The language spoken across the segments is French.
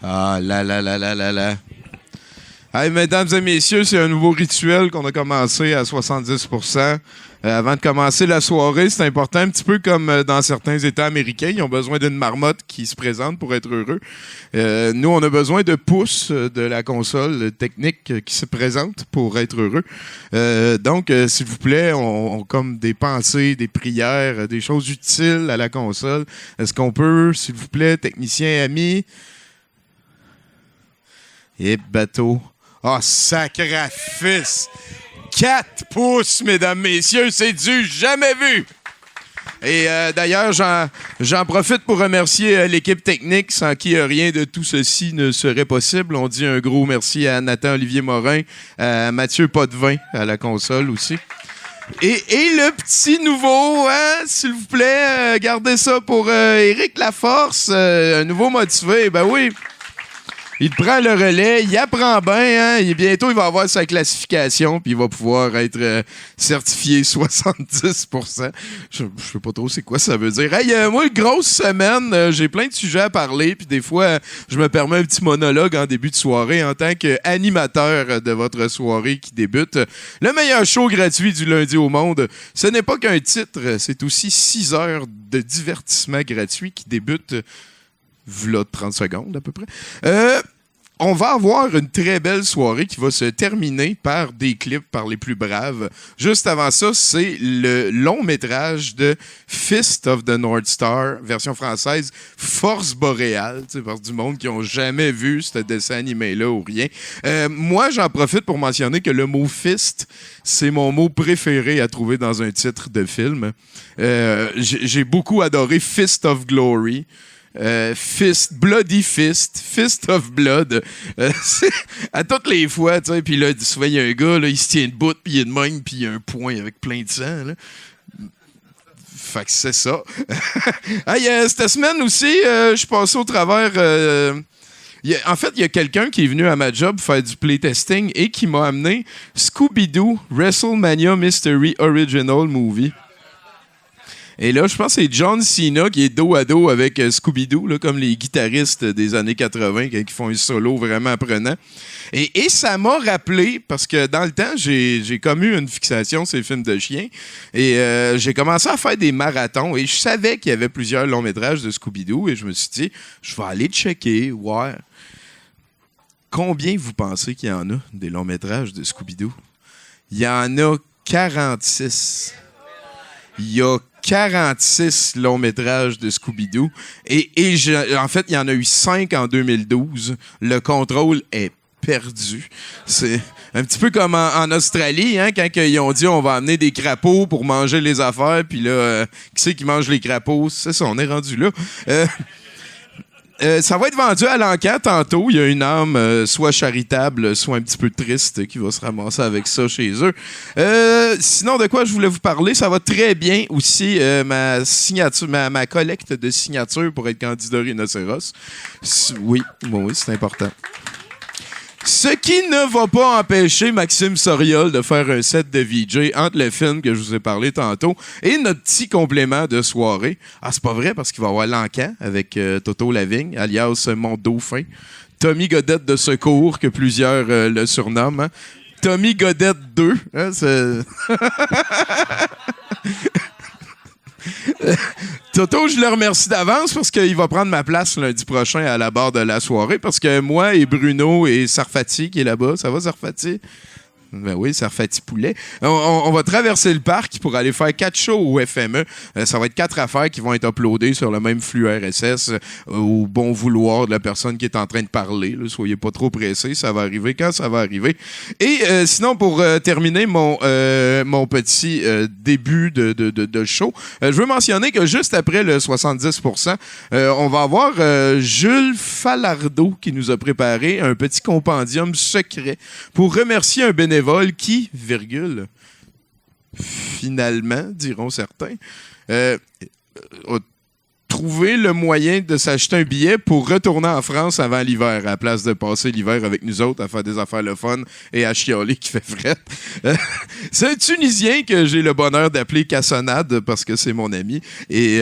Ah là là là là là là. Hey, mesdames et messieurs, c'est un nouveau rituel qu'on a commencé à 70%. Avant de commencer la soirée, c'est important, un petit peu comme dans certains États américains, ils ont besoin d'une marmotte qui se présente pour être heureux. Nous, on a besoin de pouces de la console technique qui se présente pour être heureux. Donc, s'il vous plaît, on comme des pensées, des prières, des choses utiles à la console. Est-ce qu'on peut, s'il vous plaît, technicien ami? Et bateau. Oh, sacrifice! 4 pouces, mesdames, messieurs, c'est du jamais vu! Et d'ailleurs, j'en profite pour remercier l'équipe technique sans qui rien de tout ceci ne serait possible. On dit un gros merci à Nathan-Olivier Morin, à Mathieu Potvin à la console aussi. Et le petit nouveau, hein, s'il vous plaît, gardez ça pour Éric Laforce, un nouveau motivé, ben oui. Il prend le relais, il apprend bien, hein, et bientôt il va avoir sa classification, puis il va pouvoir être certifié 70%. Je sais pas trop c'est quoi ça veut dire. Hey, moi, grosse semaine, j'ai plein de sujets à parler, puis des fois, je me permets un petit monologue en début de soirée en tant qu'animateur de votre soirée qui débute. Le meilleur show gratuit du lundi au monde, ce n'est pas qu'un titre, c'est aussi 6 heures de divertissement gratuit qui débute v'là 30 secondes à peu près. On va avoir une très belle soirée qui va se terminer par des clips par les plus braves. Juste avant ça, c'est le long métrage de Fist of the North Star, version française, Force boréale, par du monde qui n'ont jamais vu ce dessin animé-là ou rien. Moi, j'en profite pour mentionner que le mot fist, c'est mon mot préféré à trouver dans un titre de film. J'ai beaucoup adoré Fist of Glory. Fist, Bloody Fist, Fist of Blood. À toutes les fois, tu sais. Puis là, souvent, il y a un gars, là, il se tient debout, puis il est de même, puis il y a un point avec plein de sang, là. Fait que c'est ça. Hey, cette semaine aussi, je suis passé au travers. En fait, il y a quelqu'un qui est venu à ma job faire du playtesting et qui m'a amené Scooby-Doo WrestleMania Mystery Original Movie. Et là, je pense que c'est John Cena qui est dos à dos avec Scooby-Doo, là, comme les guitaristes des années 80 qui font un solo vraiment apprenant. Et ça m'a rappelé, parce que dans le temps, j'ai comme eu une fixation sur les films de chiens. Et j'ai commencé à faire des marathons. Et je savais qu'il y avait plusieurs longs métrages de Scooby-Doo. Et je me suis dit, je vais aller checker, ouais. Combien vous pensez qu'il y en a des longs métrages de Scooby-Doo? Il y en a 46. Il y a 46 longs métrages de Scooby-Doo. Et en fait, il y en a eu 5 en 2012. Le contrôle est perdu. C'est un petit peu comme en Australie, hein, quand ils ont dit on va amener des crapauds pour manger les affaires. Puis là, qui c'est qui mange les crapauds? C'est ça, on est rendu là. Ça va être vendu à l'enquête tantôt. Il y a une âme soit charitable, soit un petit peu triste qui va se ramasser avec ça chez eux. Sinon, de quoi je voulais vous parler, ça va très bien aussi ma signature, ma collecte de signatures pour être candidat rhinocéros. Oui, c'est important. Ce qui ne va pas empêcher Maxime Soriol de faire un set de VJ entre le film que je vous ai parlé tantôt et notre petit complément de soirée. Ah, c'est pas vrai parce qu'il va y avoir l'encan avec Toto Lavigne, alias mon dauphin. Tommy Godette de secours, que plusieurs le surnomment. Hein? Tommy Godette 2. Hein, Toto, je le remercie d'avance parce qu'il va prendre ma place lundi prochain à la barre de la soirée parce que moi et Bruno et Sarfati qui est là-bas, ça va Sarfati? Ben oui, Sarfati Poulet. On va traverser le parc pour aller faire 4 shows au FME. Ça va être 4 affaires qui vont être uploadées sur le même flux RSS au bon vouloir de la personne qui est en train de parler. Là. Soyez pas trop pressés, ça va arriver quand ça va arriver. Et sinon, pour terminer mon petit début de show, je veux mentionner que juste après le 70%, on va avoir Jules Falardeau qui nous a préparé un petit compendium secret pour remercier un bénévole qui, virgule, finalement, diront certains, trouver le moyen de s'acheter un billet pour retourner en France avant l'hiver, à la place de passer l'hiver avec nous autres à faire des affaires le fun et à chialer qui fait fret. C'est un Tunisien que j'ai le bonheur d'appeler Cassonade parce que c'est mon ami. Et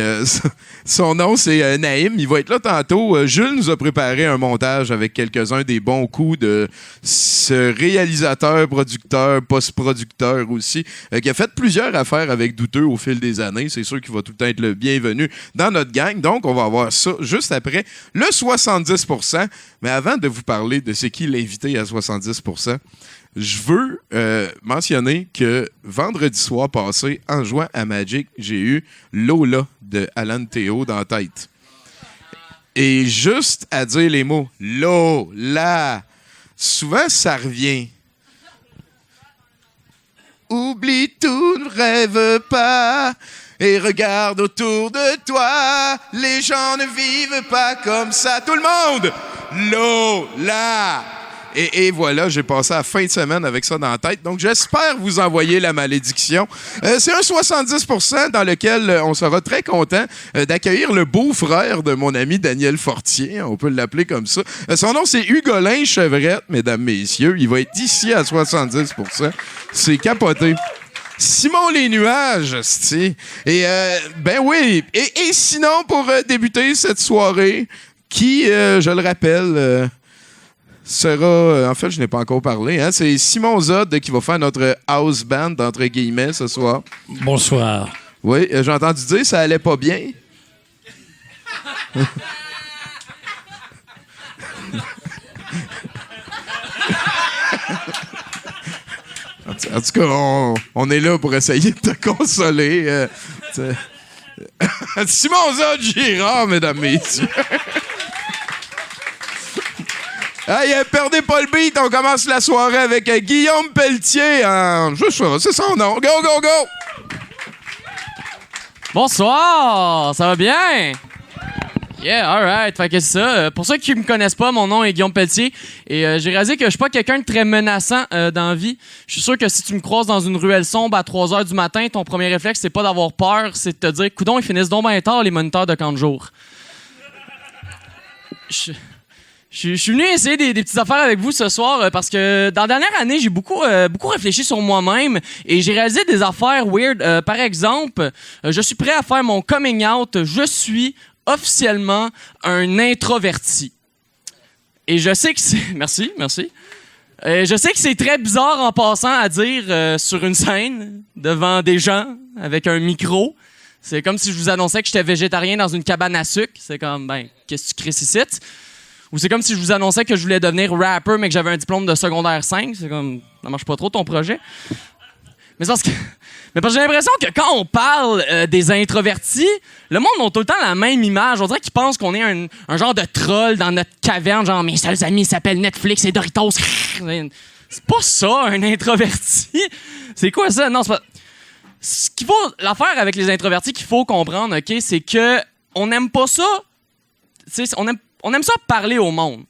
son nom, c'est Naïm. Il va être là tantôt. Jules nous a préparé un montage avec quelques-uns des bons coups de ce réalisateur, producteur, post-producteur aussi, qui a fait plusieurs affaires avec Douteux au fil des années. C'est sûr qu'il va tout le temps être le bienvenu dans notre gang. Donc, on va avoir ça juste après le 70%. Mais avant de vous parler de c'est qui l'invité à 70%, je veux mentionner que vendredi soir passé, en jouant à Magic, j'ai eu Lola de Alan Théo dans la tête. Et juste à dire les mots Lola, souvent ça revient. Oublie tout, ne rêve pas. Et regarde autour de toi, les gens ne vivent pas comme ça. Tout le monde! Lola! Et voilà, j'ai passé la fin de semaine avec ça dans la tête. Donc, j'espère vous envoyer la malédiction. C'est un 70% dans lequel on sera très content d'accueillir le beau-frère de mon ami Daniel Fortier. On peut l'appeler comme ça. Son nom, c'est Hugolin Chevrette, mesdames, messieurs. Il va être ici à 70%. C'est capoté. Simon Les Nuages, c'ti. Et ben oui. Et sinon, pour débuter cette soirée, qui, je le rappelle, sera... en fait, je n'ai pas encore parlé. Hein, c'est Simon Zod qui va faire notre house band, entre guillemets, ce soir. Bonsoir. Oui, j'ai entendu dire ça allait pas bien. En tout cas, on est là pour essayer de te consoler. Simon Zod Girard, mesdames, messieurs. Hey, perdez pas le beat, on commence la soirée avec Guillaume Pelletier. Juste ça, c'est son nom. Go, go, go! Bonsoir, ça va bien? Yeah, alright. Fait que c'est ça. Pour ceux qui me connaissent pas, mon nom est Guillaume Pelletier et j'ai réalisé que je suis pas quelqu'un de très menaçant dans la vie. Je suis sûr que si tu me croises dans une ruelle sombre à 3h du matin, ton premier réflexe, c'est pas d'avoir peur, c'est de te dire « Coudon, ils finissent donc bien tard, les moniteurs de camp de jour. » Je suis venu essayer des petites affaires avec vous ce soir parce que dans la dernière année, j'ai beaucoup réfléchi sur moi-même et j'ai réalisé des affaires weird. Par exemple, je suis prêt à faire mon coming out. Je suis officiellement un introverti. Et je sais que c'est... Merci. Je sais que c'est très bizarre en passant à dire sur une scène, devant des gens, avec un micro. C'est comme si je vous annonçais que j'étais végétarien dans une cabane à sucre. C'est comme, ben, qu'est-ce que tu crisses ici? Ou c'est comme si je vous annonçais que je voulais devenir rapper, mais que j'avais un diplôme de secondaire 5. C'est comme, ça marche pas trop ton projet. Mais parce que j'ai l'impression que quand on parle des introvertis, le monde a tout le temps la même image. On dirait qu'ils pensent qu'on est un genre de troll dans notre caverne, genre mes seuls amis s'appellent Netflix et Doritos. C'est pas ça, un introverti. C'est quoi ça? Non, c'est pas... Ce qu'il faut... L'affaire avec les introvertis qu'il faut comprendre, OK, c'est que on n'aime pas ça. On aime ça parler au monde.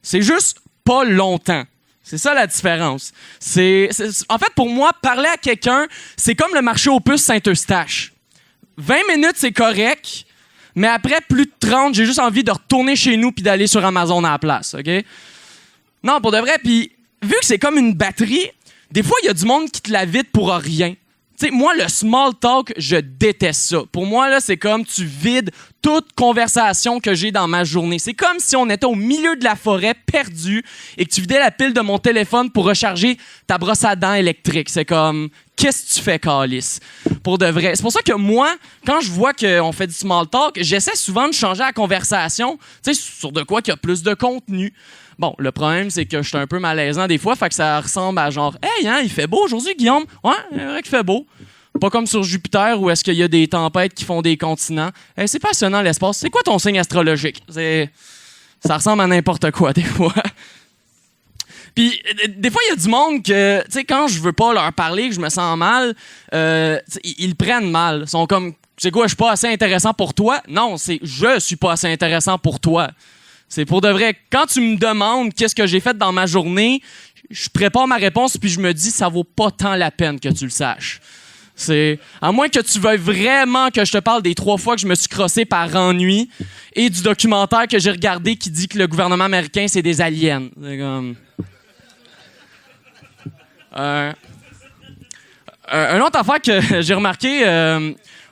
C'est juste pas longtemps. C'est ça la différence. En fait, pour moi, parler à quelqu'un, c'est comme le marché aux puces Saint-Eustache. 20 minutes, c'est correct, mais après plus de 30, j'ai juste envie de retourner chez nous puis d'aller sur Amazon à la place, OK? Non, pour de vrai, puis vu que c'est comme une batterie, des fois, il y a du monde qui te la vide pour rien. Tu sais, moi, le small talk, je déteste ça. Pour moi, là, c'est comme tu vides toute conversation que j'ai dans ma journée. C'est comme si on était au milieu de la forêt, perdu, et que tu vidais la pile de mon téléphone pour recharger ta brosse à dents électrique. C'est comme, qu'est-ce que tu fais, câlisse? Pour de vrai. C'est pour ça que moi, quand je vois qu'on fait du small talk, j'essaie souvent de changer la conversation, tu sais, sur de quoi qu'il y a plus de contenu. Bon, le problème, c'est que je suis un peu malaisant des fois, fait que ça ressemble à genre « Hey, hein, il fait beau aujourd'hui, Guillaume? » Ouais, c'est vrai qu'il fait beau. Pas comme sur Jupiter où est-ce qu'il y a des tempêtes qui font des continents. Hey, c'est passionnant, l'espace. C'est quoi ton signe astrologique? Ça ressemble à n'importe quoi, des fois. Puis, des fois, il y a du monde que, tu sais, quand je veux pas leur parler, que je me sens mal, ils le prennent mal. Ils sont comme « C'est quoi, je suis pas assez intéressant pour toi? » Non, c'est « Je suis pas assez intéressant pour toi. » C'est pour de vrai. Quand tu me demandes qu'est-ce que j'ai fait dans ma journée, je prépare ma réponse puis je me dis ça vaut pas tant la peine que tu le saches. C'est à moins que tu veuilles vraiment que je te parle des 3 fois que je me suis crossé par ennui et du documentaire que j'ai regardé qui dit que le gouvernement américain, c'est des aliens. C'est comme... une autre affaire que j'ai remarqué,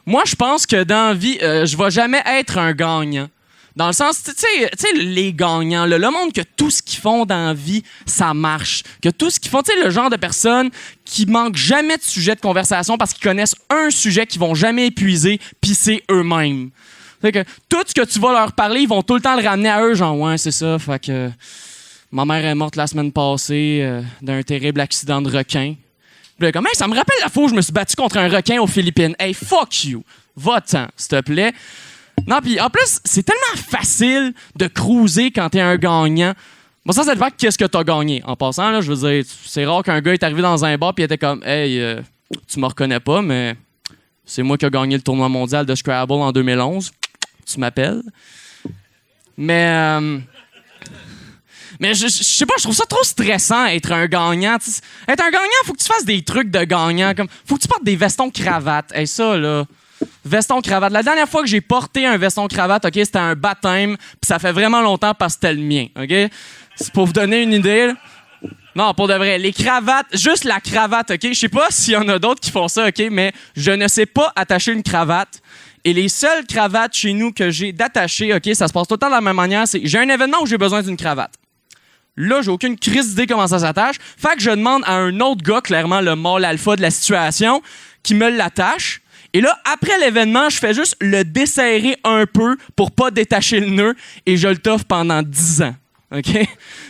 moi, je pense que dans la vie, je vais jamais être un gagnant. Dans le sens, tu sais, les gagnants, le monde que tout ce qu'ils font dans la vie, ça marche. Que tout ce qu'ils font, tu sais, le genre de personnes qui manquent jamais de sujet de conversation parce qu'ils connaissent un sujet qu'ils vont jamais épuiser, puis c'est eux-mêmes. Fait que tout ce que tu vas leur parler, ils vont tout le temps le ramener à eux, genre, ouais, c'est ça, fait que ma mère est morte la semaine passée d'un terrible accident de requin. Puis là, comme, hey, ça me rappelle la fois où je me suis battu contre un requin aux Philippines. Hey, fuck you. Va-t'en, s'il te plaît. Non, puis en plus, c'est tellement facile de cruiser quand t'es un gagnant. Bon, ça dépend qu'est-ce que t'as gagné. En passant, là, je veux dire, c'est rare qu'un gars est arrivé dans un bar puis il était comme, hey, tu me reconnais pas, mais c'est moi qui ai gagné le tournoi mondial de Scrabble en 2011. Tu m'appelles. Mais je sais pas, je trouve ça trop stressant être un gagnant. T'sais, être un gagnant, faut que tu fasses des trucs de gagnant. Comme, faut que tu portes des vestons cravates. Hey, ça, là. Veston cravate. La dernière fois que j'ai porté un veston cravate, OK, c'était un baptême, puis ça fait vraiment longtemps parce que c'était le mien, OK? C'est pour vous donner une idée, là. Non, pour de vrai, les cravates, juste la cravate, OK? Je sais pas s'il y en a d'autres qui font ça, OK? Mais je ne sais pas attacher une cravate. Et les seules cravates chez nous que j'ai d'attacher, OK, ça se passe tout le temps de la même manière, c'est j'ai un événement où j'ai besoin d'une cravate. Là, j'ai aucune crise d'idée comment ça s'attache. Fait que je demande à un autre gars, clairement le mâle alpha de la situation, qui me l'attache. Et là, après l'événement, je fais juste le desserrer un peu pour pas détacher le nœud et je le toffe pendant 10 ans. OK?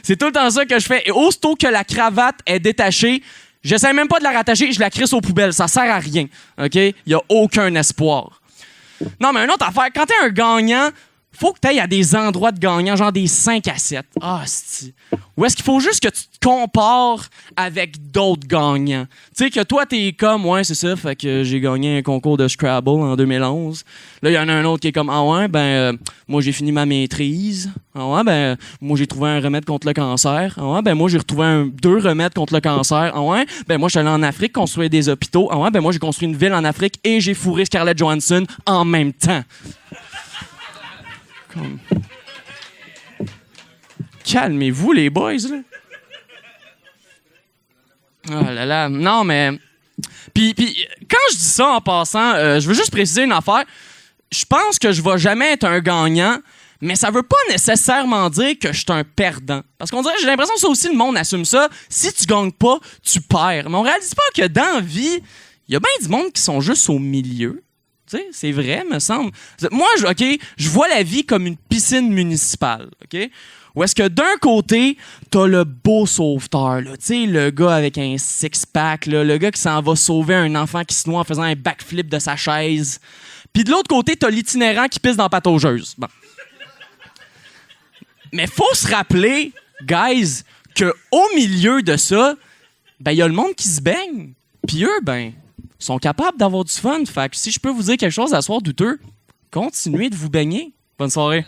C'est tout le temps ça que je fais. Et aussitôt que la cravate est détachée, j'essaie même pas de la rattacher, je la crisse aux poubelles. Ça sert à rien. OK? Il y a aucun espoir. Non, mais une autre affaire, quand t'es un gagnant, faut que t'ailles à des endroits de gagnants, genre des 5 à 7. Ah, c'est... Ou est-ce qu'il faut juste que tu te compares avec d'autres gagnants? Tu sais, que toi, t'es comme, ouais, c'est ça, fait que j'ai gagné un concours de Scrabble en 2011. Là, il y en a un autre qui est comme, ah ouais, moi, j'ai fini ma maîtrise. Ah ouais, moi, j'ai trouvé un remède contre le cancer. Ah ouais, moi, j'ai retrouvé 2 remèdes contre le cancer. Ah ouais, moi, je suis allé en Afrique construire des hôpitaux. Ah ouais, moi, j'ai construit une ville en Afrique et j'ai fourré Scarlett Johansson en même temps. Comme... Calmez-vous, les boys, là. Oh là là. Non, mais... Puis quand je dis ça en passant, je veux juste préciser une affaire. Je pense que je vais jamais être un gagnant, mais ça veut pas nécessairement dire que je suis un perdant. Parce qu'on dirait, j'ai l'impression que ça aussi, le monde assume ça. Si tu gagnes pas, tu perds. Mais on réalise pas que dans la vie, il y a bien du monde qui sont juste au milieu. Tu sais, c'est vrai, me semble. Moi, je vois la vie comme une piscine municipale, OK? Où est-ce que d'un côté, t'as le beau sauveteur, là, tu sais, le gars avec un six-pack, là, le gars qui s'en va sauver un enfant qui se noie en faisant un backflip de sa chaise. Puis de l'autre côté, t'as l'itinérant qui pisse dans la pataugeuse. Bon. Mais faut se rappeler, guys, qu'au milieu de ça, il y a le monde qui se baigne. Puis eux, sont capables d'avoir du fun. Fait que si je peux vous dire quelque chose à soir douteux, continuez de vous baigner. Bonne soirée.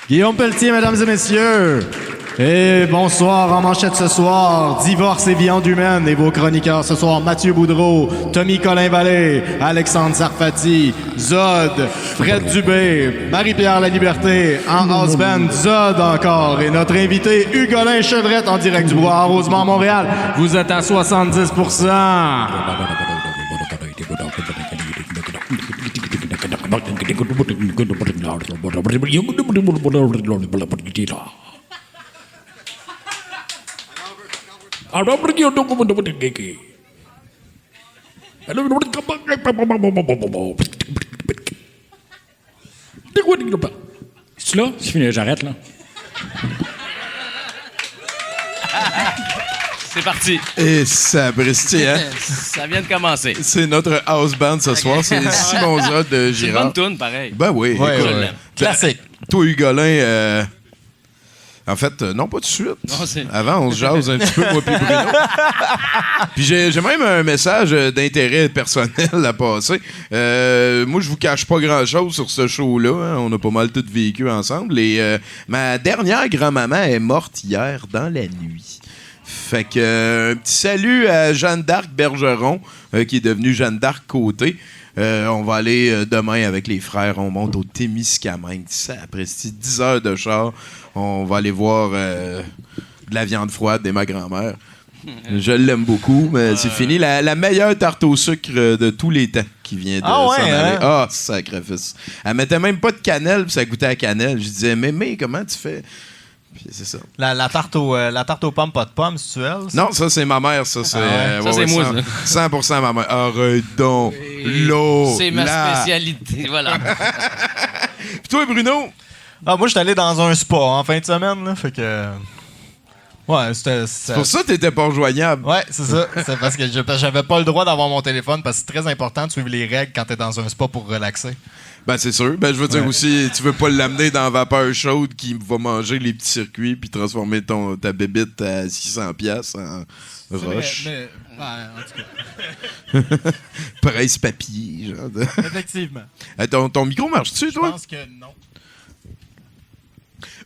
Guillaume Pelletier, mesdames et messieurs. Et bonsoir en manchette ce soir, Divorce et viande humaine. Et vos chroniqueurs ce soir, Mathieu Boudreau, Tommy Colin-Vallée, Alexandre Sarfati, Zod, Fred Dubé, Marie-Pierre Laliberté, en house band, Zod encore. Et notre invité, Hugolin Chevrette, en direct du Bois à Rosemont, Montréal. Vous êtes à 70%. C'est là? C'est fini, j'arrête là. C'est parti. Et ça bristille, hein? Ça vient de commencer. C'est notre house band ce soir. C'est Simon Zod de C'est une Girard. bonne toune, pareil. Ben oui. Ouais, écoute, ouais. Classique. Toi, Hugolin, en fait, non, pas tout de suite. Non, Avant, on se jase un petit peu, moi puis Bruno. Puis j'ai même un message d'intérêt personnel à passer. Moi, je vous cache pas grand-chose sur ce show-là. Hein. On a pas mal tout vécu ensemble. Et ma dernière grand-maman est morte hier dans la nuit. Fait que un petit salut à Jeanne d'Arc Bergeron, qui est devenue Jeanne d'Arc Côté. On va aller demain avec les frères, on monte au Témiscamingue. Ça, après 10 heures de char, on va aller voir de la viande froide de ma grand-mère. Je l'aime beaucoup, mais c'est fini. La meilleure tarte au sucre de tous les temps qui vient de s'en aller. Hein? Ah, sacrifice. Elle mettait même pas de cannelle, puis ça goûtait à la cannelle. Je disais, mais comment tu fais? Puis c'est ça. La tarte aux pommes, pas de pommes, c'est elle? Ça? Non, ça, c'est ma mère, ça. C'est, Ça, c'est moi, 100% ma mère. Arrête donc. L'eau. C'est ma là. spécialité, voilà. Puis toi, Bruno? Ah, moi, je suis allé dans un spa en fin de semaine, là, fait que... Ouais, c'était... C'est pour ça que t'étais pas rejoignable. Ouais, c'est ça. C'est parce que j'avais pas le droit d'avoir mon téléphone parce que c'est très important de suivre les règles quand t'es dans un spa pour relaxer. Ben, c'est sûr. Ben, je veux dire aussi, tu veux pas l'amener dans la vapeur chaude qui va manger les petits circuits puis transformer ta bébite à 600$ en roche. Mais, en tout cas. Presse-papier, genre. Effectivement. Ton micro marche-tu, Je toi? pense que non.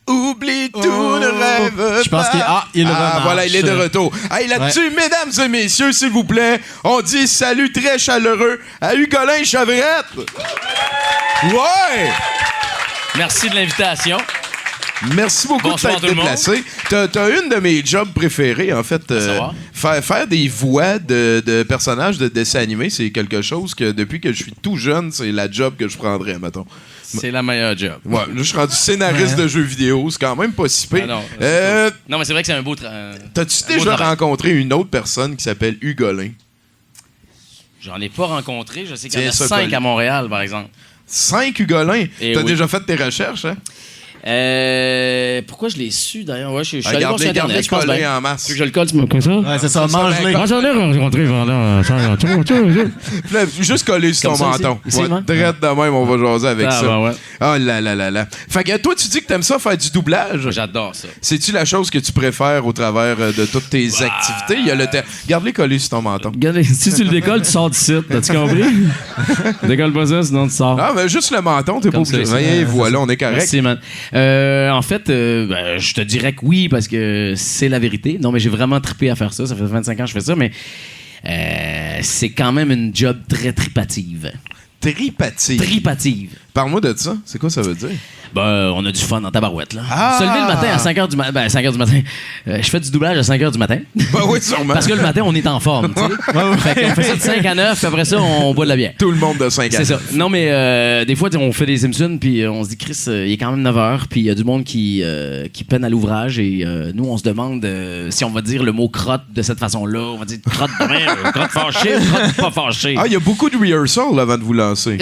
Oublie tout, ne rêve Je pense pas. qu'il Ah, voilà, il est de retour. Hey, là-dessus, mesdames et messieurs, s'il vous plaît, on dit salut très chaleureux à Hugolin Chevrette. Ouais! Merci de l'invitation. Merci beaucoup Bonsoir de tout t'être le monde. déplacé. T'as une de mes jobs préférés, en fait. savoir? Faire des voix de personnages de dessins animés, c'est quelque chose que, depuis que je suis tout jeune, c'est la job que je prendrais, mettons. C'est la meilleure job. Ouais, là, je suis rendu scénariste de jeux vidéo. C'est quand même pas si pire. Ah non, non, mais c'est vrai que c'est un beau... T'as-tu un beau déjà travail. rencontré une autre personne qui s'appelle Hugolin? J'en ai pas rencontré. Je sais qu'il y en a Tiens, ça, 5 Colin. à Montréal, par exemple. 5 Hugolins? Eh T'as oui. déjà fait tes recherches, hein? Pourquoi je l'ai su, d'ailleurs? Ouais, je suis allé voir sur Regardez Internet, je pense bien. Colin en masse. Tu veux que je le colle, tu me comme ça? Ouais, c'est ça, mange-les. ben, J'en ai rencontré pendant Puis là, juste coller sur Comme ton ça, ici? menton. Ici, Ouais, ouais? direct de même, on va jaser avec Ah, ça. ben ouais. Oh là là là là. Fait que toi, tu dis que t'aimes ça faire du doublage. J'adore ça. C'est-tu la chose que tu préfères au travers de toutes tes activités? Il y a le Garde-les collés sur ton menton. Regarde, si tu le décolles, tu sors du site. T'as-tu compris? Décolle pas ça, sinon tu sors. Ah, mais juste le menton, t'es pas Comme obligé. ça, Et voilà, on est correct. Merci, man. En fait, je te dirais que oui, parce que c'est la vérité. Non, mais j'ai vraiment trippé à faire ça. Ça fait 25 ans que je fais ça, mais c'est quand même une job très tripative. Tripative. Tripative. Parle-moi de ça. C'est quoi ça veut dire? Ben, on a du fun en tabarouette, là. Ah! Se lever le matin à 5h du matin. Ben, 5h du matin. Je fais du doublage à 5h du matin. Ben oui, sûrement. Parce que le matin, on est en forme, tu sais. Fait qu'on fait ça de 5 à 9, puis après ça, on boit de la bière. Tout le monde de 5 ans. C'est ça. Non, mais des fois, on fait des Simpsons, puis on se dit, Chris, il est quand même 9h, puis il y a du monde qui peine à l'ouvrage, et nous, on se demande si on va dire le mot crotte de cette façon-là. On va dire crotte de merde, crotte fâchée, crotte pas fâchée. Ah, il y a beaucoup de rehearsal avant de vous lancer.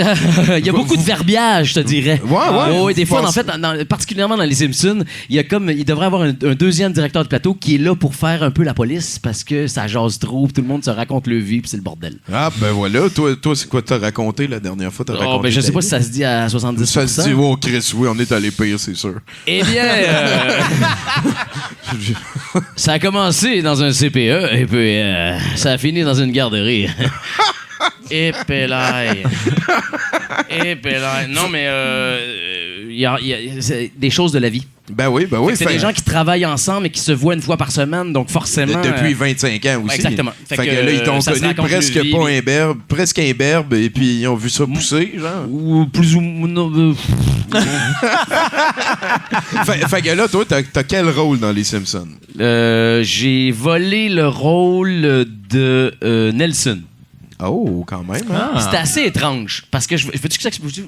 Il y a beaucoup de verbiage, je te dirais. Ouais. Des fois, Pense- en fait, particulièrement dans les Simpsons, il devrait avoir un deuxième directeur de plateau qui est là pour faire un peu la police parce que ça jase trop, puis tout le monde se raconte le vie, puis c'est le bordel. Ah, ben voilà. Toi c'est quoi t'as raconté la dernière fois? T'as raconté Ben, je sais ta pas vie? si ça se dit à 70%. Ça se dit, oh Chris, oui, on est allé pire, c'est sûr. Eh bien, ça a commencé dans un CPE et puis ça a fini dans une garderie. Et pélaille. Non, mais il y a c'est des choses de la vie. Ben oui. C'est des gens qui travaillent ensemble et qui se voient une fois par semaine, donc forcément... Depuis 25 ans aussi. Exactement. Fait que là, ils t'ont ça se connu raconte presque le vie, pas mais- imberbe, presque imberbe, et puis ils ont vu ça pousser, genre. Ou plus ou moins... fait que là, toi, t'as quel rôle dans Les Simpsons? J'ai volé le rôle de Nelson. Oh, quand même. Hein? C'était assez étrange. Parce que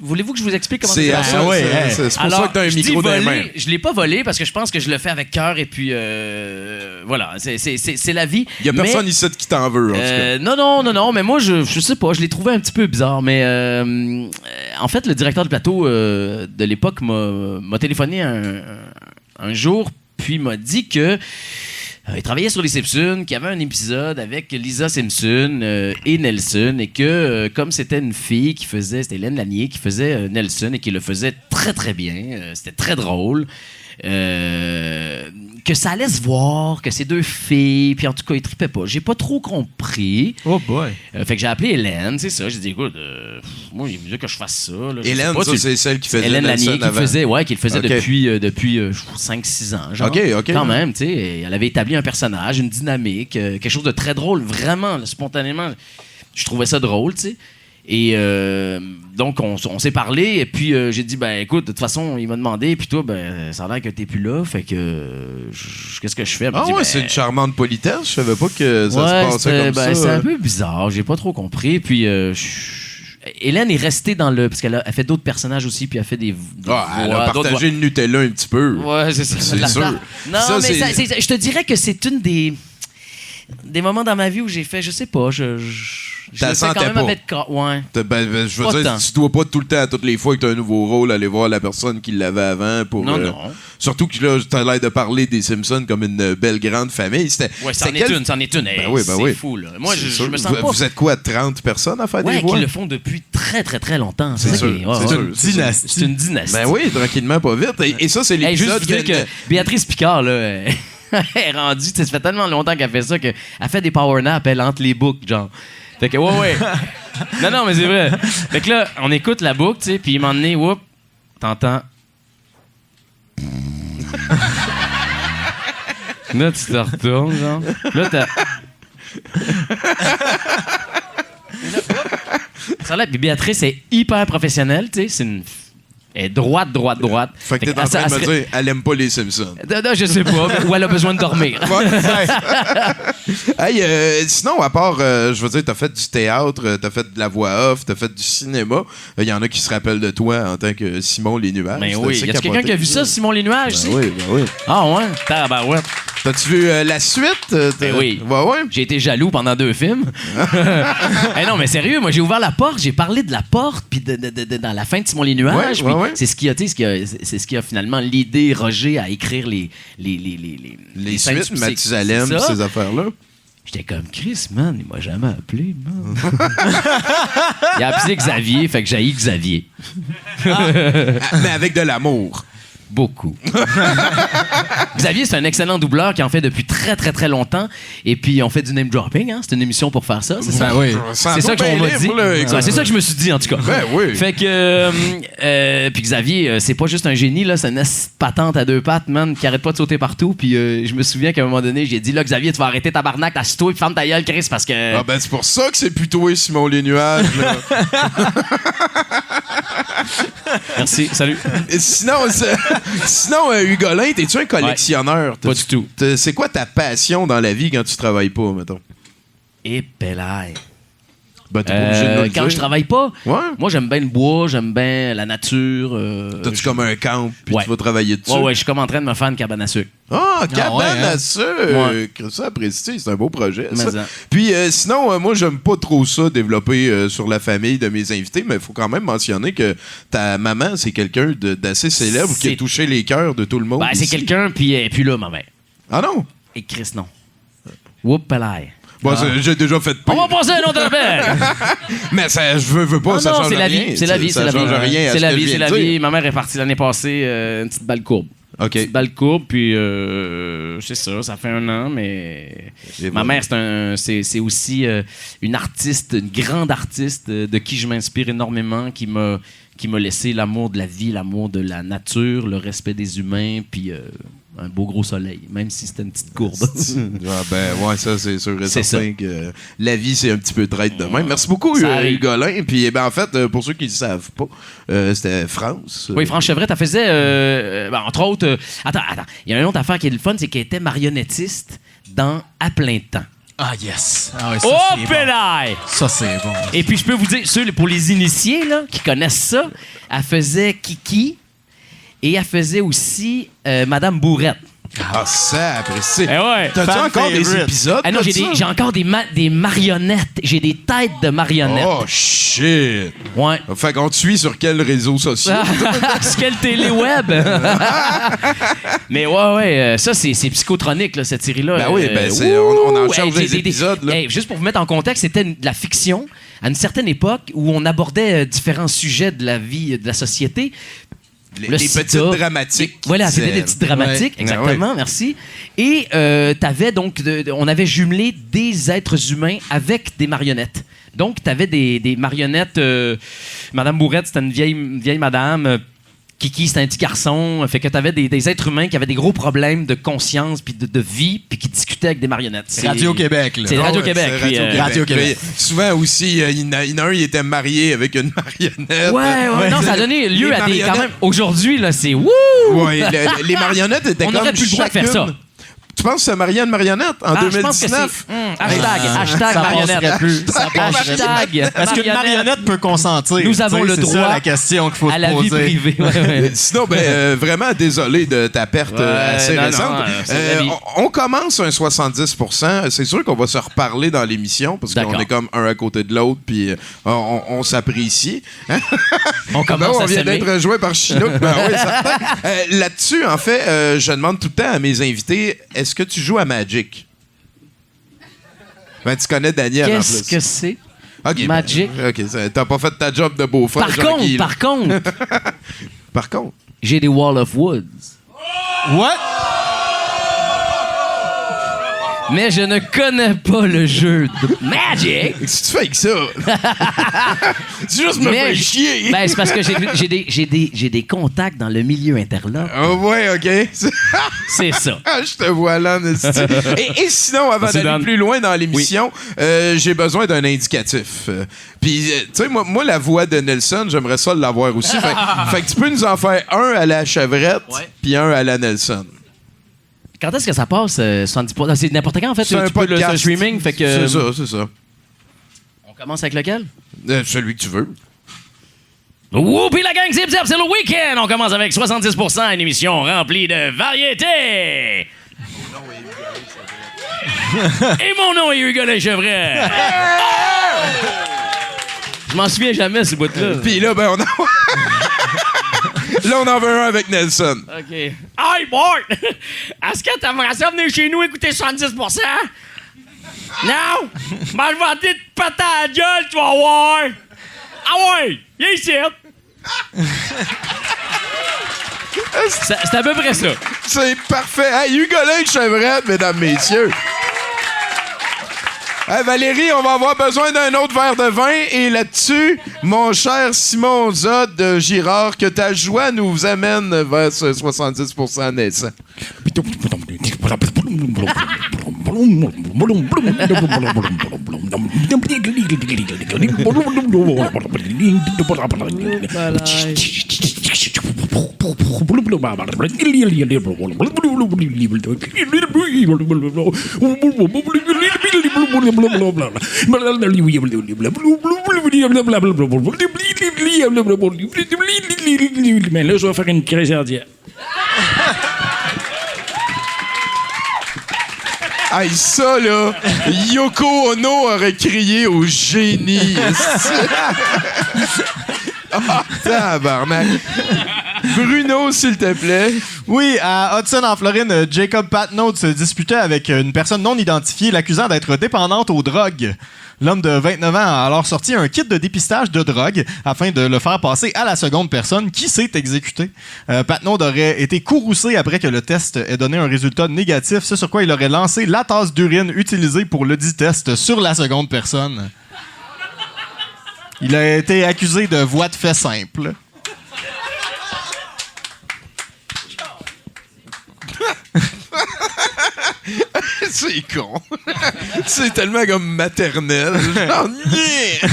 voulez-vous que je vous explique comment C'est ça se passe? c'est pour ça que t'as un je dis micro dans les mains. voler, je l'ai pas volé parce que je pense que je le fais avec cœur et puis voilà, c'est la vie. Il y a personne ici qui t'en veut, en tout cas. Non, mais moi je sais pas, je l'ai trouvé un petit peu bizarre, mais en fait le directeur de plateau de l'époque m'a téléphoné un jour puis m'a dit que il travaillait sur les Simpsons, qu'il y avait un épisode avec Lisa Simpson et Nelson, et que comme c'était une fille c'était Hélène Lanier qui faisait Nelson et qui le faisait très très bien, c'était très drôle. que ça allait se voir, que c'est deux filles, puis en tout cas, ils tripaient pas. J'ai pas trop compris. Oh boy. Fait que j'ai appelé Hélène, c'est ça. J'ai dit, écoute, moi, il veut que je fasse ça. Là. Hélène, ça, c'est celle qui faisait Hélène Lanier, qui avant. le faisait Ok. depuis 5-6 ans. Genre. OK. Quand même, tu sais. Elle avait établi un personnage, une dynamique, quelque chose de très drôle, vraiment, là, spontanément. Je trouvais ça drôle, tu sais. Et donc, on s'est parlé, et puis j'ai dit, ben écoute, de toute façon, il m'a demandé, puis toi, ben, ça a l'air que t'es plus là, fait que qu'est-ce que je fais? Elle m'a Ah dit, ouais, ben, c'est une charmante politesse. Je savais pas que ça ouais, se passait comme ça. c'est un peu bizarre, j'ai pas trop compris. Puis Hélène est restée dans le. Parce qu'elle fait d'autres personnages aussi, puis elle fait des. Elle a partagé le Nutella un petit peu. Ouais, c'est ça. C'est sûr. Non, Ça, mais c'est- je te dirais que c'est une des moments dans ma vie où j'ai fait, je sais pas, je T'as le fais quand sentais même pas. avec. Ouais. Je Pas veux dire, tant. tu dois pas tout le temps, toutes les fois que tu as un nouveau rôle, aller voir la personne qui l'avait avant pour. Non. Surtout que là, tu as l'air de parler des Simpsons comme une belle grande famille. Ouais, c'en est une. Hey, oui, c'est fou, là. Moi, C'est je sûr. me sens pas. Vous êtes quoi, 30 personnes à faire des Ouais, voix? qui le font depuis très, très, très longtemps. C'est ça sûr, qui est- ouais, c'est ouais. sûr. Dynastie. C'est une dynastie. Ben oui, tranquillement, pas vite. Et ça, c'est Hey, juste l'épisode vous dire que Béatrice Picard, là, elle est rendue, tu sais, ça fait tellement longtemps qu'elle fait ça qu'elle fait des power naps, elle entre les boucles, genre. Fait que, ouais. non, mais c'est vrai. Fait que là, on écoute la boucle, tu sais, puis il m'a donné, whoop, t'entends. Là, tu te retournes, genre. Là, t'as. Ça là, puis Béatrice est hyper professionnelle, tu sais, c'est une. Elle est droite. Fait que t'es en train de me dire, elle aime pas les Simpsons. Non, je sais pas, ou elle a besoin de dormir. Hey, sinon, à part, je veux dire, t'as fait du théâtre, t'as fait de la voix off, t'as fait du cinéma. Il y en a qui se rappellent de toi en tant que Simon Les Nuages. Mais C'est oui, assez y a-tu quelqu'un capoté. qui a vu ça, Simon Les Nuages? Ben oui. Ah ouais? Tabarouette. T'as-tu vu la suite? Ben oui. Ouais. J'ai été jaloux pendant 2 films. Eh non, mais sérieux, moi, j'ai ouvert la porte, j'ai parlé de la porte, puis dans la fin de Simon Les Nuages. Ouais. C'est ce qui a, tu sais, c'est ce qui a finalement l'idée Roger à écrire les Les scènes suites, c'est- Mathusalem, c'est ça. ces affaires-là. J'étais comme Chris, man, il m'a jamais appelé, man. Il a appelé Xavier, fait que j'ai haï Xavier. Mais avec de l'amour. Beaucoup. Xavier, c'est un excellent doubleur qui en fait depuis très, très, très longtemps. Et puis, on fait du name dropping. Hein? C'est une émission pour faire ça. C'est ça? Ben oui. C'est ça qu'on m'a dit. Ouais, c'est ça que je me suis dit, en tout cas. Ben oui. Fait que. Puis Xavier, c'est pas juste un génie, là. C'est une patente à 2 pattes, man, qui arrête pas de sauter partout. Puis je me souviens qu'à un moment donné, j'ai dit, là, Xavier, tu vas arrêter tabarnak, assis-toi et ferme ta gueule, Chris, parce que. Ah ben c'est pour ça que c'est plutôt Simon Les Nuages. Là. Merci, salut. Et sinon, Hugolin, t'es-tu un collectionneur? Pas du tout. C'est quoi ta passion dans la vie quand tu travailles pas, mettons? Et pelaille. Ben, t'es pas obligé de nous le Quand dire. je travaille pas, Ouais. moi, j'aime bien le bois, j'aime bien la nature. T'as-tu comme un camp, puis Ouais. tu vas travailler dessus? Ouais, je suis comme en train de me faire une cabane à sucre. Ah, cabane ouais, hein? à sucre! Ouais. Ça, apprécié, c'est un beau projet, Mais ça. ça. Puis sinon, moi, j'aime pas trop ça, développer sur la famille de mes invités, mais il faut quand même mentionner que ta maman, c'est quelqu'un d'assez célèbre qui a C'est- touché les cœurs de tout le monde. Ben, c'est ici. quelqu'un, puis là, ma mère. Ah non? Et Chris, non. Whoop, pelaille. Bon, j'ai déjà fait On pire. va passer à un autre appel! Mais ça, je veux pas, ça non, change c'est la rien. vie, c'est la vie, Ça c'est la vie. change rien à C'est ce la que vie, je c'est viens la de dire. vie. Ma mère est partie l'année passée, une petite balle courbe. OK. Petite balle courbe, puis c'est ça fait 1 an, mais Et ma voilà. mère, c'est aussi une artiste, une grande artiste de qui je m'inspire énormément, qui m'a laissé l'amour de la vie, l'amour de la nature, le respect des humains, puis un beau gros soleil, même si c'était une petite courbe. Ah ben ouais, ça c'est sûr et C'est certain que la vie c'est un petit peu traite de même. Merci beaucoup Ça arrive. Hugolin. Puis eh ben en fait pour ceux qui ne savent pas, c'était France. Oui, France Chevrette, elle faisait, entre autres... attends, il y a une autre affaire qui est le fun, c'est qu'elle était marionnettiste dans À plein temps. Ah, yes. Ah, ouais, ça, Oh, c'est bon. pédale! Ça, c'est bon. Et puis, je peux vous dire, pour les initiés là, qui connaissent ça, elle faisait Kiki et elle faisait aussi Madame Bourrette. Ah ça apprécié. Eh ouais. T'as-tu Fan encore des favorite. épisodes? Ah non, de j'ai ça? encore des marionnettes. J'ai des têtes de marionnettes. Oh shit! Ouais. Fait qu'on te suit sur quel réseau social? Sur quel télé web? Mais ouais, ça, c'est psychotronique, là, cette série-là. Ben oui, on en charge j'ai des épisodes, là. Juste pour vous mettre en contexte, c'était de la fiction à une certaine époque où on abordait différents sujets de la vie, de la société. le les sida. petites dramatiques. Voilà, c'était des petites dramatiques, Ouais. exactement, merci. Et t'avais donc, on avait jumelé des êtres humains avec des marionnettes. Donc, t'avais des marionnettes. Madame Bourrette, c'était une vieille madame. Kiki, c'était un petit garçon. Fait que t'avais des êtres humains qui avaient des gros problèmes de conscience puis de vie puis qui discutaient avec des marionnettes. C'est Radio-Québec, là. C'est Radio-Québec. C'est puis, Radio-Québec. Mais souvent aussi, il y en a un, il était marié avec une marionnette. Ouais, non, ça a donné lieu Les à des. Quand même, marionnettes. aujourd'hui, là, c'est wouh! Ouais, les marionnettes étaient On comme aurait plus le droit de faire ça. chacune- Tu penses que c'est marié une marionnette en Ah, je pense que 2019? c'est. Hashtag ça marionnette. passerait plus. Ça passerait plus. Hashtag Est-ce qu'une marionnette peut consentir? Nous avons Tu sais, le c'est droit ça la question qu'il faut à se la vie poser. privée. Ouais. Sinon, vraiment désolé de ta perte assez non, récente. non, c'est la vie. On commence un 70%. C'est sûr qu'on va se reparler dans l'émission parce qu'on D'accord. est comme un à côté de l'autre puis on s'apprécie. Hein? On commence on à vient s'aimer. d'être rejoint par Chinook. Ben oui, certain. Là-dessus, en fait, je demande tout le temps à mes invités, est-ce que tu joues à Magic? Ben, tu connais Daniel en Qu'est-ce plus. que c'est? Ok, Magic? ben, OK, t'as pas fait ta job de beau-frère. Par contre, Par contre. j'ai des Wall of Woods. What? Mais je ne connais pas le jeu de Magic. Qu'est-ce que tu fais avec ça? Tu juste me Mais fais chier. Ben, c'est parce que j'ai des contacts dans le milieu interlope. Ah ouais, OK. C'est ça. Ah, je te vois là, Nasty. Et sinon, avant Merci, d'aller Dan. plus loin dans l'émission, j'ai besoin d'un indicatif. Puis, tu sais, moi, la voix de Nelson, j'aimerais ça l'avoir aussi. Fait que tu peux nous en faire un à la Chevrette, puis un à la Nelson. Quand est-ce que ça passe, 70%? C'est n'importe quand, en fait. C'est un tu peux podcast. le streaming, fait que... C'est ça. On commence avec lequel? Celui que tu veux. Whoopi la gang, zip zap, c'est le week-end! On commence avec 70%, une émission remplie de variétés! Et mon nom est Hugo Chevret! Je m'en souviens jamais, ce bout-là. Puis là, ben, là, on en veut un avec Nelson. OK. Hey, Bart! Est-ce que t'aimerais ça venir chez nous écouter 70%? Non? Ben, je vais te péter à la gueule, tu vas voir! Ah ouais! Viens ici! C'est à peu près ça. C'est parfait. Hey, Hugolin Chevrette, mesdames, messieurs. Hey, Valérie, on va avoir besoin d'un autre verre de vin. Et là-dessus, mon cher Simon Zod de Girard, que ta joie nous amène vers ce 70% naissant. Mais là, je vais faire une crise cardiaque. Hey, ça, là, Yoko Ono aurait crié au génie. Ah, tabarnak. Bruno, s'il te plaît. Oui, à Hudson, en Floride, Jacob Patnaud se disputait avec une personne non identifiée, l'accusant d'être dépendante aux drogues. L'homme de 29 ans a alors sorti un kit de dépistage de drogue afin de le faire passer à la seconde personne qui s'est exécutée. Patnaud aurait été courroucé après que le test ait donné un résultat négatif, ce sur quoi il aurait lancé la tasse d'urine utilisée pour le dit test sur la seconde personne. Il a été accusé de voie de fait simple. C'est con. C'est tellement comme maternel. Genre, yeah!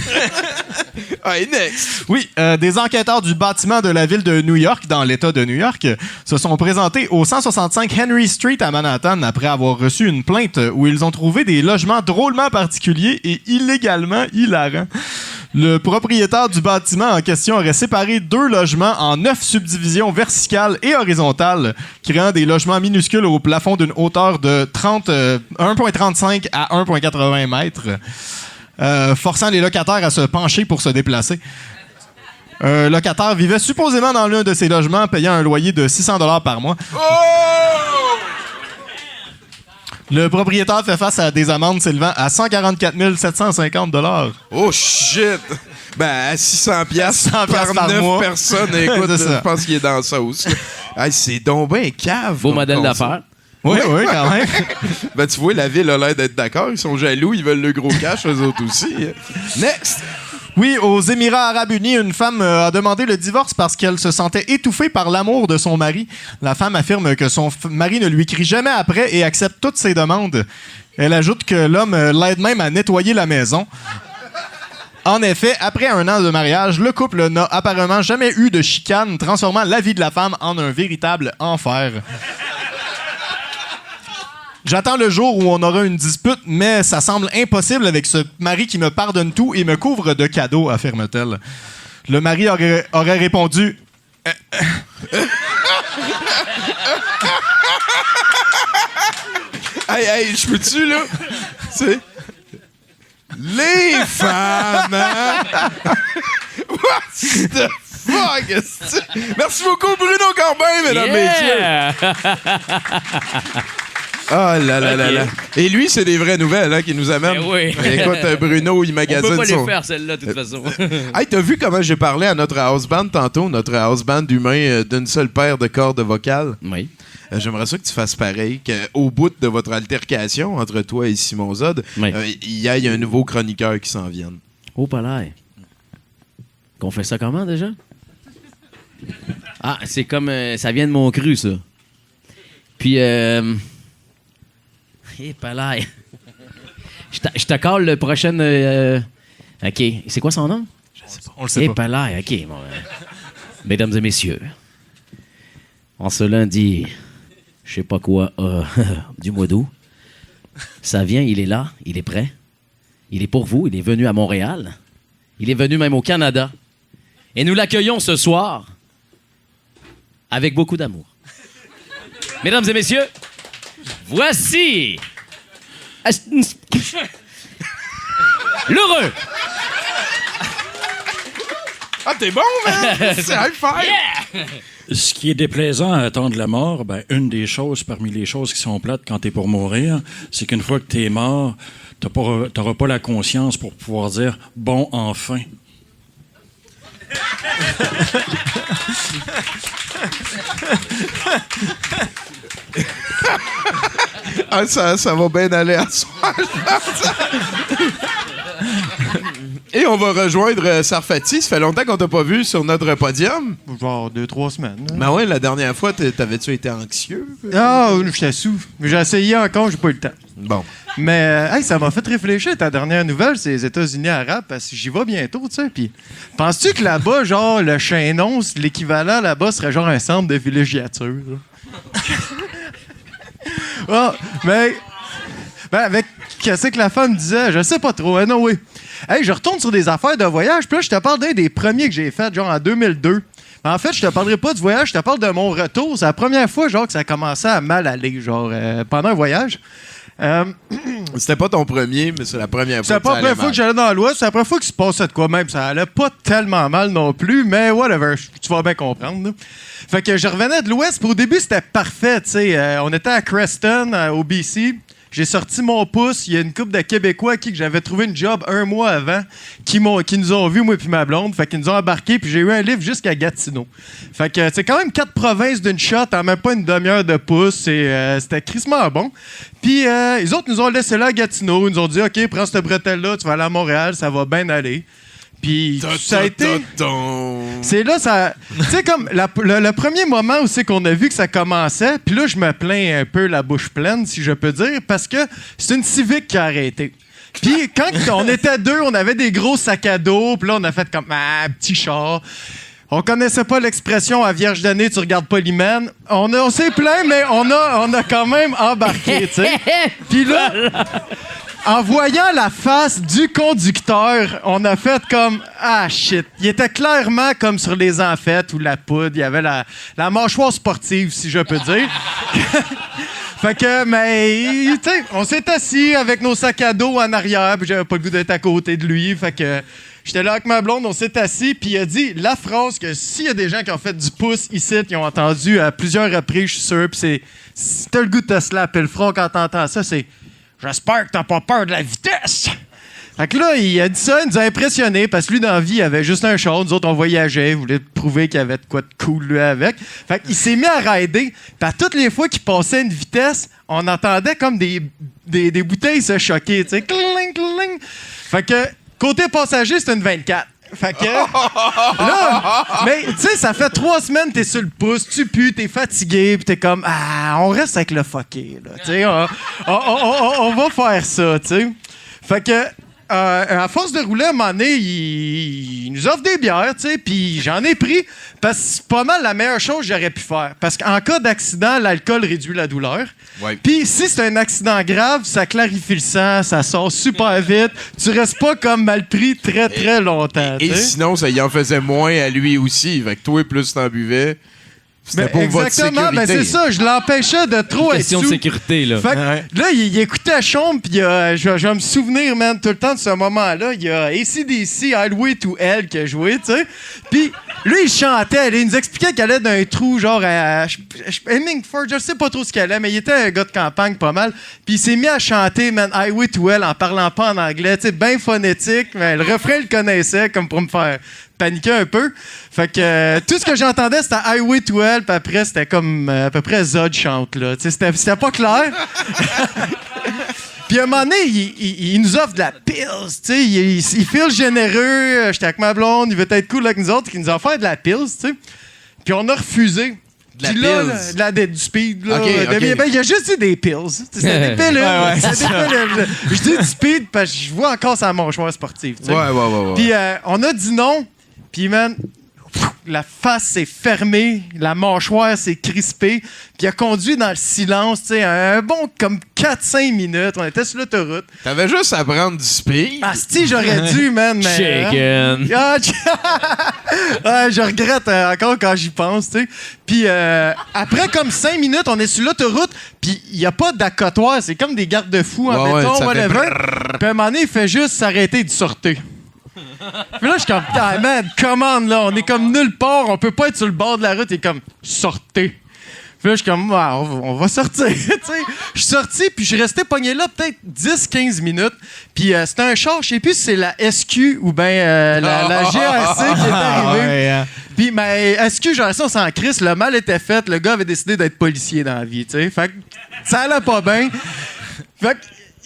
Hey, next. Oui, des enquêteurs du bâtiment de la ville de New York, dans l'État de New York, se sont présentés au 165 Henry Street à Manhattan après avoir reçu une plainte où ils ont trouvé des logements drôlement particuliers et illégalement hilarants. Le propriétaire du bâtiment en question aurait séparé 2 logements en 9 subdivisions verticales et horizontales, créant des logements minuscules au plafond d'une hauteur de 1,35 à 1,80 mètres. Forçant les locataires à se pencher pour se déplacer. Un locataire vivait supposément dans l'un de ces logements, payant un loyer de 600 $ par mois. Oh! Le propriétaire fait face à des amendes s'élevant à 144 750 $. Oh shit! Ben, à 600 piastres 600 par par 9 mois. personnes, écoute, C'est ça. je pense qu'il est dans la sauce. Hey, c'est donc ben cave. Beau comme modèle concept. d'affaires. Oui, quand même. Ben, tu vois, la ville a l'air d'être d'accord. Ils sont jaloux, ils veulent le gros cash, eux autres aussi. Next! Oui, aux Émirats arabes unis, une femme a demandé le divorce parce qu'elle se sentait étouffée par l'amour de son mari. La femme affirme que son mari ne lui crie jamais après et accepte toutes ses demandes. Elle ajoute que l'homme l'aide même à nettoyer la maison. En effet, après 1 an de mariage, le couple n'a apparemment jamais eu de chicane, transformant la vie de la femme en un véritable enfer. J'attends le jour où on aura une dispute, mais ça semble impossible avec ce mari qui me pardonne tout et me couvre de cadeaux, affirme-t-elle. Le mari aurait répondu... Hey, je peux-tu, là? C'est... Les femmes, hein? What the fuck? est-ce que- Merci beaucoup, Bruno Corbin, mesdames, messieurs. Yeah! Ah là là là là. Et lui, c'est des vraies nouvelles hein, qu'il nous amène. Ben oui. Écoute, Bruno, il On magasine peut pas son... les faire, celle-là, de toute façon. Hey, t'as vu comment j'ai parlé à notre house band tantôt, notre house band humain d'une seule paire de cordes vocales? Oui. J'aimerais ça que tu fasses pareil, qu'au bout de votre altercation entre toi et Simon Zod, Oui. il y ait un nouveau chroniqueur qui s'en vienne. Oh, pas là. Qu'on fait ça comment, déjà? Ah, c'est comme... ça vient de mon cru, ça. Puis, pas là. Je te colle le prochain... OK. C'est quoi son nom? On le sait pas. Pas là. OK. Bon, mesdames et messieurs, en ce lundi, je sais pas quoi, du mois d'août, ça vient, il est là, il est prêt. Il est pour vous, il est venu à Montréal. Il est venu même au Canada. Et nous l'accueillons ce soir avec beaucoup d'amour. Mesdames et messieurs, voici l'heureux. Ah, t'es bon, man! C'est high five! Ce qui est déplaisant à attendre la mort, ben, une des choses parmi les choses qui sont plates quand t'es pour mourir, c'est qu'une fois que t'es mort, t'auras pas la conscience pour pouvoir dire « bon, enfin ». Ah, ça va bien aller à soir, je pense. Et on va rejoindre Sarfati. Ça fait longtemps qu'on t'a pas vu sur notre podium. Genre 2-3 semaines. Ben ouais, la dernière fois, t'avais-tu été anxieux? Ah, j'étais sous. Mais j'ai essayé encore, j'ai pas eu le temps. Bon. Mais hey, ça m'a fait réfléchir. Ta dernière nouvelle, c'est les États-Unis arabes, parce que j'y vais bientôt, tu sais. Puis, penses-tu que là-bas, genre, le chaînon, l'équivalent là-bas serait genre un centre de villégiature? Ah, mais. Ben, avec qu'est-ce que la femme disait, je sais pas trop. Non, oui. Hey, je retourne sur des affaires de voyage, puis là, je te parle d'un des premiers que j'ai fait, genre en 2002. Mais en fait, je te parlerai pas du voyage, je te parle de mon retour. C'est la première fois, genre, que ça a commencé à mal aller, genre, pendant un voyage. C'était pas ton premier, mais c'est la première fois. C'est pas la première fois que j'allais dans l'Ouest, c'est la première fois qu'il se passait de quoi même. Ça allait pas tellement mal non plus, mais whatever, tu vas bien comprendre. Là. Fait que je revenais de l'Ouest, puis au début, c'était parfait, tu sais. On était à Creston, au BC. J'ai sorti mon pouce. Il y a une couple de Québécois à qui que j'avais trouvé une job 1 mois avant qui nous ont vus, moi et ma blonde. Fait qu'ils nous ont embarqués, puis j'ai eu un livre jusqu'à Gatineau. Fait que c'est quand même 4 provinces d'une shot en même pas une demi-heure de pouce. Et c'était crissement bon. Puis les autres nous ont laissé là à Gatineau. Ils nous ont dit, OK, prends cette bretelle-là, tu vas aller à Montréal, ça va bien aller. Puis ça a été... C'est là, ça... Tu sais, comme le premier moment où c'est qu'on a vu que ça commençait, puis là, je me plains un peu la bouche pleine, si je peux dire, parce que c'est une Civic qui a arrêté. Puis quand on était deux, on avait des gros sacs à dos, puis là, on a fait comme « Ah, petit char ». On connaissait pas l'expression « à vierge d'année, tu regardes pas l'hymen ». On s'est plaint, mais on a quand même embarqué, tu sais. Puis là... En voyant la face du conducteur, on a fait comme « Ah, shit ». Il était clairement comme sur les amphètes ou la poudre. Il y avait la mâchoire sportive, si je peux dire. Fait que, mais, tu sais, on s'est assis avec nos sacs à dos en arrière, puis j'avais pas le goût d'être à côté de lui. Fait que j'étais là avec ma blonde, on s'est assis, puis il a dit la phrase que s'il y a des gens qui ont fait du pouce ici, qui ont entendu à plusieurs reprises, je suis sûr, puis c'est si t'as le goût de te slapper le front quand t'entends ça, c'est « J'espère que t'as pas peur de la vitesse! » Fait que là, il a dit ça, il nous a impressionnés parce que lui, dans la vie, il avait juste un char. Nous autres, on voyageait, il voulait prouver qu'il y avait de quoi de cool, lui, avec. Fait qu'il s'est mis à rider. Puis à toutes les fois qu'il passait une vitesse, on entendait comme des bouteilles se choquer, tu sais. Cling, cling. Fait que côté passager, c'était une 24. Fait que là, mais tu sais, ça fait 3 semaines que t'es sur le pouce, tu pues, t'es fatigué, pis t'es comme on reste avec le fucké, là. Tu sais, on va faire ça, tu sais. Fait que à force de rouler, à un moment donné, il nous offre des bières, tu sais, puis j'en ai pris parce que c'est pas mal la meilleure chose que j'aurais pu faire. Parce qu'en cas d'accident, l'alcool réduit la douleur. Ouais. Puis si c'est un accident grave, ça clarifie le sang, ça sort super vite. Tu restes pas comme mal pris très, très longtemps. Et sinon, ça y en faisait moins à lui aussi. Fait que toi, plus t'en buvais, c'était pour votre sécurité. Exactement, ben c'est ça. Je l'empêchais de trop être Question de sous. sécurité, là. Fait que, là, il écoutait Chombe, puis je vais me souvenir, man, tout le temps de ce moment-là. Il y a AC/DC, Highway to Hell qui a joué, tu sais. Puis lui, il chantait. Il nous expliquait qu'elle allait d'un trou, genre à Hemingford, je sais pas trop ce qu'elle allait, mais il était un gars de campagne pas mal. Puis il s'est mis à chanter, man, Highway to Hell en parlant pas en anglais, tu sais, bien phonétique. Mais le refrain, il le connaissait, comme pour me faire paniquer un peu. Fait que tout ce que j'entendais, c'était Highway to Hell, puis après, c'était comme à peu près Zod chante, là. Tu sais, c'était pas clair. Puis à un moment donné, il nous offre de la pills, tu sais. Il file généreux. J'étais avec ma blonde, il veut être cool avec nous autres, il nous a offert de la pills, tu sais. Puis on a refusé. De la Puis là, du speed, là. OK. Ben, il a juste dit des pills. C'était des pilules. C'était des pilules. Je dis du speed parce que je vois encore sa mâchoire sportive, tu sais. Ouais. Puis on a dit non. Puis, man, la face s'est fermée, la mâchoire s'est crispée, puis il a conduit dans le silence, tu sais, un bon comme 4-5 minutes. On était sur l'autoroute. T'avais juste à prendre du speed. Asti, j'aurais dû, man, mais... Chicken. Je regrette encore quand j'y pense, tu sais. Puis après comme 5 minutes, on est sur l'autoroute, puis il n'y a pas d'accotoir, c'est comme des garde-fous en béton, ça fait whatever. Puis à un moment doné, il fait juste s'arrêter de sortir. Puis là, je suis comme, ah, man, commande, là, on est comme nulle part, on peut pas être sur le bord de la route, et comme, sortez. Puis là, je suis comme, on va sortir, tu sais. Je suis sorti, puis je suis resté pogné là peut-être 10-15 minutes. Puis c'était un char, je sais plus si c'est la SQ ou bien la GRC qui est arrivée. Puis, mais SQ, GRC, on s'en crisse, le mal était fait, le gars avait décidé d'être policier dans la vie, tu sais. Fait que ça allait pas bien. Fait que,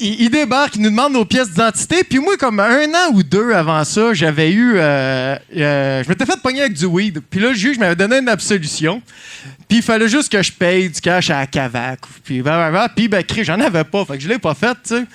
il débarque, il nous demande nos pièces d'identité. Puis moi, comme 1 an ou 2 avant ça, j'avais eu... je m'étais fait pogner avec du weed. Puis là, le juge m'avait donné une absolution. Puis il fallait juste que je paye du cash à la CAVAC. Puis j'en avais pas. Fait que je l'ai pas fait, tu sais.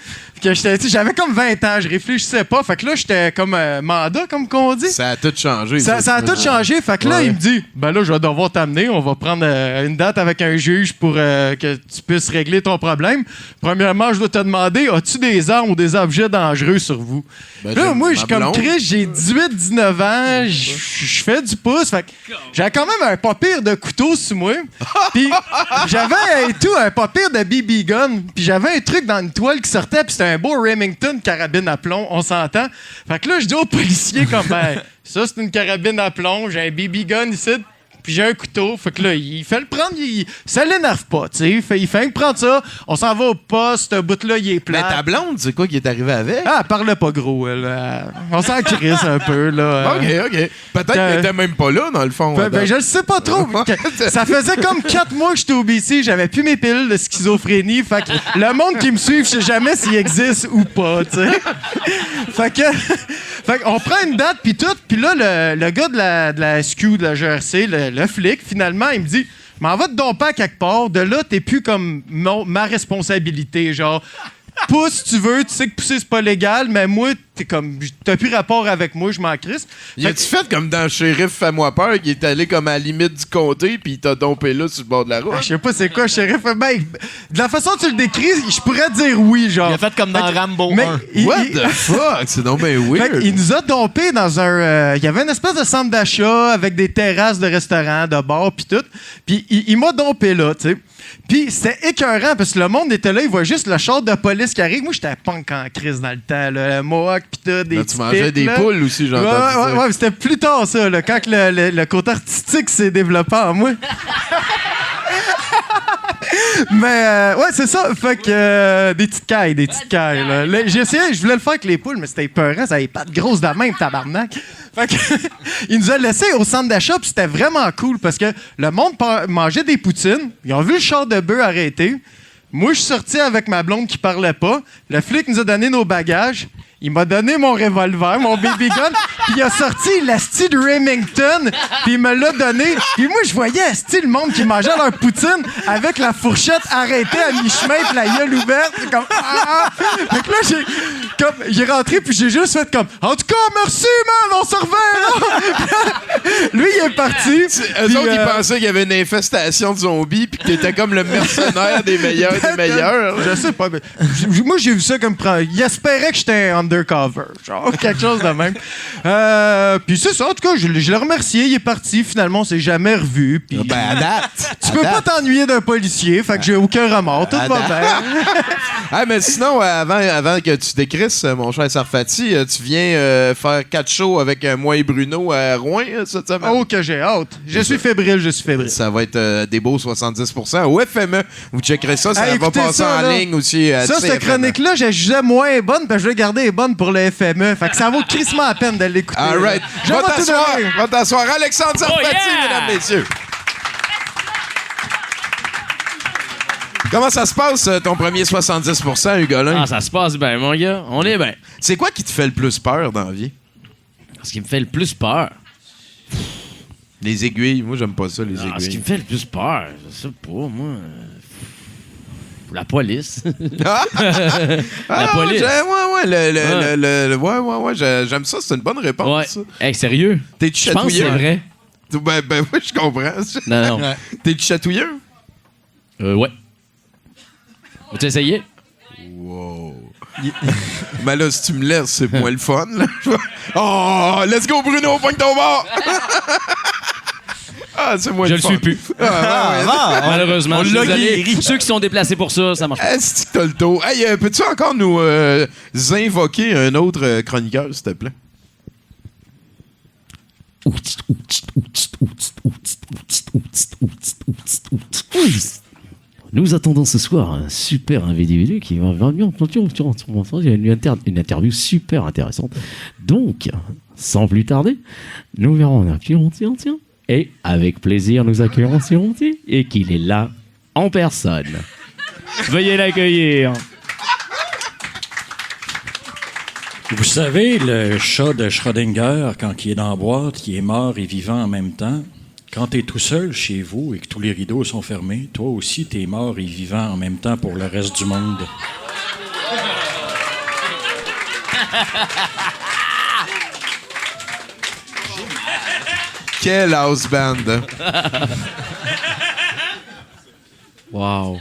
J'avais comme 20 ans, je réfléchissais pas. Fait que là, j'étais comme mandat, comme qu'on dit. Ça a tout changé. Ça a tout changé. Fait que là, il me dit, ben là, je vais devoir t'amener. On va prendre une date avec un juge pour que tu puisses régler ton problème. Premièrement, je dois te demander, as-tu des armes ou des objets dangereux sur vous? Ben, là, moi, je suis comme blonde. Chris, j'ai 18-19 ans, je fais du pouce. Fait que j'avais quand même un pas pire de couteau sur moi. Puis j'avais un pas pire de BB gun. Puis j'avais un truc dans une toile qui sortait, puis c'était un beau Remington carabine à plomb, on s'entend. Fait que là, je dis au policier comme, ben, ça, c'est une carabine à plomb, j'ai un BB gun ici, puis j'ai un couteau. Fait que là, il fait le prendre, ça l'énerve pas, tu sais. Il fait prendre ça, on s'en va au poste, ce bout-là, il est Mais plat. ta blonde, c'est quoi qui est arrivé avec? Ah, elle parlait pas gros, elle. On s'en crisse un peu, là. OK. Peut-être qu'elle était même pas là, dans le fond. Ben, je le sais pas trop. Ça faisait comme 4 mois que j'étais au BC, j'avais plus mes pilules de schizophrénie. Fait que le monde qui me suit, je sais jamais s'il existe ou pas, tu sais. Fait qu'on prend une date, puis tout. Puis là, le gars de la SQ, de la GRC, le flic, finalement, il me dit, m'en va te domper à quelque part. De là, t'es plus comme ma responsabilité. Genre, pousse si tu veux, tu sais que pousser, c'est pas légal, mais moi, t'es comme, t'as plus rapport avec moi, je m'en crisse. Y a-tu fait comme dans Shérif Fais-moi peur, qui est allé comme à la limite du comté, puis il t'a dompé là sur le bord de la route? Je sais pas c'est quoi, shérif. Ben, de la façon dont tu le décris, je pourrais dire oui, genre. Il a fait comme dans Rambo 1. What the fuck? C'est donc bien weird. Il nous a dompés dans un... il y avait une espèce de centre d'achat avec des terrasses de restaurants, de bars, puis tout. Puis il m'a dompé là, tu sais. Puis c'était écœurant, parce que le monde était là, il voit juste le char de police qui arrive. Moi, j'étais punk en crise dans le temps, là, le Mohawk, pis tout, des Là, petits tu mangeais pics, des là. poules aussi, j'ai entendu dire. Ouais, c'était plus tard, ça, là, quand le côté artistique s'est développé en moi. Ouais, c'est ça. Fait que des petites cailles, là. J'ai essayé, je voulais le faire avec les poules, mais c'était épeurant, ça avait pas de grosses de même, tabarnak. Fait que il nous a laissé au centre d'achat, puis c'était vraiment cool parce que le monde mangeait des poutines, ils ont vu le char de bœuf arrêter. Moi, je suis sorti avec ma blonde qui parlait pas. Le flic nous a donné nos bagages. Il m'a donné mon revolver, mon baby gun, puis il a sorti l'asti de Remington, puis il me l'a donné. Puis moi, je voyais asti le monde qui mangeait leur poutine avec la fourchette arrêtée à mi-chemin, puis la gueule ouverte. C'est comme... Fait que là, j'ai rentré, puis j'ai juste fait comme... En tout cas, merci, man, on se reverra! Lui, il est parti. Eux autres, ils pensaient qu'il y avait une infestation de zombies, puis que t'étais comme le mercenaire des meilleurs des meilleurs. Je sais pas. Mais moi, j'ai vu ça comme... Il espérait que j'étais undercover, genre quelque chose de même. Puis c'est ça, en tout cas, je l'ai remercié, il est parti, finalement, on s'est jamais revu. Puis Ben, à date. tu peux pas t'ennuyer d'un policier, fait que j'ai aucun remords, tout va bien. Ah, mais sinon, avant que tu décrisses, mon cher Sarfati, tu viens faire 4 shows avec moi et Bruno à Rouen cette semaine. Oh, que j'ai hâte. Je suis fébrile. Ça va être des beaux 70%. Au FME, vous checkerez ça, ça va écoutez passer ça, en là. ligne aussi. Ça, cette chronique-là, je jugeais moins bonne, parce que je l'ai gardée bonne pour le FME. Fait que ça vaut crissement la peine de l'écouter. All right. Va t'asseoir. Alexandre Sarfati, mesdames, messieurs. Comment ça se passe, ton premier 70%, Hugolin? Ah, ça se passe bien, mon gars. On est bien. C'est quoi qui te fait le plus peur dans la vie? Ce qui me fait le plus peur. Les aiguilles. Moi, j'aime pas ça, les aiguilles. Ce qui me fait le plus peur, je sais pas, moi. La police. La police. Ouais, j'aime ça, c'est une bonne réponse. Ouais. Ça. Hey, sérieux? T'es-tu Je pense que c'est chatouilleux? vrai. Ben oui, je comprends. Non. T'es-tu chatouilleux? Ouais. Veux-tu essayer? Wow. Mais là, si tu me laisses, c'est moins le fun. Là. Oh, let's go, Bruno, pogne ton bord! Ah, c'est moins Je le le fun. suis plus. Malheureusement. on Je suis l'a désolé. guéri. Ceux qui sont déplacés pour ça, ça marche pas. Est-ce que t'as le dos? Hey, peux-tu encore nous invoquer un autre chroniqueur, s'il te plaît? Nous attendons ce soir un super individu qui va venir. Il y a une interview super intéressante. Donc, sans plus tarder, nous verrons un tiens. Et avec plaisir, nous accueillons Sironti et qu'il est là en personne. Veuillez l'accueillir. Vous savez, le chat de Schrödinger, quand il est dans la boîte, il est mort et vivant en même temps. Quand tu es tout seul chez vous et que tous les rideaux sont fermés, toi aussi, tu es mort et vivant en même temps pour le reste du monde. Quelle house band! Wow.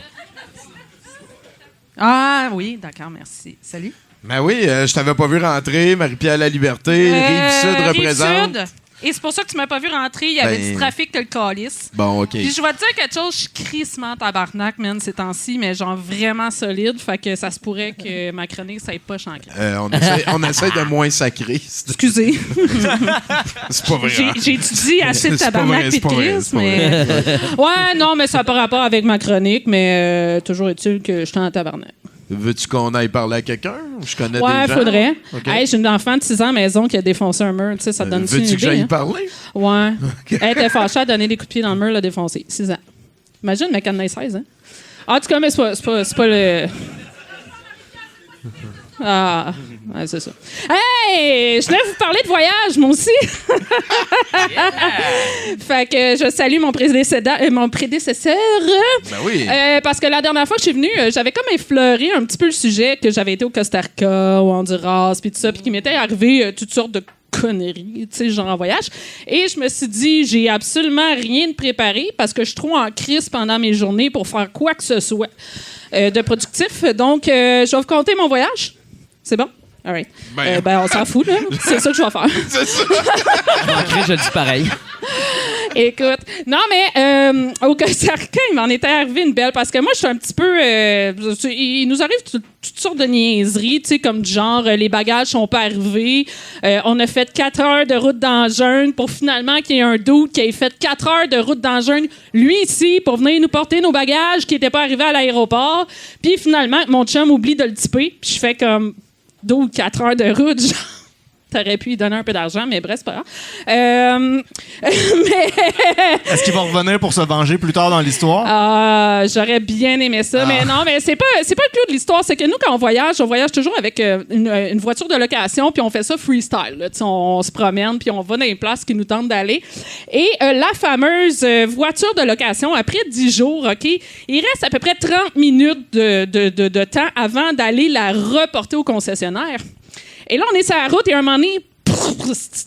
Ah oui, d'accord, merci. Salut. Ben oui, je t'avais pas vu rentrer. Marie-Pierre La Liberté, Rive-Sud représente. Rive-Sud. Et c'est pour ça que tu m'as pas vu rentrer. Il y avait du trafic que le calice. Bon, OK. Puis je vais te dire quelque chose, je suis crissement tabarnak, man, ces temps-ci, mais genre vraiment solide. Fait que ça se pourrait que ma chronique, ça ait pas chanté. On essaie de moins sacrer. Excusez. C'est pas vrai. hein? J'ai étudié assez de C'est pas tabarnak vrai, et c'est de pas vrai, crise, c'est pas mais... Ouais, non, mais ça n'a pas rapport avec ma chronique, mais toujours est-il que je suis en tabarnak. Veux-tu qu'on aille parler à quelqu'un? Je connais Ouais, des gens. faudrait. OK. Hey, j'ai une enfant de 6 ans à la maison qui a défoncé un mur. Tu sais, ça donne une Veux-tu idée. que j'aille Hein? parler? Ouais. Elle était fâchée à donner des coups de pied dans le mur, l'a défoncé. 6 ans. Imagine, mec, elle en a 16, hein? En tout cas, mais c'est pas le... Ah, ouais, c'est ça. Hey! Je voulais vous parler de voyage, moi aussi. Fait que je salue mon prédécesseur. Ben oui. Parce que la dernière fois que je suis venue, j'avais comme effleuré un petit peu le sujet que j'avais été au Costa Rica, au Honduras, puis tout ça, puis qu'il m'était arrivé toutes sortes de conneries, tu sais, genre en voyage. Et je me suis dit, j'ai absolument rien de préparé parce que je suis trop en crise pendant mes journées pour faire quoi que ce soit de productif. Donc, je vais vous conter mon voyage. C'est bon? All right. On s'en fout, là. C'est ça que je vais faire. C'est ça. Après, je dis pareil. Écoute, non, mais au Costa Rica, il m'en était arrivé une belle parce que moi, je suis un petit peu. Il nous arrive toutes sortes de niaiseries, tu sais, comme du genre, les bagages sont pas arrivés. On a fait 4 heures de route dans le jeûne pour finalement qu'il y ait un dude qui ait fait 4 heures de route dans le jeûne, lui ici, pour venir nous porter nos bagages qui n'étaient pas arrivés à l'aéroport. Puis finalement, mon chum oublie de le typer. Puis je fais comme 4 heures de route, genre. T'aurais pu lui donner un peu d'argent, mais bref, c'est pas grave. Mais... Est-ce qu'il va revenir pour se venger plus tard dans l'histoire? Ah, j'aurais bien aimé ça, mais non, mais c'est pas le clou de l'histoire. C'est que nous, quand on voyage toujours avec une voiture de location, puis on fait ça freestyle. Là. On se promène, puis on va dans les places qui nous tentent d'aller. Et la fameuse voiture de location, après 10 jours, OK, il reste à peu près 30 minutes de temps avant d'aller la reporter au concessionnaire. Et là, on est sur la route et à un moment donné,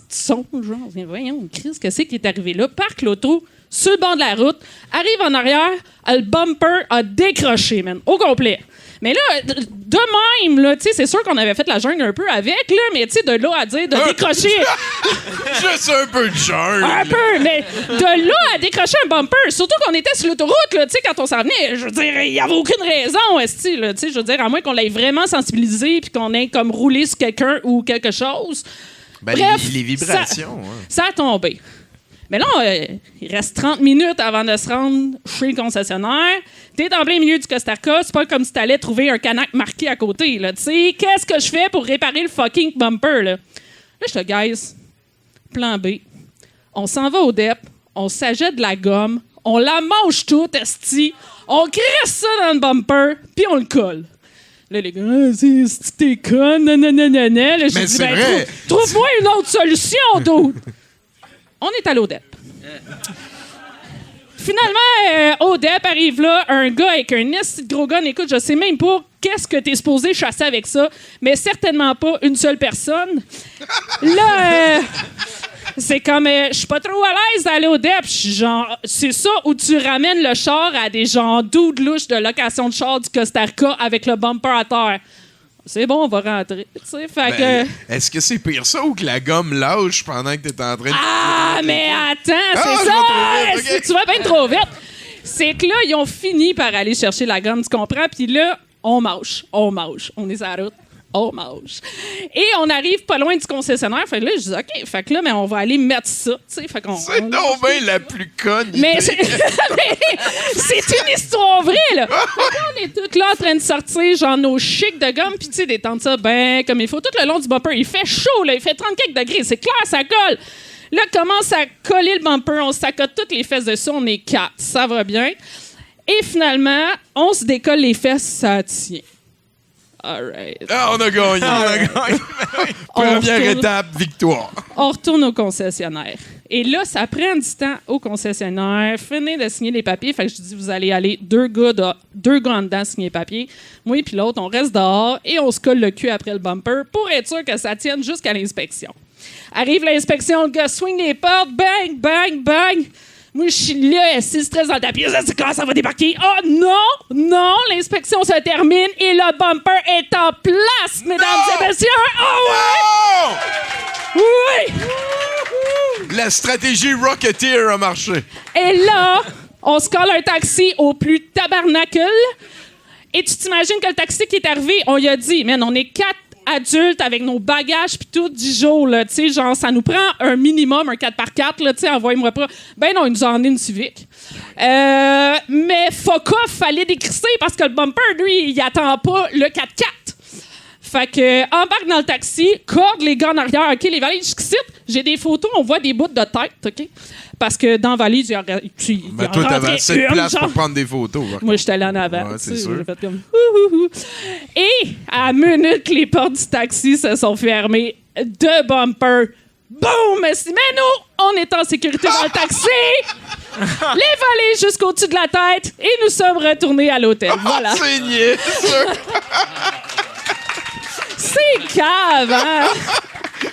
son, genre, voyons, Chris, qu'est-ce qui est arrivé là? Parque l'auto sur le bord de la route, arrive en arrière, le bumper a décroché, man, au complet. Mais là, de même, là, tu sais, c'est sûr qu'on avait fait la jungle un peu avec, là, mais tu sais, de là à dire de décrocher... Juste un peu de jungle. Un peu, mais de là à décrocher un bumper, surtout qu'on était sur l'autoroute, là, tu sais, quand on s'en venait, je veux dire, il n'y avait aucune raison, esti, là, tu sais, je veux dire, à moins qu'on l'ait vraiment sensibilisé puis qu'on ait comme roulé sur quelqu'un ou quelque chose. Ben, Bref, les vibrations. ça a tombé. Mais là, il reste 30 minutes avant de se rendre chez le concessionnaire. T'es en plein milieu du Costa Rica. C'est pas comme si t'allais trouver un Canac marqué à côté, là. Tu sais, qu'est-ce que je fais pour réparer le fucking bumper, là? Là, je te guys. Plan B. On s'en va au DEP. On s'achète de la gomme. On la mange toute, esti. On crisse ça dans le bumper, puis on le colle. Là, les gars, c'est t'es con, nanana. Là, je dis, ben, trouve-moi une autre solution, d'autre. On est à l'ODEP. Finalement, ODEP arrive là, un gars avec un esti de gros gun. Écoute, je sais même pas qu'est-ce que t'es supposé chasser avec ça, mais certainement pas une seule personne. Là, c'est comme, je suis pas trop à l'aise d'aller au DEP. Genre, c'est ça où tu ramènes le char à des gens doux de louche de location de char du Costa Rica avec le bumper à terre. C'est bon, on va rentrer. Fait que... Est-ce que c'est pire ça ou que la gomme lâche pendant que t'es en train de... Ah, mais attends, c'est ça! Okay. Tu vas bien trop vite. C'est que là, ils ont fini par aller chercher la gomme, tu comprends? Puis là, on mange. On est sur la route. On mange. Et on arrive pas loin du concessionnaire. Fait que là, je dis, OK, fait que là, mais on va aller mettre ça. Fait qu'on, c'est donc bien la plus conne. Mais c'est une histoire vraie, là. On est tous là en train de sortir, genre, nos chics de gomme, puis tu sais, d'étendre ça ben comme il faut tout le long du bumper. Il fait chaud, là. Il fait 34 degrés. C'est clair, ça colle. Là, commence à coller le bumper. On s'accote toutes les fesses dessus. On est 4. Ça va bien. Et finalement, on se décolle les fesses. Ça tient. All right. Ah, on a gagné. Première étape, victoire. On retourne au concessionnaire. Et là, ça prend du temps au concessionnaire. Finir de signer les papiers. Fait que je dis, vous allez aller deux gars en dedans signer les papiers. Moi et puis l'autre, on reste dehors et on se colle le cul après le bumper pour être sûr que ça tienne jusqu'à l'inspection. Arrive l'inspection, le gars swing les portes, bang, bang, bang. Moi, je suis là, assis, stress dans le tapis. C'est quand ça va débarquer? Oh non! L'inspection se termine et le bumper est en place, mesdames et messieurs! Oh ouais! Oui! La stratégie Rocketeer a marché. Et là, on se colle un taxi au plus tabarnacule. Et tu t'imagines que le taxi qui est arrivé, on lui a dit, man, on est 4 adultes avec nos bagages puis tout 10 jours, là, tu sais, genre, ça nous prend un minimum, un 4x4, là, tu sais, envoyez-moi pas. Ben non, il nous a emmené une Civic. Mais fuck off, fallait décrisser parce que le bumper, lui, il attend pas le 4x4. Fait que, embarque dans le taxi, corde les gars en arrière, OK, les valises jusqu'ici. J'ai des photos, on voit des bouts de tête, OK? Parce que dans la valise, il y a mais toi, t'avais assez de place pour prendre des photos. Moi, j'étais allé en avant. Ouais, c'est sûr. J'ai fait comme... Et à la minute que les portes du taxi se sont fermées, de bumper, boum! Mais nous, on est en sécurité dans le taxi. Les valises jusqu'au-dessus de la tête et nous sommes retournés à l'hôtel. Voilà. C'est niais, C'est cave, hein?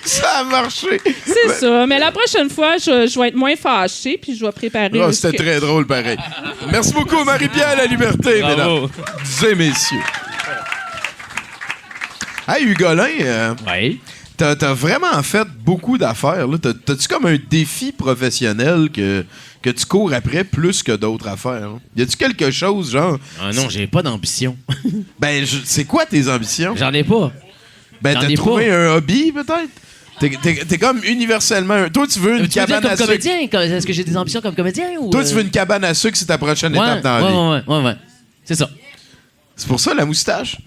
Ça a marché. C'est ça. Mais la prochaine fois, je vais être moins fâchée puis je vais préparer. Oh, c'était très drôle, pareil. Merci beaucoup, Marie-Pierre La Liberté, mesdames et messieurs. Hey, Hugolin, Oui. t'as vraiment fait beaucoup d'affaires. Là. T'as-tu comme un défi professionnel que tu cours après plus que d'autres affaires? Hein? Y a-tu quelque chose, genre... Ah non, j'ai pas d'ambition. Ben, c'est quoi tes ambitions? J'en ai pas. Ben, J'en t'as ai trouvé pas. un hobby, peut-être? T'es comme universellement... Toi, tu veux une Tu veux dire cabane comme à sucre. comédien? Est-ce que j'ai des ambitions comme comédien? Ou Toi, tu veux une cabane à sucre, c'est ta prochaine étape dans la vie. Ouais. C'est ça. C'est pour ça, la moustache?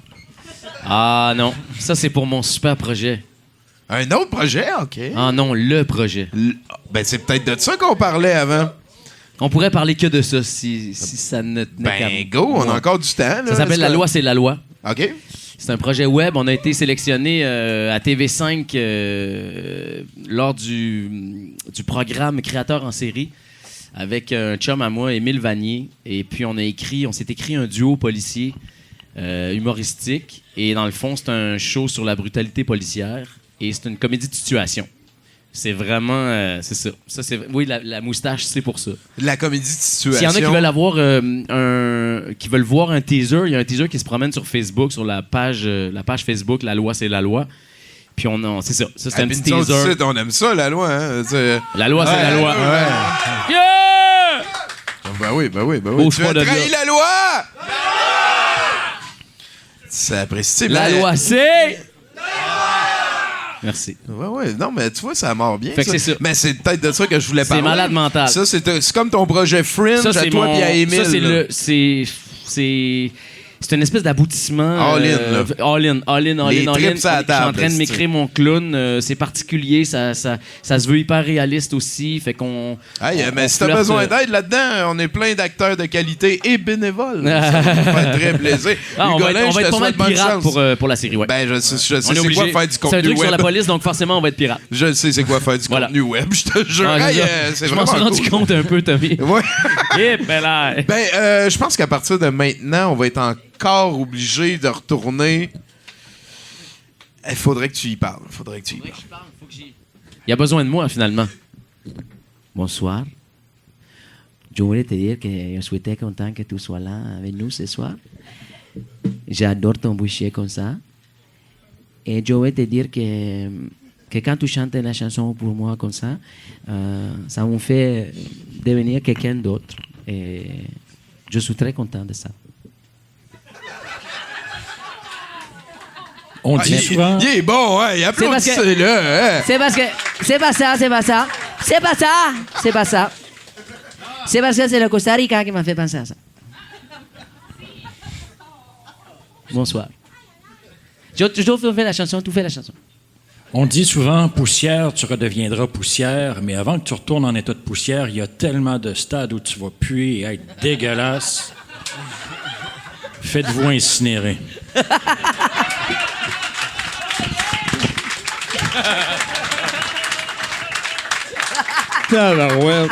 Ah non, ça c'est pour mon super projet. Un autre projet? OK. Ah non, le projet. Ben, c'est peut-être de ça qu'on parlait avant. On pourrait parler que de ça si ça ne tenait qu'à Ben, go, on a encore du temps. Là. Ça s'appelle La loi, c'est la loi. OK. C'est un projet web. On a été sélectionné à TV5 lors du programme Créateur en série avec un chum à moi, Émile Vanier. Et puis, on s'est écrit un duo policier humoristique. Et dans le fond, c'est un show sur la brutalité policière. Et c'est une comédie de situation. C'est vraiment... c'est ça. Oui, la moustache, c'est pour ça. La comédie de situation. S'il y en a qui veulent avoir qui veulent voir un teaser, il y a un teaser qui se promène sur Facebook, sur la page Facebook, La loi, c'est la loi. Puis c'est ça. Ça, c'est un petit teaser. On aime ça, la loi. Hein? La loi, c'est la loi. Ouais. Yeah! Ben oui. Bouge Tu pas as de trahi là. la loi! C'est apprécié. La loi, c'est... Merci. Ouais. Non, mais tu vois, ça mort bien. Fait que c'est ça. Mais c'est peut-être de ça que je voulais parler. C'est malade mental. Ça, c'est comme ton projet Fringe Ça, à c'est toi et à Émile. Ça, c'est une espèce d'aboutissement. All in, là. All in. Les Je trips suis à la en table, train de m'écrire mon clown. C'est particulier. Ça se veut hyper réaliste aussi. Fait qu'on. Hey, mais on si t'as flirte, besoin d'aide là-dedans, on est plein d'acteurs de qualité et bénévoles. Ça va nous faire très plaisir. Ah, on va Hugolin, être je te pas mal souhaite bonne pirates chance. pour la série, ouais. Ben, je sais On est c'est quoi obligé. faire du C'est un contenu truc sur web. la police, donc forcément, on va être pirate. Je sais c'est quoi faire du Voilà. contenu web, je te jure. Ah, Hey, c'est ça. c'est Je m'en vraiment suis rendu cool. compte un peu, Tommy. Ouais. Eh, ben là. Ben, je pense qu'à partir de maintenant, on va être encore obligé de retourner. Il faudrait que tu y parles. Il y a besoin de moi, finalement. Bonsoir. Je voulais te dire que je suis très content que tu sois là avec nous ce soir. J'adore ton boucher comme ça. Et je voulais te dire que quand tu chantes la chanson pour moi comme ça, ça me fait devenir quelqu'un d'autre. Et je suis très content de ça. On dit souvent... Il est bon, hein? Il applaudit C'est parce que- là. Hein? C'est parce que c'est pas ça. C'est parce que c'est le Costa Rica qui m'a fait penser à ça. Bonsoir. Je fais la chanson, tu fais la chanson. On dit souvent, poussière, tu redeviendras poussière, mais avant que tu retournes en état de poussière, il y a tellement de stades où tu vas puer et être dégueulasse. Faites-vous incinérer. Tabarouette.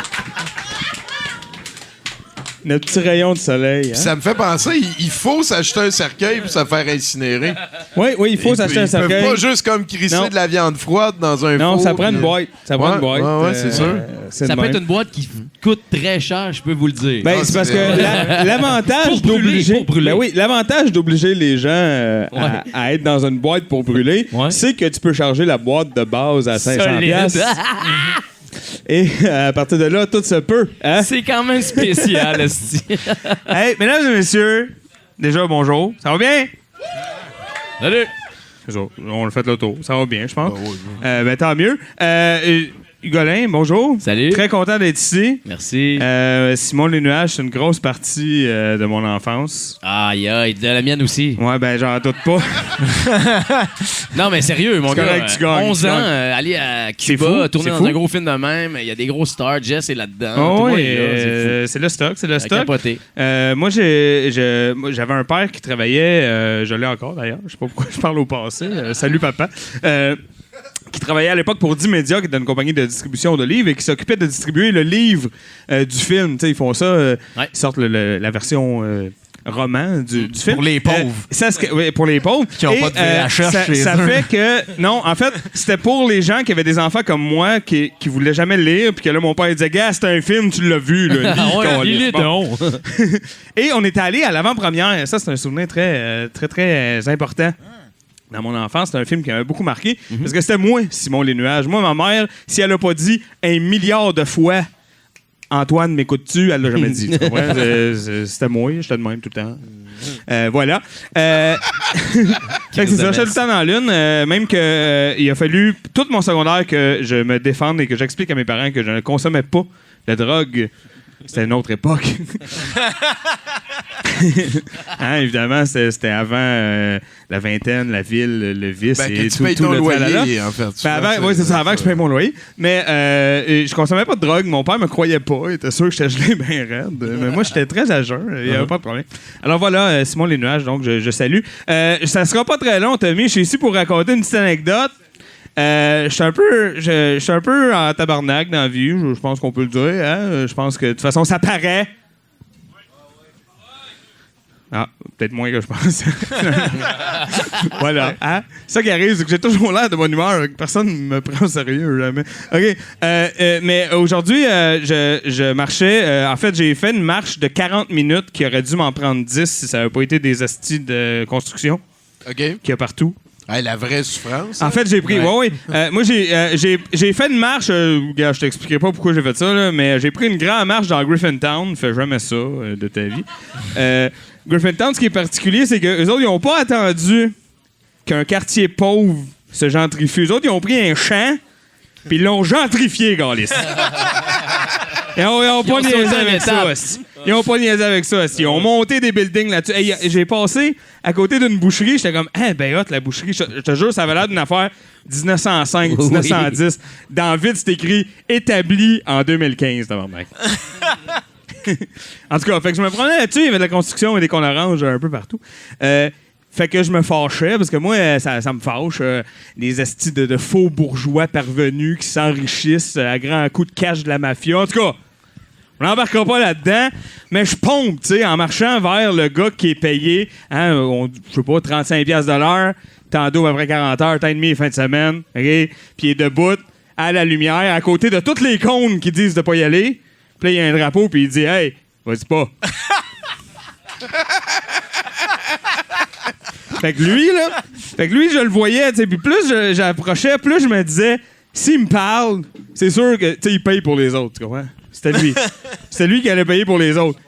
Notre petit rayon de soleil. Hein? Ça me fait penser, il faut s'acheter un cercueil pour se faire incinérer. Oui, il faut s'acheter un Ils peuvent cercueil. pas juste comme crisser Non. de la viande froide dans un Non, four. ça prend une puis- boîte. Ça prend une boîte. Ouais, c'est sûr. Ça peut être une boîte qui coûte très cher, je peux vous le dire. Ben, Ah, c'est parce c'est- que l'avantage Pour brûler, d'obliger. pour brûler. Ben oui, l'avantage d'obliger les gens Ouais. à être dans une boîte pour brûler, Ouais. c'est que tu peux charger la boîte de base à 500$. Solide. Et à partir de là, tout se peut. Hein? C'est quand même spécial, esti. Hey, mesdames et messieurs, déjà bonjour. Ça va bien? Salut. On a fait le tour. Ça va bien, je pense. Ben, tant mieux. Hugolin, bonjour. Salut. Très content d'être ici. Merci. Simon Les Nuages, c'est une grosse partie de mon enfance. Aïe, aïe, de la mienne aussi. Ouais, ben, j'en doute pas. Non, mais sérieux, mon C'est gars. correct, tu gagnes, 11 tu ans, gagnes. aller à C'est Cuba, fou, tourner c'est dans fou. un gros film de même. Il y a des gros stars. Jess est là-dedans. Oh, Tout le monde oui, est là, c'est c'est le stock, c'est le fou. stock. Capoté. Moi, j'avais un père qui travaillait, je l'ai encore d'ailleurs, je sais pas pourquoi je parle au passé, salut papa, qui travaillait à l'époque pour 10 Médias, qui était une compagnie de distribution de livres, et qui s'occupait de distribuer le livre du film. Tu sais, ils font ça, ils sortent la version roman du film. Pour les pauvres. Oui, pour les pauvres. Qui ont pas de VHS ça, chez ça eux. fait que... Non, en fait, c'était pour les gens qui avaient des enfants comme moi qui voulaient jamais le lire, puis que là, mon père disait « Gars, c'est un film, tu l'as vu, là, lis, câlisse. Bon. Et on était allé à l'avant-première. Ça, c'est un souvenir très, très, très important. dans mon enfance, c'était un film qui m'avait beaucoup marqué parce que c'était moi, Simon les Nuages. Moi, ma mère, si elle a pas dit 1 milliard de fois Antoine, m'écoutes-tu? Elle l'a jamais dit. Tu comprends? C'était moi, j'étais de même tout le temps. Voilà. Fait que c'est ça, j'étais tout le temps dans la lune. Même que il a fallu tout mon secondaire que je me défende et que j'explique à mes parents que je ne consommais pas de drogue. C'était une autre époque. Hein, évidemment, c'était avant la vingtaine, la ville, le vice et tu payes ton loyer, en fait. Oui, c'est ça, avant que je paye mon loyer. Mais je consommais pas de drogue. Mon père me croyait pas. Il était sûr que j'étais gelé bien raide. Mais moi, j'étais très à jeun. Il n'y avait pas de problème. Alors voilà, Simon les Nuages, donc je salue. Ça sera pas très long, Tommy. Je suis ici pour raconter une petite anecdote. Je suis un peu en tabarnak dans la vie, je pense qu'on peut le dire. Hein? Je pense que de toute façon, ça paraît. Ah, peut-être moins que je pense. Voilà. Hein? Ça qui arrive, c'est que j'ai toujours l'air de bonne humeur, que personne ne me prend au sérieux, jamais. OK. Mais aujourd'hui, je marchais. En fait, j'ai fait une marche de 40 minutes qui aurait dû m'en prendre 10 si ça n'avait pas été des astis de construction. OK. Qu'il y a partout. Hey, la vraie souffrance. En fait, j'ai pris. Oui. Moi, j'ai fait une marche. Gars, je t'expliquerai pas pourquoi j'ai fait ça, là, mais j'ai pris une grande marche dans Griffintown. Fais jamais ça de ta vie. Griffintown, ce qui est particulier, c'est que eux autres, ils n'ont pas attendu qu'un quartier pauvre se gentrifie. Eux autres, ils ont pris un champ, puis ils l'ont gentrifié, Gaulis. Ils n'ont pas niaisé avec ça. Ils n'ont pas niaisé avec ça. Ils ont monté des buildings là-dessus. Hey, j'ai passé à côté d'une boucherie. J'étais comme, ben hot, la boucherie. Je te jure, ça avait l'air d'une affaire 1905, 1910. Dans le vide, c'est écrit établi en 2015. Tabarnak. En tout cas, fait que je me prenais là-dessus. Il y avait de la construction et des cons oranges un peu partout. Fait que je me fâchais, parce que moi, ça me fâche. Des estis de faux bourgeois parvenus qui s'enrichissent à grands coups de cash de la mafia. En tout cas, on n'embarquera pas là-dedans, mais je pompe, tu sais, en marchant vers le gars qui est payé, je sais pas, 35$ de l'heure, t'en doubles après 40 heures, temps et demi, fin de semaine, OK? Puis il est debout, à la lumière, à côté de tous les cons qui disent de pas y aller. Puis là, il y a un drapeau, puis il dit « Hey, vas-y pas! » Fait que lui, je le voyais, tu sais, puis plus j'approchais, plus je me disais, s'il me parle, c'est sûr que, tu sais, il paye pour les autres, tu comprends? C'était lui. C'était lui qui allait payer pour les autres.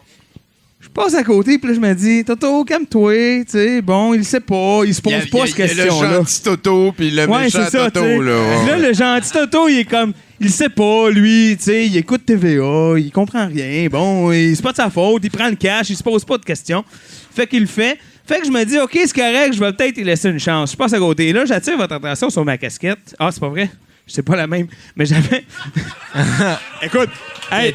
Je passe à côté, puis là, je me dis, Toto, calme-toi, tu sais, bon, il sait pas, il se pose pas cette question-là. Il y a le gentil Toto, puis le méchant Toto, là. Là, le gentil Toto, il est comme, il sait pas, lui, tu sais, il écoute TVA, il comprend rien, bon, c'est pas de sa faute, il prend le cash, il se pose pas de questions. Fait qu'il le fait. Fait que je me dis, OK, c'est correct, je vais peut-être y laisser une chance. Je passe à côté. Et là, j'attire votre attention sur ma casquette. Ah, c'est pas vrai? C'est pas la même. Mais j'avais... Écoute, hey,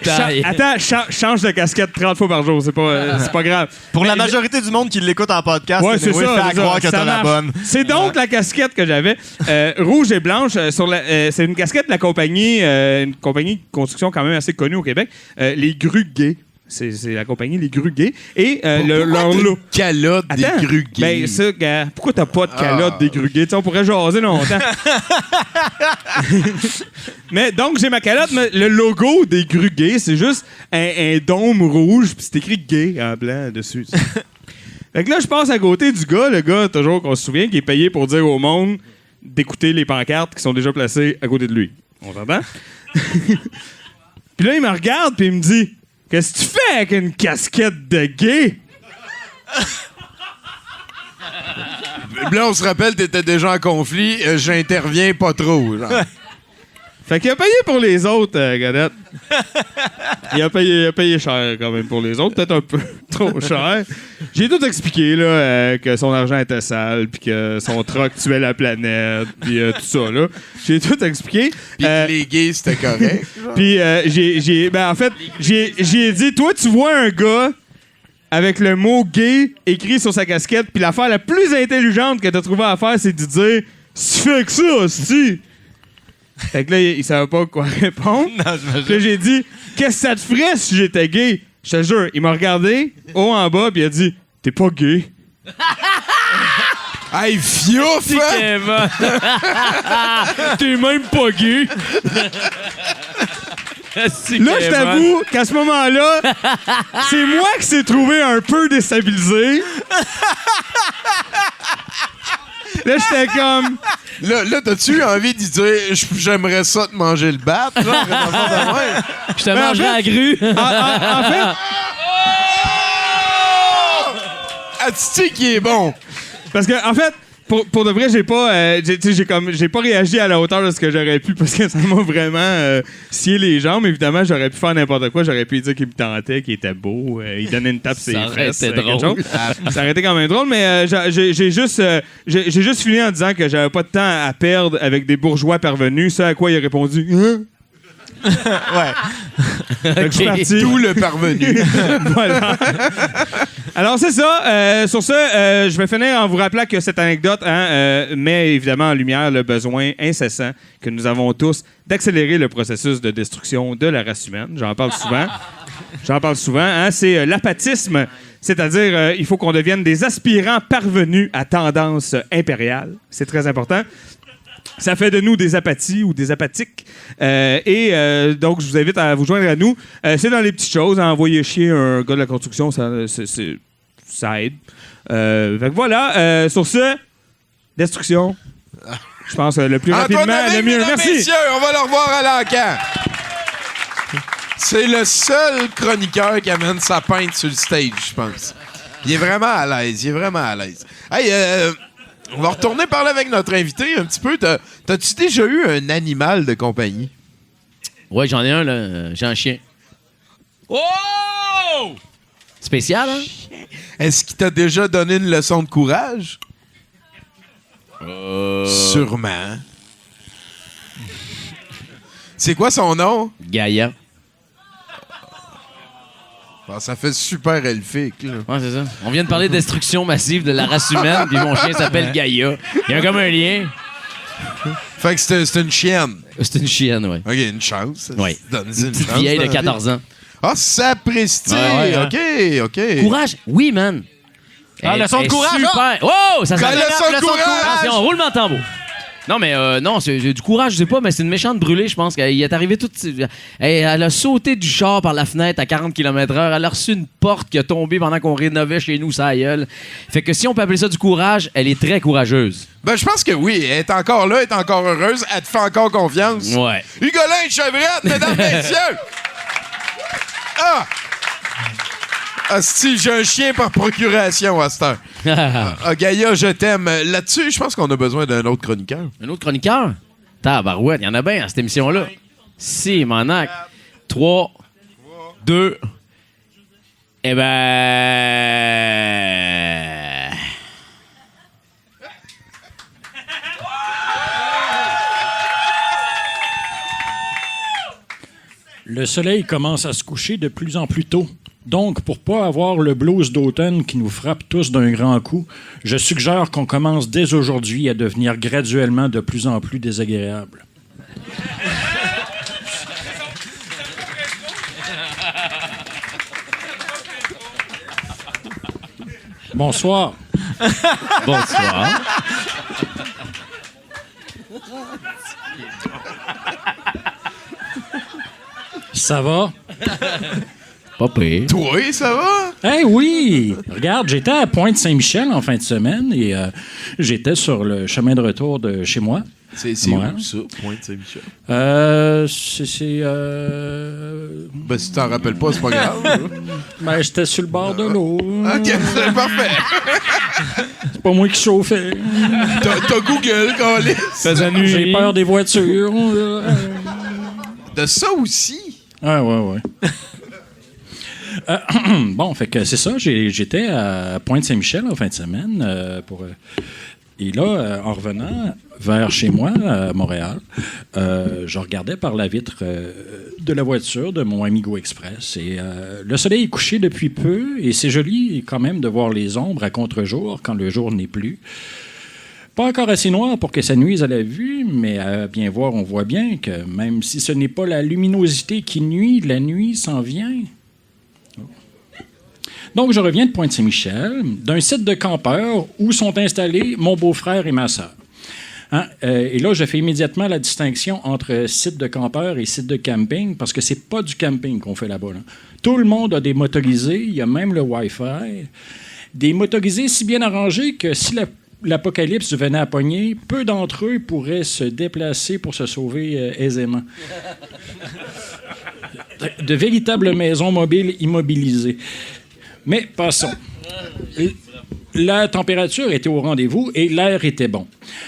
change de casquette 30 fois par jour. C'est pas grave. Pour la majorité du monde qui l'écoute en podcast, ouais, c'est ça, fait croire que t'as la bonne. C'est donc la casquette que j'avais. Rouge et blanche. C'est une casquette de la compagnie, une compagnie de construction quand même assez connue au Québec. Les Grues Gays. C'est la compagnie Les Grues Gays. Et leur lot. Calotte des Grues Gays. Ben, ça, gars, pourquoi t'as pas de calotte des Grues Gays? On pourrait jaser longtemps. Mais donc, j'ai ma calotte, mais le logo des Grues Gays, c'est juste un dôme rouge, puis c'est écrit gay en blanc dessus. Fait que là, je passe à côté du gars, le gars, toujours qu'on se souvient, qui est payé pour dire au monde d'écouter les pancartes qui sont déjà placées à côté de lui. On s'entend? Puis là, il me regarde, puis il me dit, qu'est-ce que tu fais avec une casquette de gay? Là, on se rappelle, t'étais déjà en conflit. J'interviens pas trop, genre. Fait qu'il a payé pour les autres, Gadette. Il a payé cher quand même pour les autres, peut-être un peu trop cher. J'ai tout expliqué là, que son argent était sale, puis que son truck tuait la planète, puis tout ça là. J'ai tout expliqué. Puis que les gays c'était correct. Puis j'ai dit, toi tu vois un gars avec le mot gay écrit sur sa casquette, puis l'affaire la plus intelligente que t'as trouvé à faire, c'est de dire, si tu fais que ça, si. Fait que là, il savait pas quoi répondre. Puis là, j'ai dit, qu'est-ce que ça te ferait si j'étais gay? Je te jure, il m'a regardé, haut en bas, puis il a dit, t'es pas gay. Hey, fiouf! Hein? T'es même pas gay. Là, je t'avoue qu'à ce moment-là, c'est moi qui s'est trouvé un peu déstabilisé. Là, j'étais comme... Là, t'as-tu eu envie de dire j'aimerais ça te manger le bat? Je te mangerai à grue. En fait, Asti qui est bon. parce que, en fait, pour de vrai, j'ai pas réagi à la hauteur de ce que j'aurais pu parce que ça m'a vraiment scié les jambes. Évidemment, j'aurais pu faire n'importe quoi. J'aurais pu lui dire qu'il me tentait, qu'il était beau. Il donnait une tape sur les fesses. Ça aurait été quelque drôle. chose. Ça aurait été quand même drôle, mais j'ai juste fini en disant que j'avais pas de temps à perdre avec des bourgeois parvenus. Ce à quoi il a répondu hein? Fait que je suis parti. Tout le parvenu. Voilà. Alors, c'est ça. Sur ce, je vais finir en vous rappelant que cette anecdote met évidemment en lumière le besoin incessant que nous avons tous d'accélérer le processus de destruction de la race humaine. J'en parle souvent. C'est l'apatisme, c'est-à-dire il faut qu'on devienne des aspirants parvenus à tendance impériale. C'est très important. Ça fait de nous des apathies ou des apathiques. Donc, je vous invite à vous joindre à nous. C'est dans les petites choses. Envoyer chier un gars de la construction, ça aide. Fait que voilà. Sur ce, destruction. Je pense le plus rapidement, le mieux. Merci. Messieurs, on va le revoir à l'encan. C'est le seul chroniqueur qui amène sa pinte sur le stage, je pense. Il est vraiment à l'aise. Hey, on va retourner parler avec notre invité un petit peu. T'as-tu déjà eu un animal de compagnie? Ouais, j'en ai un, là. J'ai un chien. Oh! Spécial, hein? Est-ce qu'il t'a déjà donné une leçon de courage? Sûrement. C'est quoi son nom? Gaïa. Bon, ça fait super elfique, là. Ouais, c'est ça. On vient de parler de destruction massive de la race humaine, puis mon chien s'appelle Gaïa. Il y a comme un lien. Fait que c'est une chienne. C'est une chienne, ouais. OK, une chance. Ouais. Donne-y une Petite chance vieille de dans la 14 ans. Ah, sapristi! Ouais, ouais, OK. Courage? Oui, man. leçon de courage, Super. Oh, ça La s'appelle leçon de courage! Attention, roulement de tambour. Non, mais non, c'est du courage, je sais pas, mais c'est une méchante brûlée, je pense. Elle est arrivée toute... Elle a sauté du char par la fenêtre à 40 km/h. Elle a reçu une porte qui a tombé pendant qu'on rénovait chez nous, ça gueule. Fait que si on peut appeler ça du courage, elle est très courageuse. Ben, je pense que oui. Elle est encore là, elle est encore heureuse, elle te fait encore confiance. Ouais. Hugolin Chevrette, mesdames, messieurs! Ah! Asti, j'ai un chien par procuration à cette heure. Gaïa, je t'aime. Là-dessus, je pense qu'on a besoin d'un autre chroniqueur. Un autre chroniqueur? Tabarouette, il y en a bien à cette émission-là. Si, Manac. 3, 2. Eh ben... Le soleil commence à se coucher de plus en plus tôt. Donc, pour pas avoir le blues d'automne qui nous frappe tous d'un grand coup, je suggère qu'on commence dès aujourd'hui à devenir graduellement de plus en plus désagréable. Bonsoir. Bonsoir. Ça va? Pas pire. Toi, ça va? Eh oui! Regarde, j'étais à Pointe-Saint-Michel en fin de semaine et j'étais sur le chemin de retour de chez moi. C'est Ouais. où, ça, Pointe-Saint-Michel? Ben, si tu t'en rappelles pas, c'est pas grave. Ben, j'étais sur le bord de l'eau. OK, c'est parfait. C'est pas moi qui chauffais. T'as Google, Calis. J'ai peur des voitures. De ça aussi? Ouais. Bon, fait que c'est ça. J'étais à Pointe-Saint-Michel en fin de semaine et là, en revenant vers chez moi, à Montréal, je regardais par la vitre de la voiture de mon Amigo Express et le soleil est couché depuis peu et c'est joli quand même de voir les ombres à contre-jour quand le jour n'est plus. Pas encore assez noir pour que ça nuise à la vue, mais à bien voir, on voit bien que même si ce n'est pas la luminosité qui nuit, la nuit s'en vient. Donc, je reviens de Pointe-Saint-Michel, d'un site de campeurs où sont installés mon beau-frère et ma sœur. Hein? Et là, je fais immédiatement la distinction entre site de campeurs et site de camping, parce que c'est pas du camping qu'on fait là-bas. Là. Tout le monde a des motorisés, il y a même le Wi-Fi. Des motorisés si bien arrangés que si la l'apocalypse venait à pogner, peu d'entre eux pourraient se déplacer pour se sauver aisément. De véritables maisons mobiles immobilisées. Mais passons. La température était au rendez-vous et l'air était bon.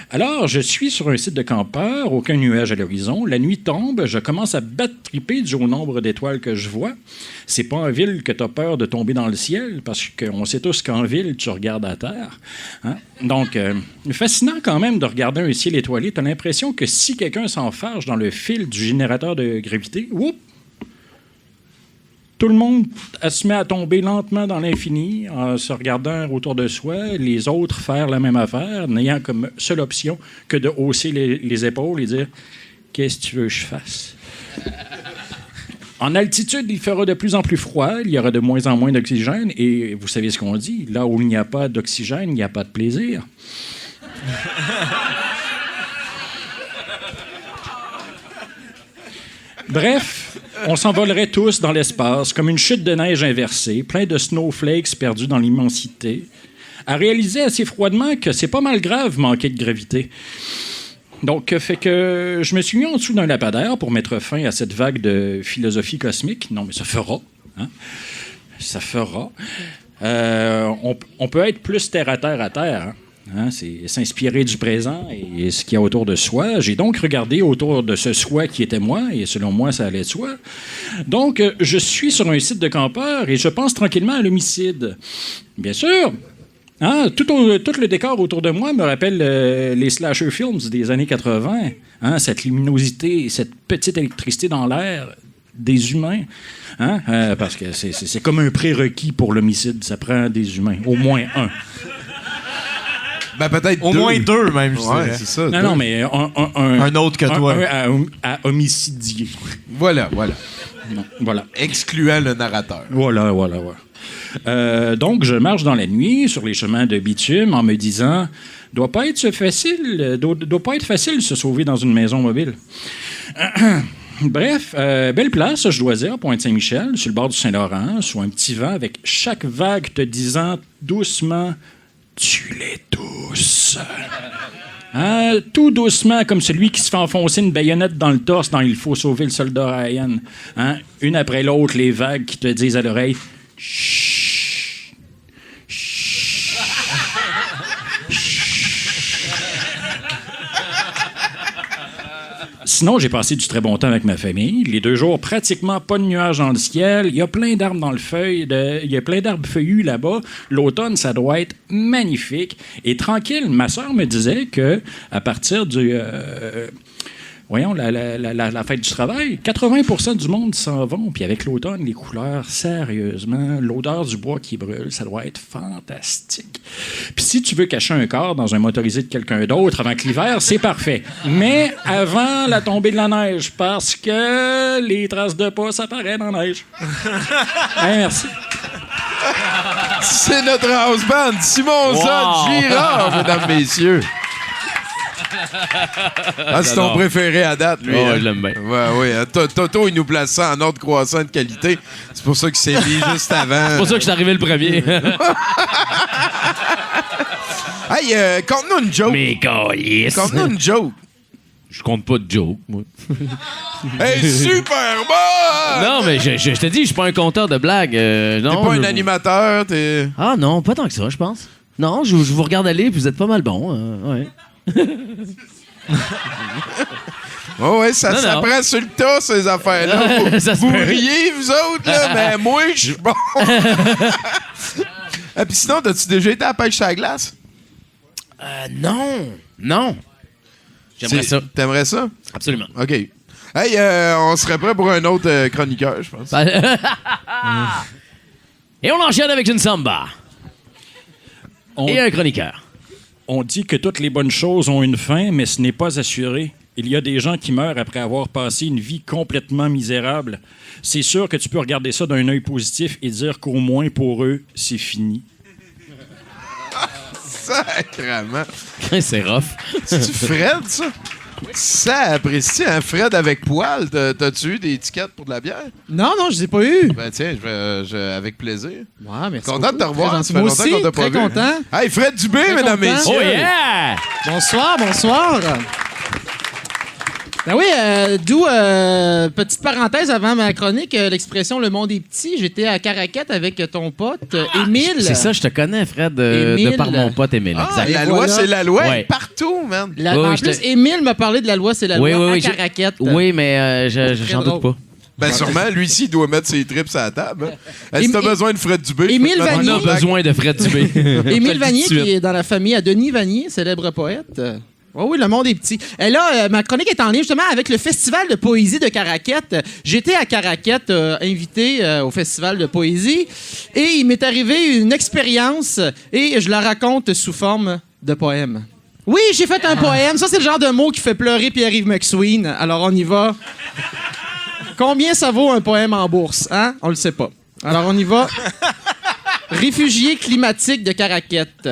Alors, je suis sur un site de campeur, aucun nuage à l'horizon. La nuit tombe, je commence à battre-triper du au nombre d'étoiles que je vois. C'est pas en ville que tu as peur de tomber dans le ciel, parce qu'on sait tous qu'en ville, tu regardes à terre. Hein? Donc, fascinant quand même de regarder un ciel étoilé. Tu as l'impression que si quelqu'un s'enfarge dans le fil du générateur de gravité, whoop, tout le monde se met à tomber lentement dans l'infini en se regardant autour de soi, les autres faire la même affaire, n'ayant comme seule option que de hausser les épaules et dire « Qu'est-ce que tu veux que je fasse? » En altitude, il fera de plus en plus froid, il y aura de moins en moins d'oxygène, et vous savez ce qu'on dit, là où il n'y a pas d'oxygène, il n'y a pas de plaisir. Bref, on s'envolerait tous dans l'espace, comme une chute de neige inversée, plein de snowflakes perdus dans l'immensité, à réaliser assez froidement que c'est pas mal grave manquer de gravité. Donc, fait que je me suis mis en dessous d'un lampadaire pour mettre fin à cette vague de philosophie cosmique. Non, mais ça fera. Hein? Ça fera. On peut être plus terre à terre. Hein? Hein, c'est s'inspirer du présent et ce qu'il y a autour de soi. J'ai donc regardé autour de ce soi qui était moi, et selon moi, ça allait de soi. Donc, je suis sur un site de campeur et je pense tranquillement à l'homicide. Bien sûr, hein, tout le décor autour de moi me rappelle les slasher films des années 80. Hein, cette luminosité, cette petite électricité dans l'air des humains. Hein, parce que c'est comme un prérequis pour l'homicide. Ça prend des humains, au moins un. Ben, peut-être Au deux. moins deux, même, je dirais. Ouais, c'est ça. Non, deux. non, mais Un autre que toi. à homicidier. Voilà. Non, voilà. Excluant le narrateur. Voilà. Donc, je marche dans la nuit sur les chemins de bitume en me disant doit pas être facile de se sauver dans une maison mobile. Bref, belle place, je dois dire, Pointe-Saint-Michel, sur le bord du Saint-Laurent, sous un petit vent, avec chaque vague te disant doucement tu les tous. Hein? Tout doucement, comme celui qui se fait enfoncer une baïonnette dans le torse dans Il faut sauver le soldat Ryan. Hein? Une après l'autre, les vagues qui te disent à l'oreille chut. Chut. Sinon, j'ai passé du très bon temps avec ma famille. Les 2 jours, pratiquement pas de nuages dans le ciel. Il y a plein d'arbres dans le il y a plein d'arbres feuillus là-bas. L'automne, ça doit être magnifique. Et tranquille, ma sœur me disait que à partir du... la fête du travail, 80% du monde s'en vont. Puis avec l'automne, les couleurs, sérieusement, l'odeur du bois qui brûle, ça doit être fantastique. Puis si tu veux cacher un corps dans un motorisé de quelqu'un d'autre avant que l'hiver, c'est parfait. Mais avant la tombée de la neige, parce que les traces de pas, ça paraît dans la neige. Merci. C'est notre house band, Simon Zod Girard, mesdames, messieurs. Ah, c'est ton préféré à date, lui. Oh, hein? je l'aime bien. Ouais. Toto, il nous place ça en ordre croissant de qualité. C'est pour ça qu'il s'est mis juste avant. C'est pour ça que je suis arrivé le premier. Hey, conte-nous une joke. Mais câlisse. Conte-nous une joke. Je compte pas de joke, moi. Hey, super bon! Non, mais je te dis, je suis pas un conteur de blagues. T'es Non, pas un animateur, t'es... Ah non, pas tant que ça, je pense. Non, je vous regarde aller, puis vous êtes pas mal bon. Ouais. Oh ouais, ça Non. s'apprend sur le tas, ces affaires-là. Ça se Vous peut. riez, vous autres, là, mais moi, je suis bon. Ah, puis sinon, t'as-tu déjà été à la pêche à la glace? Non. J'aimerais ça. T'aimerais ça? Absolument. OK. Hey, on serait prêt pour un autre chroniqueur, je pense. Et on enchaîne avec une samba. Et un chroniqueur. On dit que toutes les bonnes choses ont une fin, mais ce n'est pas assuré. Il y a des gens qui meurent après avoir passé une vie complètement misérable. C'est sûr que tu peux regarder ça d'un œil positif et dire qu'au moins pour eux, c'est fini. Sacrement. C'est rough. C'est-tu Fred, ça? Ça apprécie un Fred avec poil. T'as-tu eu des étiquettes pour de la bière? Non, je les ai pas eu. Ben tiens, avec plaisir. Ouais, merci. Content de te revoir. Très Ça fait gentil. Moi longtemps aussi, qu'on t'a pas très vu. content. Hey, Fred Dubé, Très mesdames, content. messieurs. Oh yeah! Bonsoir. Ben oui, d'où, petite parenthèse avant ma chronique, l'expression « le monde est petit ». J'étais à Caraquette avec ton pote, Émile. C'est ça, je te connais, Fred, de Émile. par mon pote Émile. Ah, exact. la Et loi, voilà. c'est la loi. Ouais. Partout, man. En Oui, plus, Émile m'a parlé de la loi, c'est la Oui, loi oui, à oui, Caraquette. Oui, mais j'en doute drôle. pas. Ben sûrement, lui aussi, il doit mettre ses trips à la table. Hein. Si t'as Ém- besoin de Fred Dubé... Émile je peux te mettre Vanier. en On a contact. besoin de Fred Dubé. Émile Vanier, Tout de qui suite. est dans la famille à Denis Vanier, célèbre poète. Oui, le monde est petit. Et là, ma chronique est en lien justement avec le Festival de poésie de Caraquette. J'étais à Caraquette, invité au Festival de poésie, et il m'est arrivé une expérience, et je la raconte sous forme de poème. Oui, j'ai fait un poème. Ça, c'est le genre de mot qui fait pleurer Pierre-Yves McSween. Alors, on y va. Combien ça vaut un poème en bourse, hein? On le sait pas. Alors, on y va. Réfugiés climatiques de Caraquette.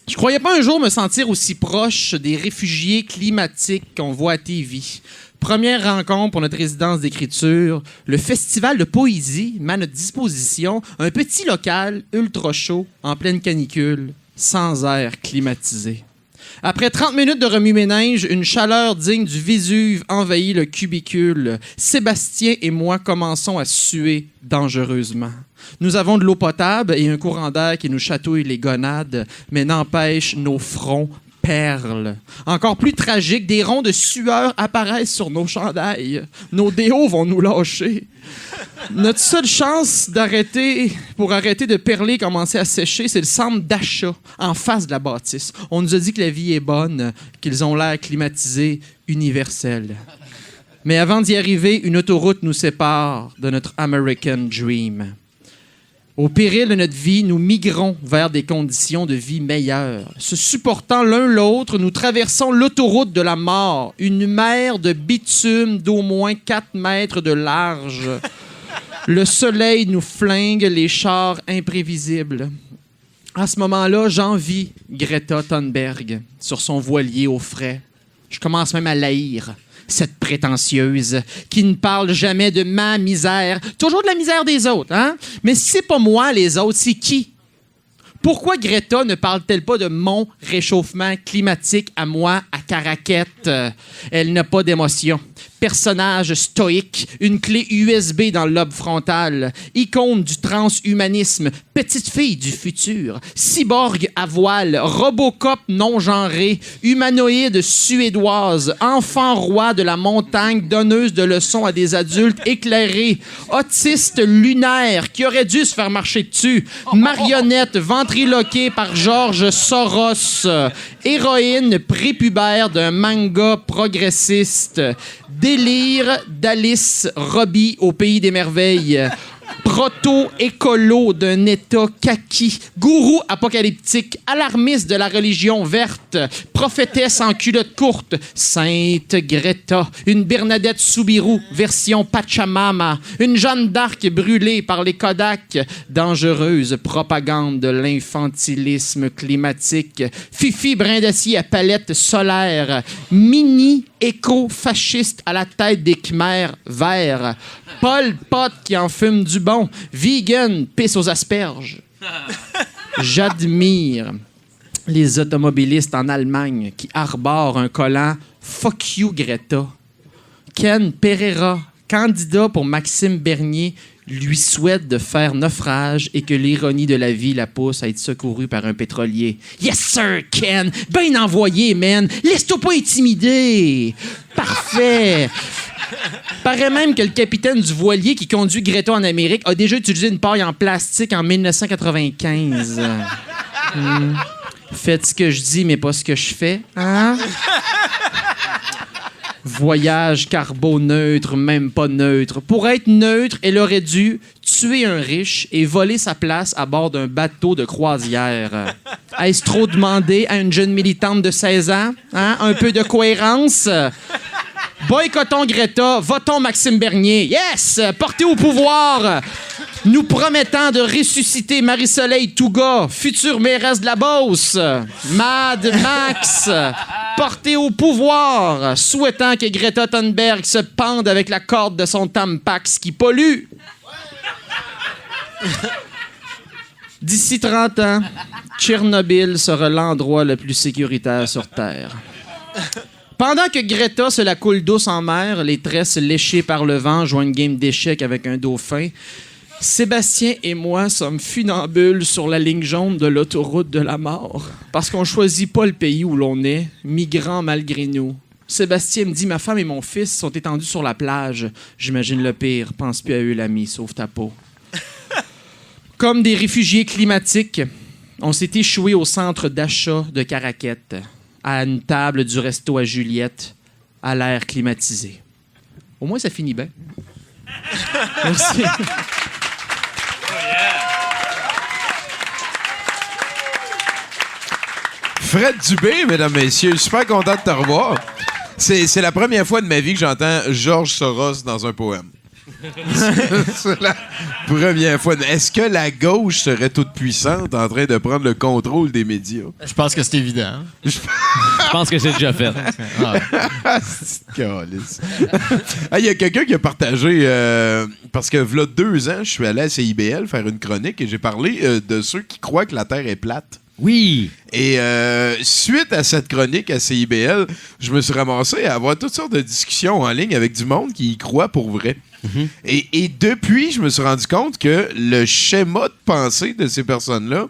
Je croyais pas un jour me sentir aussi proche des réfugiés climatiques qu'on voit à TV. Première rencontre pour notre résidence d'écriture, le festival de poésie met à notre disposition un petit local ultra chaud en pleine canicule, sans air climatisé. Après 30 minutes de remue-ménage, une chaleur digne du Vésuve envahit le cubicule. Sébastien et moi commençons à suer dangereusement. Nous avons de l'eau potable et un courant d'air qui nous chatouille les gonades, mais n'empêche nos fronts perles. Encore plus tragique, des ronds de sueur apparaissent sur nos chandails. Nos déos vont nous lâcher. Notre seule chance pour arrêter de perler et commencer à sécher, c'est le centre d'achat en face de la bâtisse. On nous a dit que la vie est bonne, qu'ils ont l'air climatisé, universel. Mais avant d'y arriver, une autoroute nous sépare de notre American Dream. Au péril de notre vie, nous migrons vers des conditions de vie meilleures. Se supportant l'un l'autre, nous traversons l'autoroute de la mort, une mer de bitume d'au moins 4 mètres de large. Le soleil nous flingue les chars imprévisibles. À ce moment-là, j'envie Greta Thunberg sur son voilier au frais. Je commence même à l'haïr. Cette prétentieuse qui ne parle jamais de ma misère, toujours de la misère des autres, hein? Mais si c'est pas moi, les autres, c'est qui? Pourquoi Greta ne parle-t-elle pas de mon réchauffement climatique à moi, à Caraquette? Elle n'a pas d'émotion. Personnage stoïque, une clé USB dans le lobe frontal, icône du transhumanisme, petite fille du futur, cyborg à voile, Robocop non-genré, humanoïde suédoise, enfant roi de la montagne, donneuse de leçons à des adultes éclairés, autiste lunaire qui aurait dû se faire marcher dessus, marionnette ventriloquée par George Soros, héroïne prépubère d'un manga progressiste, délire d'Alice Robbie au Pays des Merveilles, proto-écolo d'un État kaki, gourou apocalyptique, alarmiste de la religion verte, prophétesse en culotte courte, Sainte Greta, une Bernadette Soubirous, version Pachamama, une Jeanne d'Arc brûlée par les Kodak, dangereuse propagande de l'infantilisme climatique, Fifi brin d'acier à palette solaire, mini éco-fasciste à la tête des Khmers verts, Pol Pot qui en fume du bon, vegan, pisse aux asperges. J'admire les automobilistes en Allemagne qui arborent un collant « Fuck you, Greta ». Ken Pereira, candidat pour Maxime Bernier, lui souhaite de faire naufrage et que l'ironie de la vie la pousse à être secouru par un pétrolier. « Yes, sir, Ken! Ben envoyé, man! Laisse-toi pas intimider! » Parfait! Paraît même que le capitaine du voilier qui conduit Greta en Amérique a déjà utilisé une paille en plastique en 1995. Faites ce que je dis, mais pas ce que je fais. Hein? Voyage carbo-neutre, même pas neutre. Pour être neutre, elle aurait dû tuer un riche et voler sa place à bord d'un bateau de croisière. Est-ce trop demandé à une jeune militante de 16 ans? Hein? Un peu de cohérence? Boycottons Greta, votons Maxime Bernier. Yes! Porté au pouvoir, nous promettant de ressusciter Marie-Soleil Touga, future mairesse de la Beauce. Mad Max. porté au pouvoir, souhaitant que Greta Thunberg se pende avec la corde de son Tampax qui pollue. D'ici 30 ans, Tchernobyl sera l'endroit le plus sécuritaire sur Terre. Pendant que Greta se la coule douce en mer, les tresses léchées par le vent jouent une game d'échecs avec un dauphin, Sébastien et moi sommes funambules sur la ligne jaune de l'autoroute de la mort. Parce qu'on choisit pas le pays où l'on est, migrants malgré nous. Sébastien me dit « Ma femme et mon fils sont étendus sur la plage. J'imagine le pire. Pense plus à eux, l'ami. Sauve ta peau. » Comme des réfugiés climatiques, on s'est échoué au centre d'achat de Caraquette, à une table du resto à Juliette, à l'air climatisé. Au moins, ça finit bien. Merci. Fred Dubé, mesdames, messieurs, super content de te revoir. C'est la première fois de ma vie que j'entends George Soros dans un poème. C'est la première fois. Est-ce que la gauche serait toute puissante en train de prendre le contrôle des médias? Je pense que c'est évident. Je pense que c'est déjà fait. Il y a quelqu'un qui a partagé, parce que v'là 2 ans, je suis allé à CIBL faire une chronique et j'ai parlé de ceux qui croient que la Terre est plate. Oui. Et suite à cette chronique à CIBL, je me suis ramassé à avoir toutes sortes de discussions en ligne avec du monde qui y croit pour vrai. Mm-hmm. Et depuis, je me suis rendu compte que le schéma de pensée de ces personnes-là,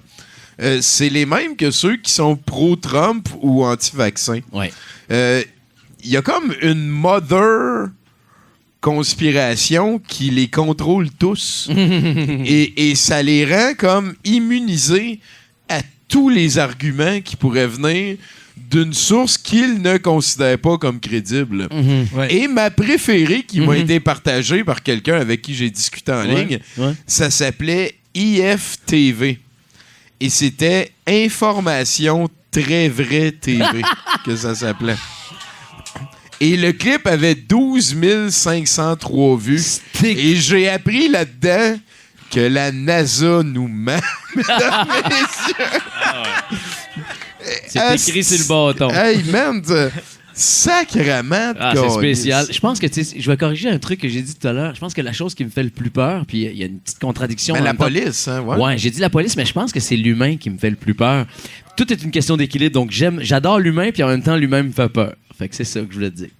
c'est les mêmes que ceux qui sont pro-Trump ou anti-vaccin. Ouais. Il y a comme une mother conspiration qui les contrôle tous. et ça les rend comme immunisés à tous les arguments qui pourraient venir d'une source qu'ils ne considèrent pas comme crédible. Mm-hmm. Ouais. Et ma préférée, qui m'a été partagée par quelqu'un avec qui j'ai discuté en ligne, ça s'appelait IFTV. Et c'était Information Très Vraie TV que ça s'appelait. Et le clip avait 12 503 vues. Et j'ai appris là-dedans que la NASA nous ment, mesdames et messieurs. C'est écrit sur le bâton. Hey, man, sacrément. C'est spécial. Je pense que, tu sais, je vais corriger un truc que j'ai dit tout à l'heure. Je pense que la chose qui me fait le plus peur, puis il y a une petite contradiction. Mais la police, hein, ouais. Ouais, j'ai dit la police, mais je pense que c'est l'humain qui me fait le plus peur. Tout est une question d'équilibre, donc j'adore l'humain, puis en même temps, l'humain me fait peur. Fait que c'est ça que je voulais te dire.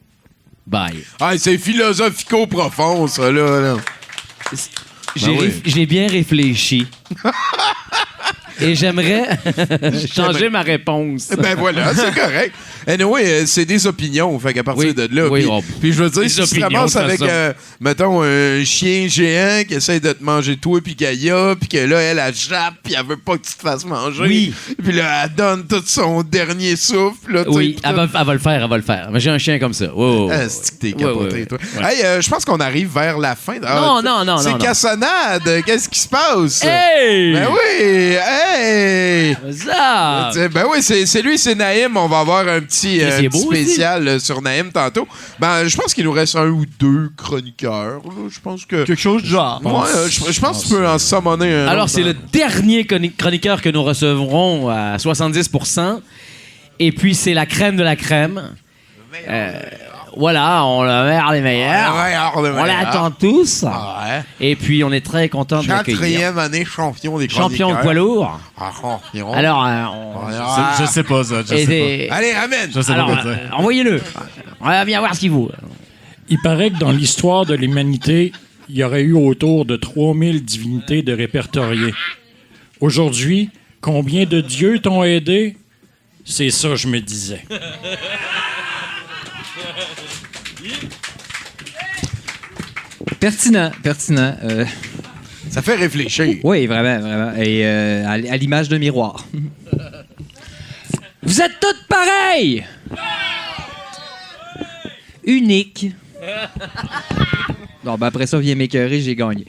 Bye. Ah, c'est philosophico-profond, ça, là. J'ai bien réfléchi. Et j'aimerais changer ma réponse. Ben voilà, c'est correct. Anyway, c'est des opinions, fait qu'à partir de là. Puis je veux dire, si tu te ramasses avec, mettons, un chien géant qui essaie de te manger toi puis Gaïa, puis que là, elle jappe, puis elle veut pas que tu te fasses manger. Oui. Puis là, elle donne tout son dernier souffle. Là, oui, elle va le faire. Mais j'ai un chien comme ça. Oh. C'est que t'es capoté, toi. Hey, je pense qu'on arrive vers la fin. Non. C'est cassonade. Qu'est-ce qui se passe? Hey! Ben oui! Hey! Ça! Ben oui, c'est lui, c'est Naïm. On va avoir un petit spécial sur Naïm tantôt. Ben, je pense qu'il nous reste 1 ou 2 chroniqueurs. Là. Je pense que... Quelque chose du genre. Ouais, je pense que tu peux en summoner un. Alors, c'est le dernier chroniqueur que nous recevrons à 70%. Et puis, c'est la crème de la crème. Voilà, on le meilleur des meilleurs. On l'attend tous. Ouais. Et puis, on est très content de l'accueillir. 4e année champion des chroniqueurs. Champion de poids lourd. Champion. Alors, Je sais pas ça. Je sais pas. Allez, ramène. Je sais pas quoi dire. Envoyez-le. On va bien voir ce qu'il vaut. Il paraît que dans l'histoire de l'humanité, il y aurait eu autour de 3000 divinités de répertoriées. Aujourd'hui, combien de dieux t'ont aidé? C'est ça, je me disais. Pertinent. Ça fait réfléchir. Oui, vraiment. Et à l'image d'un miroir. Vous êtes toutes pareilles! Unique. Bon, ben après ça, viens m'écœurer, j'ai gagné.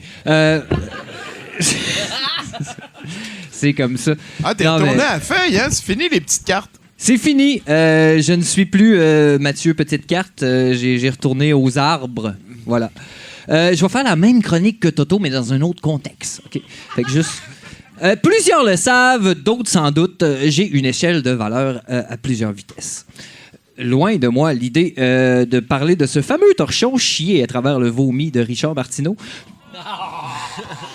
C'est comme ça. Ah, t'es retourné à la feuille, hein? C'est fini les petites cartes. C'est fini. Je ne suis plus Mathieu Petite Carte. J'ai retourné aux arbres. Voilà. Je vais faire la même chronique que Toto, mais dans un autre contexte. OK? Fait que juste... plusieurs le savent, d'autres sans doute. J'ai une échelle de valeur à plusieurs vitesses. loin de moi l'idée de parler de ce fameux torchon chié à travers le vomi de Richard Martineau.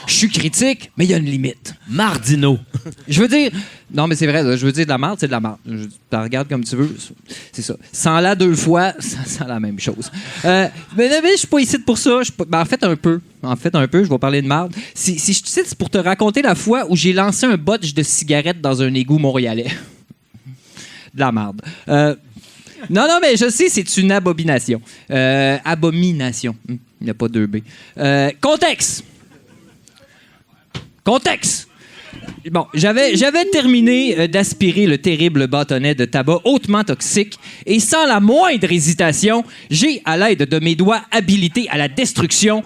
Je suis critique, mais il y a une limite. Mardino. Je veux dire... Non, mais c'est vrai, là, je veux dire de la merde, c'est de la merde. Tu la regardes comme tu veux, c'est ça. Sans-la 2 fois, ça sent la même chose. Mais je suis pas ici pour ça. En fait, un peu. Je vais parler de merde. Si je te cite, c'est pour te raconter la fois où j'ai lancé un botch de cigarettes dans un égout montréalais. De la merde. Non, mais je sais, c'est une abomination. Abomination. Il n'y a pas 2 B. Contexte. Bon, j'avais terminé d'aspirer le terrible bâtonnet de tabac hautement toxique et sans la moindre hésitation, j'ai, à l'aide de mes doigts habilités à la destruction,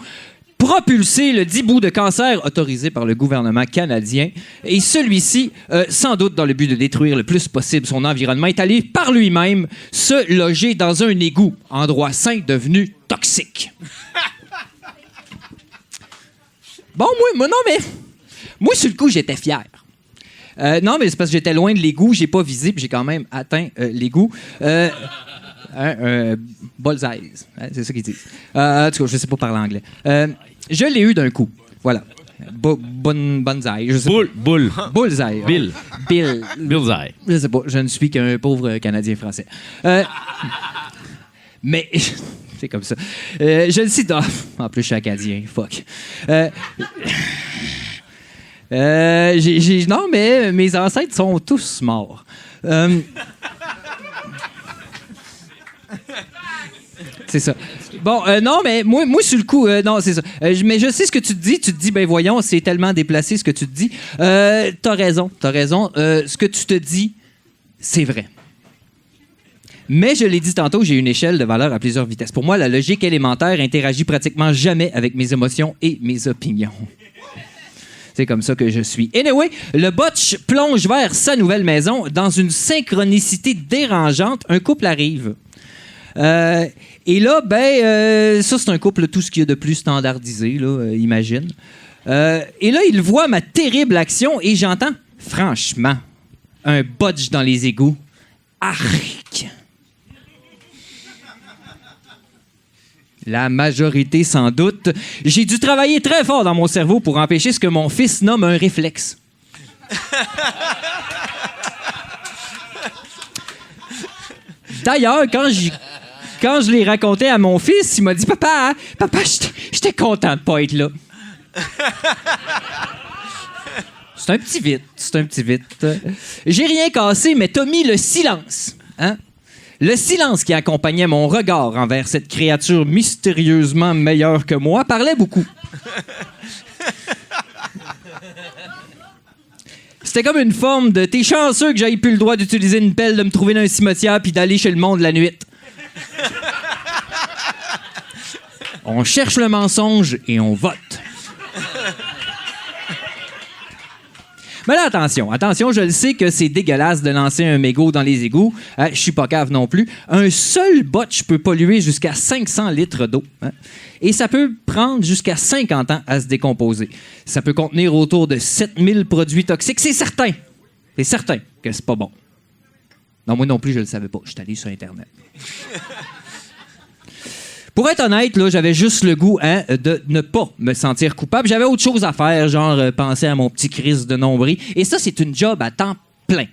propulsé le 10 bouts de cancer autorisé par le gouvernement canadien. Et celui-ci, sans doute dans le but de détruire le plus possible son environnement, est allé par lui-même se loger dans un égout, endroit sain devenu toxique. Bon, moi, sur le coup, j'étais fier. Non, mais c'est parce que j'étais loin de l'égout, j'ai pas visé, puis j'ai quand même atteint l'égout. Bullseye, c'est ça qu'ils disent. En tout cas, je sais pas parler anglais. Je l'ai eu d'un coup. Voilà. Bullseye, je sais pas. Bullseye. Bill. Bullseye. Je sais pas, je ne suis qu'un pauvre Canadien français. Mais... c'est comme ça. Je le cite... en plus, je suis acadien. Fuck. Non, mais mes ancêtres sont tous morts. C'est ça. Bon, non, mais moi, sur le coup, non, c'est ça. Mais je sais ce que tu te dis. Tu te dis, ben voyons, c'est tellement déplacé ce que tu te dis. T'as raison. Ce que tu te dis, c'est vrai. Mais je l'ai dit tantôt, j'ai une échelle de valeur à plusieurs vitesses. Pour moi, la logique élémentaire interagit pratiquement jamais avec mes émotions et mes opinions. C'est comme ça que je suis. Anyway, le botch plonge vers sa nouvelle maison dans une synchronicité dérangeante. Un couple arrive. Et là, ça, c'est un couple, tout ce qu'il y a de plus standardisé, là, imagine. Et là, il voit ma terrible action et j'entends, franchement, un botch dans les égouts. Arc! La majorité, sans doute. J'ai dû travailler très fort dans mon cerveau pour empêcher ce que mon fils nomme un réflexe. D'ailleurs, quand je l'ai raconté à mon fils, il m'a dit « Papa, j'étais content de pas être là. » C'est un petit vite. J'ai rien cassé, mais t'as mis le silence. Hein? Le silence qui accompagnait mon regard envers cette créature mystérieusement meilleure que moi parlait beaucoup. C'était comme une forme de « t'es chanceux que j'aille plus le droit d'utiliser une pelle, de me trouver dans un cimetière puis d'aller chez le monde la nuit. » On cherche le mensonge et on vote. Mais là, attention, je le sais que c'est dégueulasse de lancer un mégot dans les égouts. Je suis pas cave non plus. Un seul botch peut polluer jusqu'à 500 litres d'eau. Hein? Et ça peut prendre jusqu'à 50 ans à se décomposer. Ça peut contenir autour de 7000 produits toxiques. C'est certain que c'est pas bon. Non, moi non plus, je le savais pas. Je suis allé sur Internet. Pour être honnête, là, j'avais juste le goût de ne pas me sentir coupable. J'avais autre chose à faire, genre penser à mon petit Christ de nombril. Et ça, c'est une job à temps plein.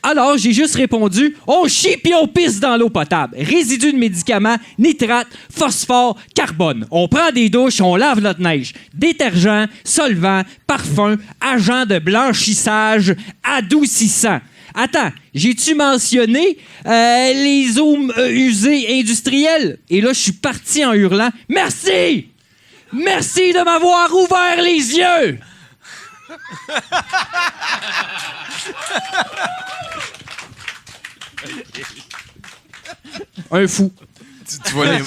Alors, j'ai juste répondu « On chie puis on pisse dans l'eau potable. Résidus de médicaments, nitrates, phosphore, carbone. On prend des douches, on lave notre neige. Détergent, solvant, parfum, agent de blanchissage, adoucissant. » Attends, j'ai-tu mentionné les eaux usées industrielles? Et là, je suis parti en hurlant « Merci! Merci de m'avoir ouvert les yeux! » Un fou. Tu vas les...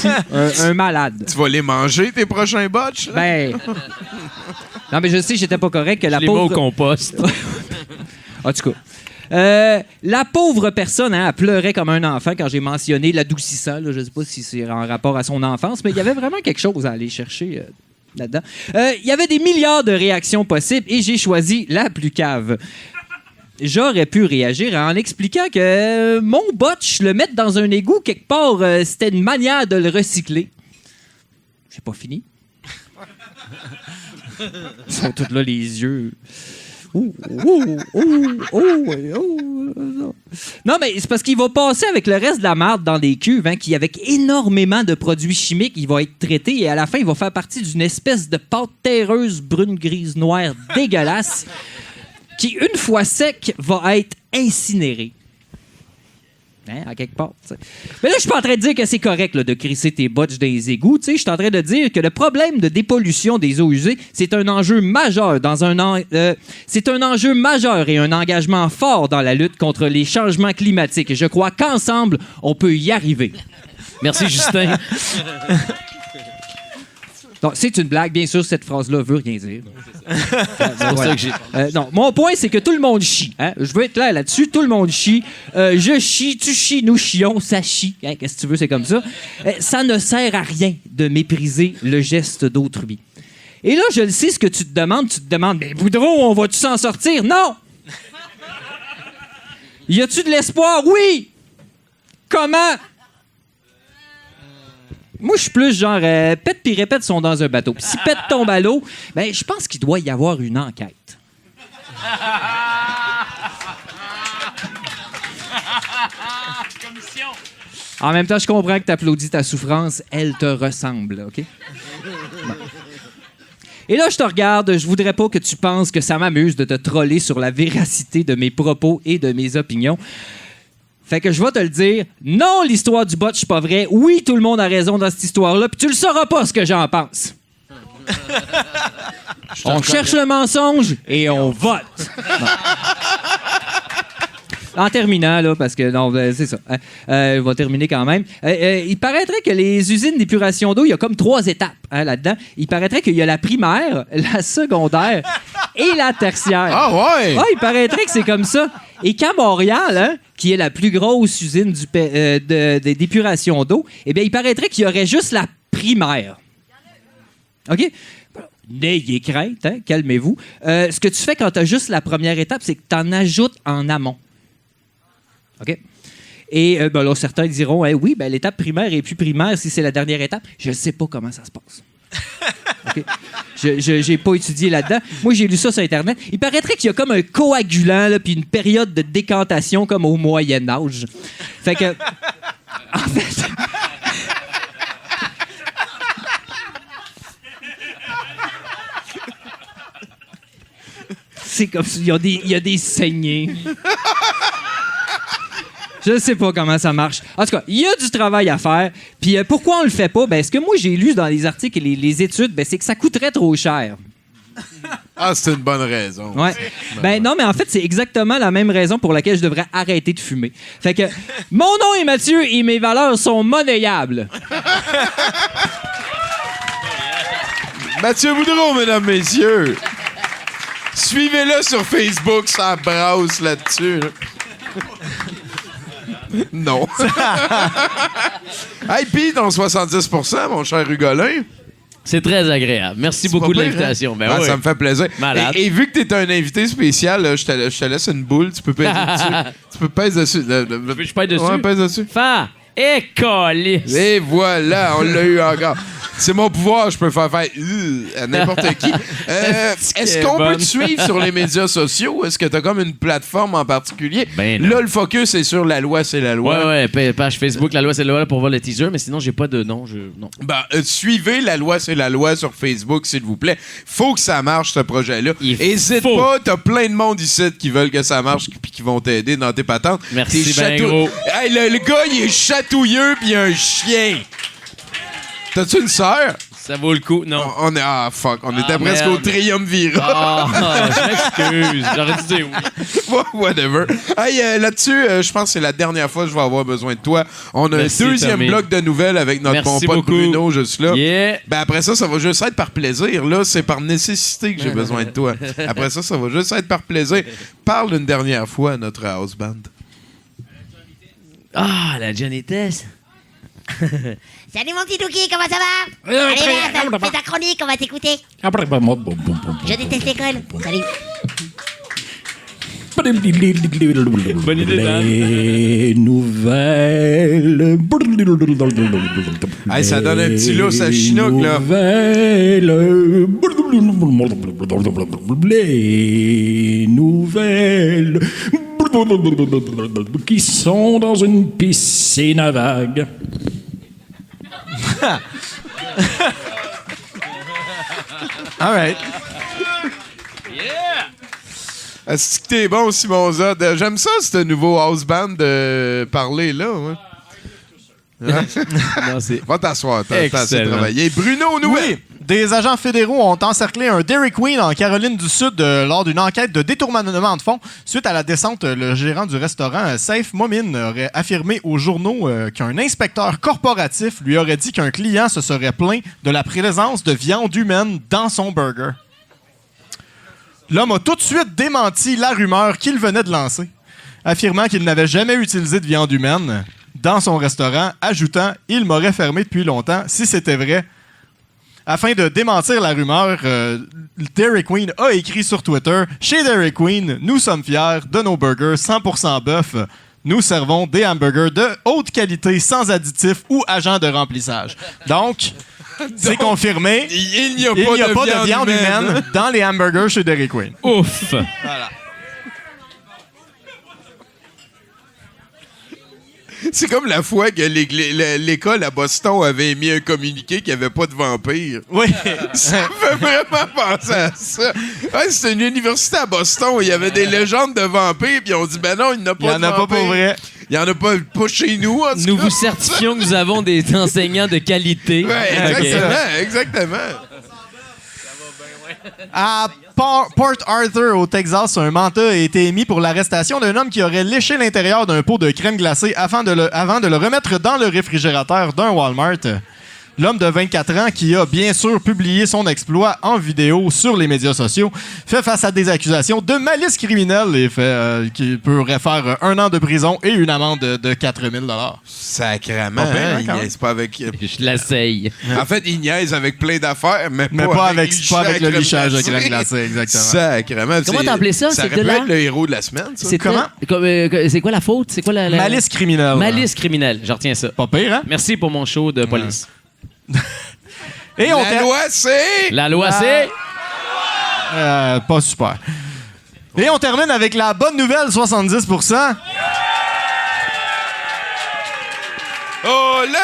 un malade. Tu vas les manger, tes prochains botches? Ben... Non, mais je sais, j'étais pas correct. Que la les pauvre... mets au compost. En tout cas... la pauvre personne, elle pleurait comme un enfant quand j'ai mentionné l'adoucissant. Là, je ne sais pas si c'est en rapport à son enfance, mais il y avait vraiment quelque chose à aller chercher là-dedans. Il y avait des milliards de réactions possibles et j'ai choisi la plus cave. j'aurais pu réagir en expliquant que mon botch, le mettre dans un égout quelque part, c'était une manière de le recycler. J'ai pas fini. Ils sont tous là, les yeux. Non, mais c'est parce qu'il va passer avec le reste de la marde dans des cuves, hein, qui, avec énormément de produits chimiques, il va être traité et à la fin, il va faire partie d'une espèce de pâte terreuse brune, grise, noire, dégueulasse, qui, une fois sec, va être incinérée. Hein, à quelque part. T'sais. Mais là, je suis pas en train de dire que c'est correct là, de crisser tes botches dans les égouts. Je suis en train de dire que le problème de dépollution des eaux usées, c'est un enjeu majeur c'est un enjeu majeur et un engagement fort dans la lutte contre les changements climatiques. Et je crois qu'ensemble, on peut y arriver. Merci, Justin. Non, c'est une blague, bien sûr, cette phrase-là veut rien dire. C'est pour ça que j'ai... non, mon point, c'est que tout le monde chie. Hein? Je veux être clair là-dessus, tout le monde chie. Je chie, tu chies, nous chions, ça chie. Hein? Qu'est-ce que tu veux, c'est comme ça. Ça ne sert à rien de mépriser le geste d'autrui. Et là, je le sais, ce que tu te demandes, mais Boudreau, on va-tu s'en sortir? Non! Y a-tu de l'espoir? Oui! Comment? Moi, je suis plus genre, pète puis répète sont dans un bateau. Puis si pète tombe à l'eau, ben, je pense qu'il doit y avoir une enquête. En même temps, je comprends que tu applaudis ta souffrance. Elle te ressemble, OK? Bon. Et là, je te regarde. Je voudrais pas que tu penses que ça m'amuse de te troller sur la véracité de mes propos et de mes opinions. Fait que je vais te le dire. Non, l'histoire du botch, c'est pas vrai. Oui, tout le monde a raison dans cette histoire-là. Puis tu le sauras pas ce que j'en pense. On cherche le mensonge et on vote. Non. En terminant, là, parce que, non, c'est ça. On va terminer quand même. Il paraîtrait que les usines d'épuration d'eau, il y a comme 3 étapes là-dedans. Il paraîtrait qu'il y a la primaire, la secondaire et la tertiaire. Ah ouais? Ah, il paraîtrait que c'est comme ça. Et qu'à Montréal, hein, qui est la plus grosse usine d'épuration d'eau, eh bien, il paraîtrait qu'il y aurait juste la primaire. OK? N'ayez crainte, hein, calmez-vous. Ce que tu fais quand tu as juste la première étape, c'est que tu en ajoutes en amont. OK? Et ben là, certains diront, oui, ben, l'étape primaire est plus primaire si c'est la dernière étape. Je ne sais pas comment ça se passe. Okay? Je n'ai pas étudié là-dedans. Moi, j'ai lu ça sur Internet. Il paraîtrait qu'il y a comme un coagulant, puis une période de décantation comme au Moyen-Âge. Fait que... En fait... C'est comme ça. Il y a des saignées. Je ne sais pas comment ça marche. En tout cas, il y a du travail à faire. Puis pourquoi on le fait pas? Ben, ce que moi, j'ai lu dans les articles et les études, ben, c'est que ça coûterait trop cher. Ah, c'est une bonne raison. Ouais. Ben non, mais en fait, c'est exactement la même raison pour laquelle je devrais arrêter de fumer. Fait que mon nom est Mathieu et mes valeurs sont monnayables. Mathieu Boudreau, mesdames, messieurs. Suivez-le sur Facebook, ça brasse là-dessus. Là. Non. Hey, pis ton 70%, mon cher Hugolin. C'est très agréable. Merci beaucoup de l'invitation. Hein? Ben Ah, oui. ça me fait plaisir. Malade. Et vu que t'es un invité spécial, là, je te laisse une boule. Tu peux peser dessus. Tu peux peser dessus. Je pèse dessus? Ouais, pèse dessus. Fa! Écolis! Et voilà, on l'a eu encore. C'est mon pouvoir, je peux faire à n'importe qui. Est-ce qu'on peut te suivre sur les médias sociaux? Est-ce que tu as comme une plateforme en particulier? Ben non. Là, le focus est sur La Loi, c'est la loi. Ouais, page Facebook, La Loi, c'est la loi pour voir le teaser, mais sinon, j'ai pas de nom. Non. Ben, suivez La Loi, c'est la loi sur Facebook, s'il vous plaît. Faut que ça marche, ce projet-là. Hésite pas, t'as plein de monde ici qui veulent que ça marche puis qui vont t'aider dans tes patentes. Merci, ben gros. Hey, le gars, il est chatouilleux puis il a un chien. T'as-tu une sœur? Ça vaut le coup, non. On était presque merde. au triumvirat. Je m'excuse. J'aurais dû dire oui. Whatever. Hey, là-dessus, je pense que c'est la dernière fois que je vais avoir besoin de toi. On a Merci, un deuxième Tommy. bloc de nouvelles avec notre bon Merci pote beaucoup. Bruno juste là. Yeah. Ben après ça va juste être par plaisir. Là, c'est par nécessité que j'ai besoin de toi. Après ça va juste être par plaisir. Parle une dernière fois à notre house band. Ah, la Johnny Tess. Salut mon petit Douki, comment ça va? Allez là, fais ta chronique, on va t'écouter. Je déteste l'école. Salut. Bonne idée, Les nouvelles. Hey, ça donne un petit lousse à Chinook, là. Les nouvelles qui sont dans une piscine à vagues. All right. Est-ce que t'es bon, Simon Zod? J'aime ça, ce nouveau house band de parler, là. Ouais. Non, c'est Va t'asseoir, t'as assez excellent. travaillé. Bruno, nous, Oui, des agents fédéraux ont encerclé un Dairy Queen en Caroline du Sud lors d'une enquête de détournement de fonds. Suite à la descente, le gérant du restaurant, Saif Momin, aurait affirmé aux journaux qu'un inspecteur corporatif lui aurait dit qu'un client se serait plaint de la présence de viande humaine dans son burger. L'homme a tout de suite démenti la rumeur qu'il venait de lancer, affirmant qu'il n'avait jamais utilisé de viande humaine dans son restaurant, ajoutant « Il m'aurait fermé depuis longtemps si c'était vrai ». Afin de démentir la rumeur, Dairy Queen a écrit sur Twitter « Chez Dairy Queen, nous sommes fiers de nos burgers 100% bœuf. Nous servons des hamburgers de haute qualité sans additifs ou agents de remplissage. » Donc, c'est confirmé, il n'y a pas de viande humaine dans les hamburgers chez Dairy Queen. Ouf! Voilà. C'est comme la fois que l'école à Boston avait mis un communiqué qu'il n'y avait pas de vampires. Oui. Ça me fait vraiment penser à ça. Ouais, c'était une université à Boston où il y avait des légendes de vampires, puis on dit, ben non, il n'y en a pas Il n'y en a pas pour vrai. Il n'y en a pas chez nous, en tout Nous cas. vous certifions que nous avons des enseignants de qualité. Ouais, exactement, exactement. À Port Arthur, au Texas, un mandat a été émis pour l'arrestation d'un homme qui aurait léché l'intérieur d'un pot de crème glacée avant de le remettre dans le réfrigérateur d'un Walmart. L'homme de 24 ans, qui a bien sûr publié son exploit en vidéo sur les médias sociaux, fait face à des accusations de malice criminelle et qui pourrait faire 1 an de prison et une amende de 4 000 $. Sacrément, Pas pire, hein, hein, il quand même. niaise pas avec... Je l'essaye. En fait, il niaise avec plein d'affaires, mais pas avec le crème lichage de crème glacée. glacée, exactement. Sacrément. Comment t'as appelé ça? Ça C'est aurait de pu la- être le héros de la semaine, ça. C'est Comment? c'est quoi la faute? C'est quoi la... Malice criminelle. Malice criminelle. Je retiens ça. Pas pire, hein? Merci pour mon show de police. Et on La loi, c'est... La loi, c'est... Pas super. Et on termine avec la bonne nouvelle, 70%. Olé!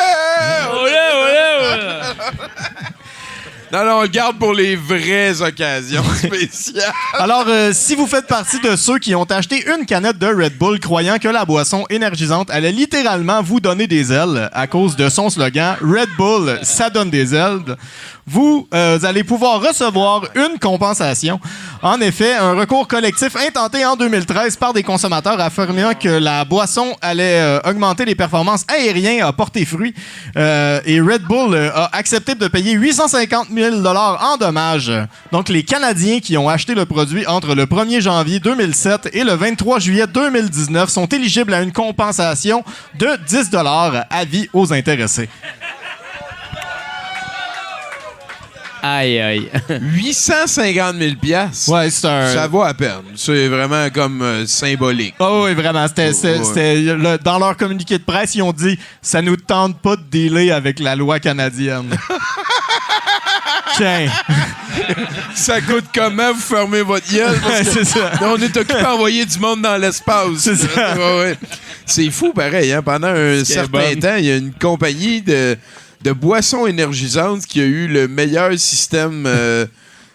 Non, on le garde pour les vraies occasions spéciales. Alors, si vous faites partie de ceux qui ont acheté une canette de Red Bull croyant que la boisson énergisante allait littéralement vous donner des ailes à cause de son slogan « Red Bull, ça donne des ailes », vous allez pouvoir recevoir une compensation. En effet, un recours collectif intenté en 2013 par des consommateurs affirmant que la boisson allait augmenter les performances aériennes a porté fruit. Et Red Bull a accepté de payer 850 000 $ en dommages. Donc, les Canadiens qui ont acheté le produit entre le 1er janvier 2007 et le 23 juillet 2019 sont éligibles à une compensation de 10 $ à vie aux intéressés. Aïe, aïe. 850 000 $. Ouais, c'est un... Ça vaut à peine. C'est vraiment comme symbolique. Oh oui, vraiment. Dans leur communiqué de presse, ils ont dit « Ça nous tente pas de dealer avec la loi canadienne. » Tiens. Ça coûte comment vous fermez votre gueule? Parce que C'est ça. on est occupé à envoyer du monde dans l'espace. C'est ça. Ouais. C'est fou, pareil. Hein? Pendant un certain temps, il y a une compagnie de boissons énergisantes qui a eu le meilleur système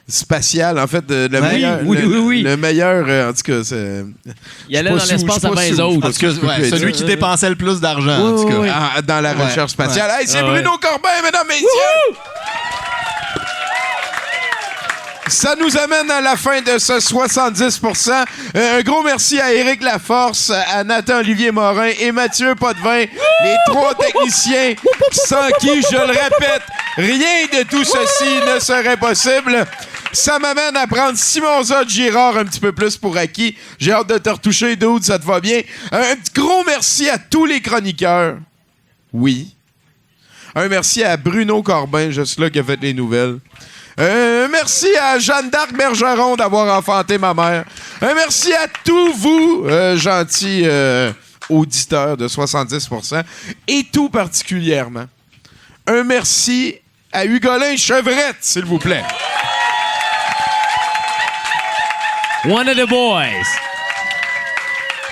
spatial. En fait, le meilleur. oui. Le meilleur, en tout cas, c'est. Il allait dans l'espace avant les autres. En tout cas, celui qui dépensait le plus d'argent, en tout cas. Dans la recherche spatiale. Hey, c'est Bruno Corbin, mesdames, messieurs! Ça nous amène à la fin de ce 70%. Un gros merci à Éric Laforce, à Nathan Olivier Morin et Mathieu Potvin, les 3 techniciens sans qui, je le répète, rien de tout ceci ne serait possible. Ça m'amène à prendre Simon Zod Girard un petit peu plus pour acquis. J'ai hâte de te retoucher, dude, ça te va bien. Un gros merci à tous les chroniqueurs. Oui. Un merci à Bruno Corbin, juste là, qui a fait les nouvelles. Merci à Jeanne d'Arc Bergeron d'avoir enfanté ma mère. Merci à tous vous, gentils auditeurs de 70%, et tout particulièrement, un merci à Hugolin Chevrette, s'il vous plaît. One of the boys.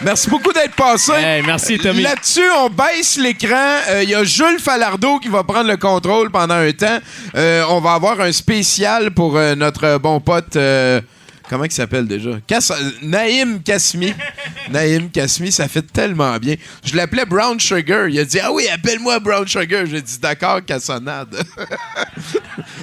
Merci beaucoup d'être passé. Hey, merci, Tommy. Là-dessus, on baisse l'écran. Il y a Jules Falardeau qui va prendre le contrôle pendant un temps. On va avoir un spécial pour notre bon pote... comment il s'appelle déjà? Naïm Kasmi. Naïm Kasmi, ça fait tellement bien. Je l'appelais Brown Sugar. Il a dit « Ah oui, appelle-moi Brown Sugar. » J'ai dit « D'accord, cassonade. »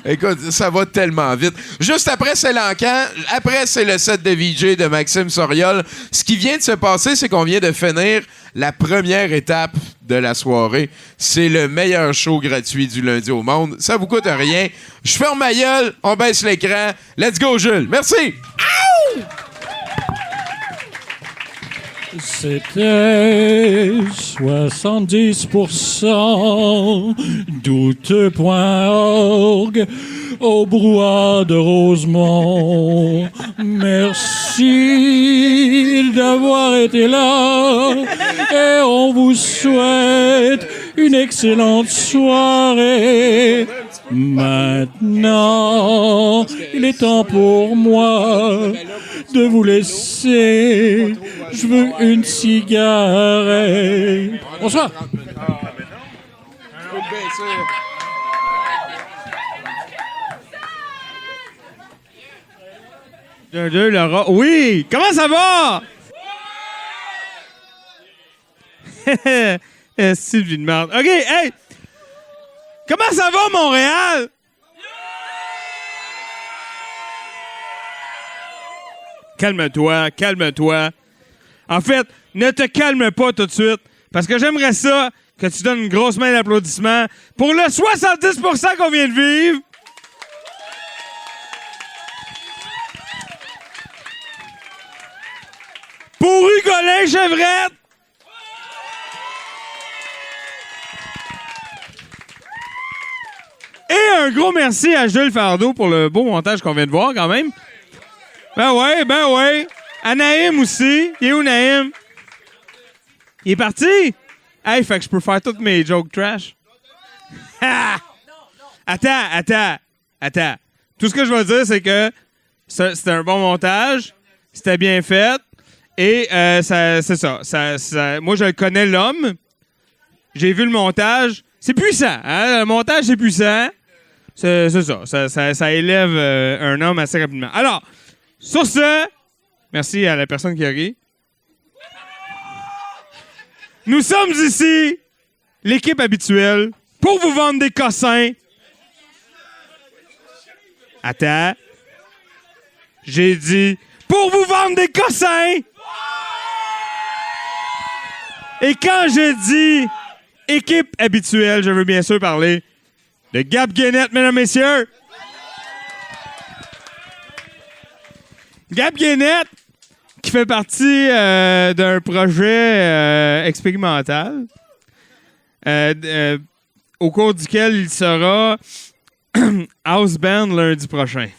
Écoute, ça va tellement vite. Juste après, c'est l'encan. Après, c'est le set de VJ de Maxime Soriol. Ce qui vient de se passer, c'est qu'on vient de finir la première étape de la soirée. C'est le meilleur show gratuit du lundi au monde. Ça vous coûte rien. Je ferme ma gueule, on baisse l'écran. Let's go, Jules. Merci. C'était 70% doute.org au brouhaha de Rosemont. Merci d'avoir été là et on vous souhaite une excellente soirée. Maintenant, il est temps pour moi de vous laisser. Je veux une cigarette. Bonsoir. Laura. Oui! Comment ça va? Sylvie de merde. OK, hey! Comment ça va, Montréal? Calme-toi, calme-toi. En fait, ne te calme pas tout de suite, parce que j'aimerais ça que tu donnes une grosse main d'applaudissement pour le 70% qu'on vient de vivre. Pour Hugolin Chevrette. Et un gros merci à Jules Fardeau pour le beau montage qu'on vient de voir quand même. Ben ouais. À Naïm aussi. Il est où, Naïm? Il est parti? Hey, fait que je peux faire toutes mes jokes trash. Attends. Tout ce que je veux dire, c'est que c'était un bon montage. C'était bien fait. Et c'est ça. Moi, je connais l'homme. J'ai vu le montage. C'est puissant. Hein? Le montage, c'est puissant. C'est ça. Ça élève un homme assez rapidement. Alors, sur ce, merci à la personne qui a ri. Nous sommes ici, l'équipe habituelle, pour vous vendre des cossins. Attends. J'ai dit, pour vous vendre des cossins. Et quand j'ai dit équipe habituelle, je veux bien sûr parler de Gab Guénette, mesdames, messieurs. Gab Guénette, qui fait partie d'un projet expérimental au cours duquel il sera house band lundi prochain.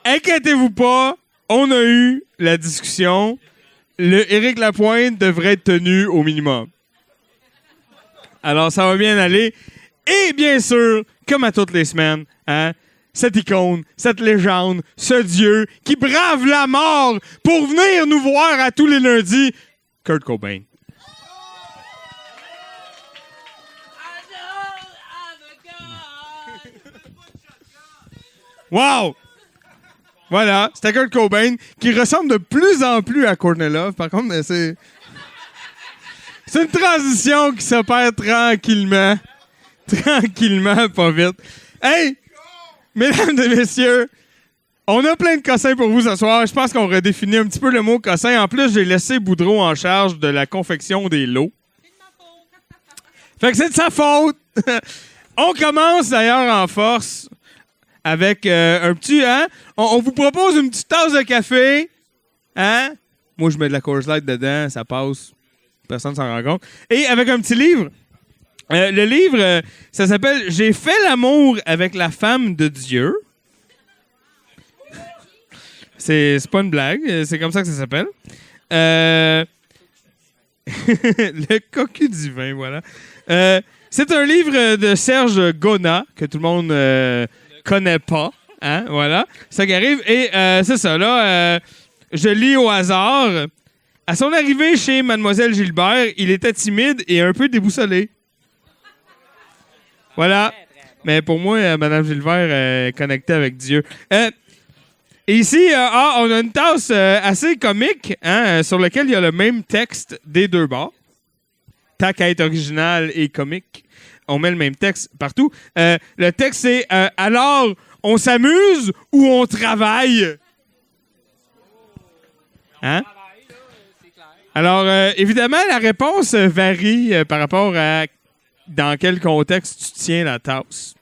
Inquiétez-vous pas, on a eu la discussion. Le Éric Lapointe devrait être tenu au minimum. Alors, ça va bien aller. Et bien sûr, comme à toutes les semaines, hein, cette icône, cette légende, ce dieu qui brave la mort pour venir nous voir à tous les lundis, Kurt Cobain. Wow! Voilà, c'était Kurt Cobain qui ressemble de plus en plus à Courtney Love. Par contre, mais c'est une transition qui s'opère tranquillement. Tranquillement, pas vite. Hey! Mesdames et messieurs, on a plein de cossins pour vous ce soir. Je pense qu'on redéfinit un petit peu le mot cossin. En plus, j'ai laissé Boudreau en charge de la confection des lots. Fait que c'est de sa faute. On commence d'ailleurs en force avec un petit... Hein? On vous propose une petite tasse de café. Hein? Moi, je mets de la Coors Light dedans, ça passe. Personne s'en rend compte. Et avec un petit livre. Le livre, ça s'appelle « J'ai fait l'amour avec la femme de Dieu ». C'est pas une blague, c'est comme ça que ça s'appelle. Le cocu divin, voilà. C'est un livre de Serge Gona, que tout le monde connaît pas. Hein, voilà, ça qui arrive. Et c'est ça, là, je lis au hasard. À son arrivée chez Mademoiselle Gilbert, il était timide et un peu déboussolé. Voilà. Mais pour moi, Madame Gilbert est connectée avec Dieu. Et ici, on a une tasse assez comique, hein, sur laquelle il y a le même texte des deux bords. Tant qu'à être original et comique, on met le même texte partout. Le texte, c'est « Alors, on s'amuse ou on travaille? » Hein? Alors, évidemment, la réponse varie par rapport à dans quel contexte tu tiens la tasse.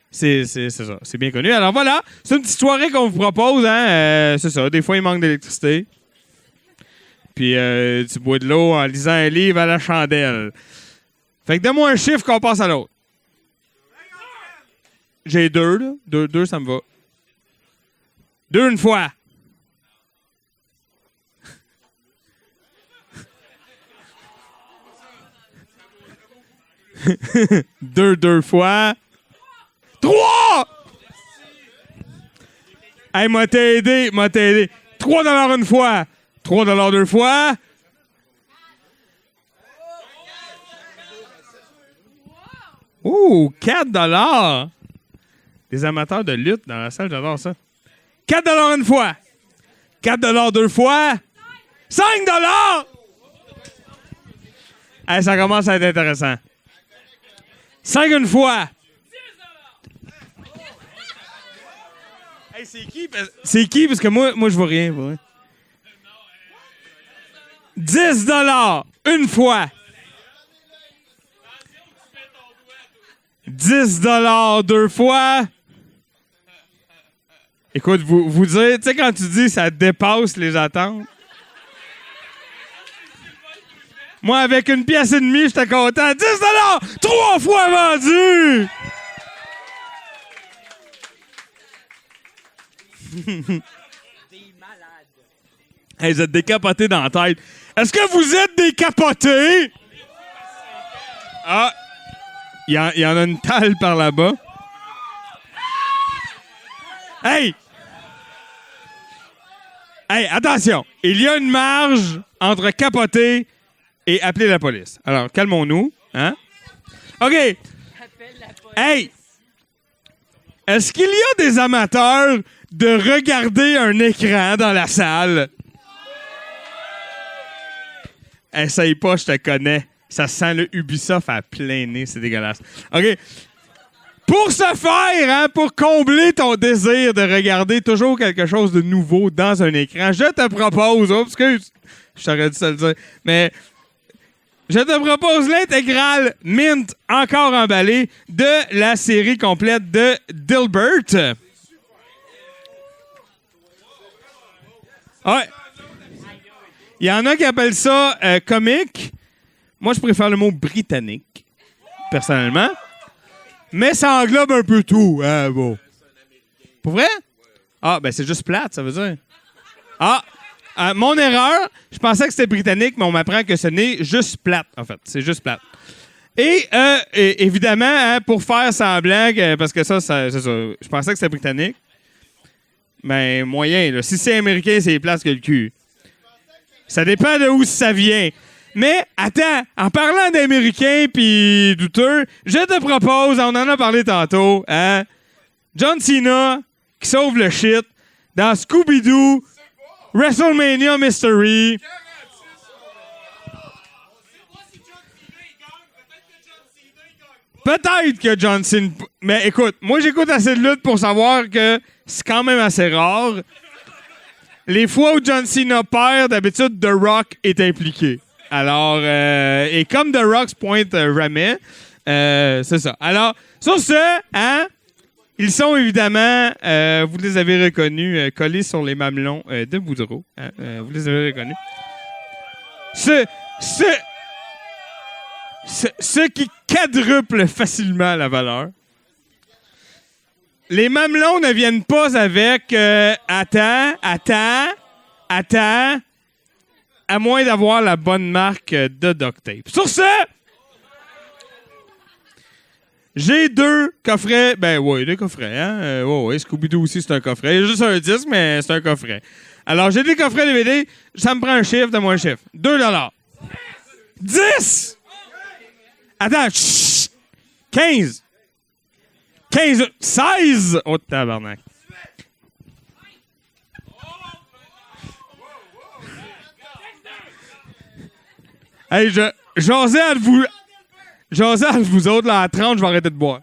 C'est ça, c'est bien connu. Alors voilà, c'est une petite soirée qu'on vous propose. Hein? C'est ça, des fois, il manque d'électricité. Puis tu bois de l'eau en lisant un livre à la chandelle. Fait que donne-moi un chiffre qu'on passe à l'autre. J'ai 2, là. 2, ça me va. 2 une fois. Deux fois. 3! Hey, m'a t'aidé. 3$ une fois. 3$ 2 fois. Oh, 4$. Des amateurs de lutte dans la salle, j'adore ça. 4$ une fois. 4$ 2 fois. 5$! Hey, ça commence à être intéressant. 5 une fois. Hey, c'est qui? Parce que moi je vois rien. Ouais. 10$ une fois. 10$ 2 fois. Écoute, vous dites, tu sais, quand tu dis ça dépasse les attentes. Moi, avec 1,5 pièce, j'étais content. 10$! 3 fois vendu! Hey, vous êtes décapotés dans la tête. Est-ce que vous êtes décapotés? Ah, il y en a une talle par là-bas. Hey! Hey, attention! Il y a une marge entre capoter et appeler la police. Alors, calmons-nous. Hein? OK. Hey! Est-ce qu'il y a des amateurs de regarder un écran dans la salle? Essaye pas, je te connais. Ça sent le Ubisoft à plein nez. C'est dégueulasse. OK. Pour ce faire, hein, pour combler ton désir de regarder toujours quelque chose de nouveau dans un écran, je te propose... Oh, excuse, je t'aurais dû te le dire. Mais... je te propose l'intégrale Mint, encore emballée, de la série complète de Dilbert. Ouais. Il y en a qui appellent ça comique. Moi, je préfère le mot britannique, personnellement. Mais ça englobe un peu tout. Hein, bon. Pour vrai? Ah, ben c'est juste plate, ça veut dire. Ah! Mon erreur, je pensais que c'était britannique, mais on m'apprend que ce n'est juste plate, en fait. C'est juste plate. Et évidemment, hein, pour faire semblant, parce que ça, c'est ça, je pensais que c'était britannique. Mais moyen, là. Si c'est américain, c'est plate que le cul. Ça dépend de où ça vient. Mais, attends, en parlant d'américain puis douteux, je te propose, on en a parlé tantôt, hein, John Cena qui sauve le shit dans Scooby-Doo WrestleMania Mystery. Peut-être que John Cena... Mais écoute, moi j'écoute assez de lutte pour savoir que c'est quand même assez rare. Les fois où John Cena perd, d'habitude, The Rock est impliqué. Alors, et comme The Rock se pointe jamais, c'est ça. Alors, sur ce, hein, ils sont évidemment, vous les avez reconnus, collés sur les mamelons de Boudreau. Hein, vous les avez reconnus. Ce qui quadruple facilement la valeur. Les mamelons ne viennent pas avec attends, à moins d'avoir la bonne marque de duct tape. Sur ce, j'ai 2 coffrets. Ben oui, 2 coffrets, hein? Ouais, Scooby-Doo aussi, c'est un coffret. Il y a juste un disque, mais c'est un coffret. Alors, j'ai des coffrets DVD. Ça me prend un chiffre, donne-moi un chiffre. 2 $. 10! Attends, chut! 15! 15! 16! Oh, tabarnak. Hey, j'osais entre vous autres, là, à 30, je vais arrêter de boire.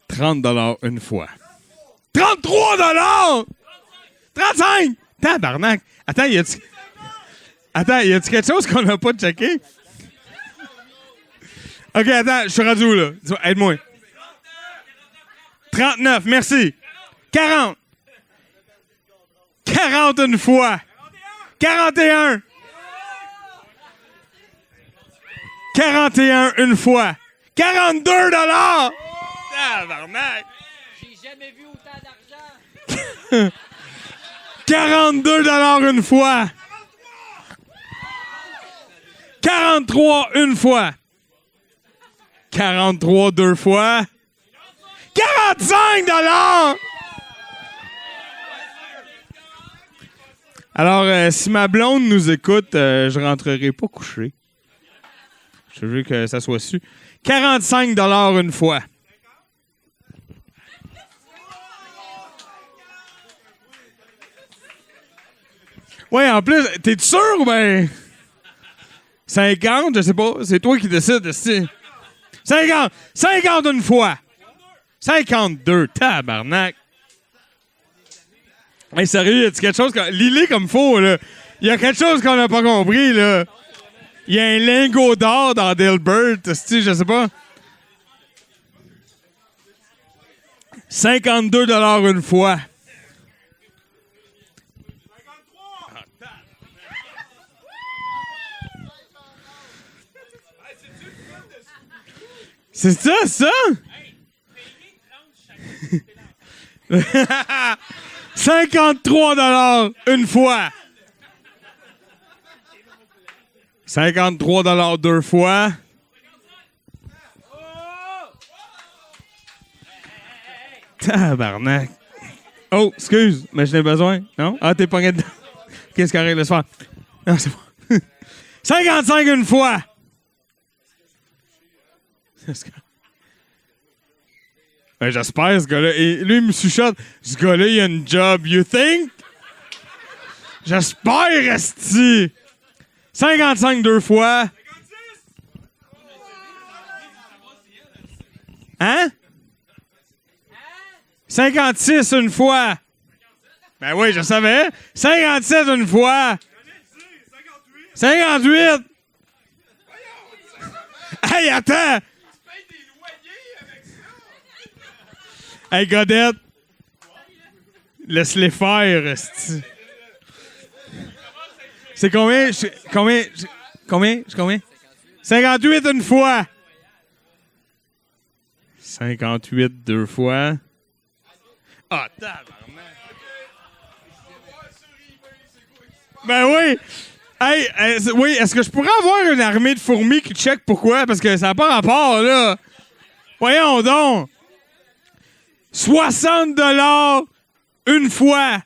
$30 une fois. 33 $! 35! Tabarnak! Attends, y a-tu quelque chose qu'on n'a pas checké? OK, attends, je suis rendu où, là? Aide-moi. 39, merci. 40. 40 une fois. 41. 41 une fois. 42 $! Tabarnak! J'ai jamais vu autant d'argent. 42 $ une fois. 43 une fois. 43 2 fois. 45 $! Alors, si ma blonde nous écoute, je rentrerai pas couché. Je veux que ça soit su. 45 $ une fois. Ouais, en plus, t'es sûr ou ben 50, je sais pas, c'est toi qui décides. 50 une fois. 52, tabarnak. Hey, sérieux, y a-tu quelque chose Lily comme faux, là. Y a quelque chose qu'on n'a pas compris, là. Y a un lingot d'or dans Dilbert, je sais pas. 52 $ une fois. C'est ça? 53 $ une fois. 53 $ 2 fois. Tabarnak. Oh, excuse, mais je n'ai besoin. Non? Ah, t'es pogné dedans. Qu'est-ce qu'on règle le soir? Non, c'est bon. 55 une fois. Ben, j'espère, ce gars-là. Et lui, il me chuchote. Ce gars-là, il a une job. You think? J'espère, esti. 55 2 fois. Hein? 56 une fois. Ben oui, je savais. 57 une fois. 58. Hey, attends. Hey, Godette. Laisse-les faire, esti. C'est combien? Combien? 58 une fois. 58 2 fois. Ah, tabarnak. Ben oui. Hey, oui, est-ce que je pourrais avoir une armée de fourmis qui check pourquoi? Parce que ça n'a pas rapport, là. Voyons donc. 60 $ une fois.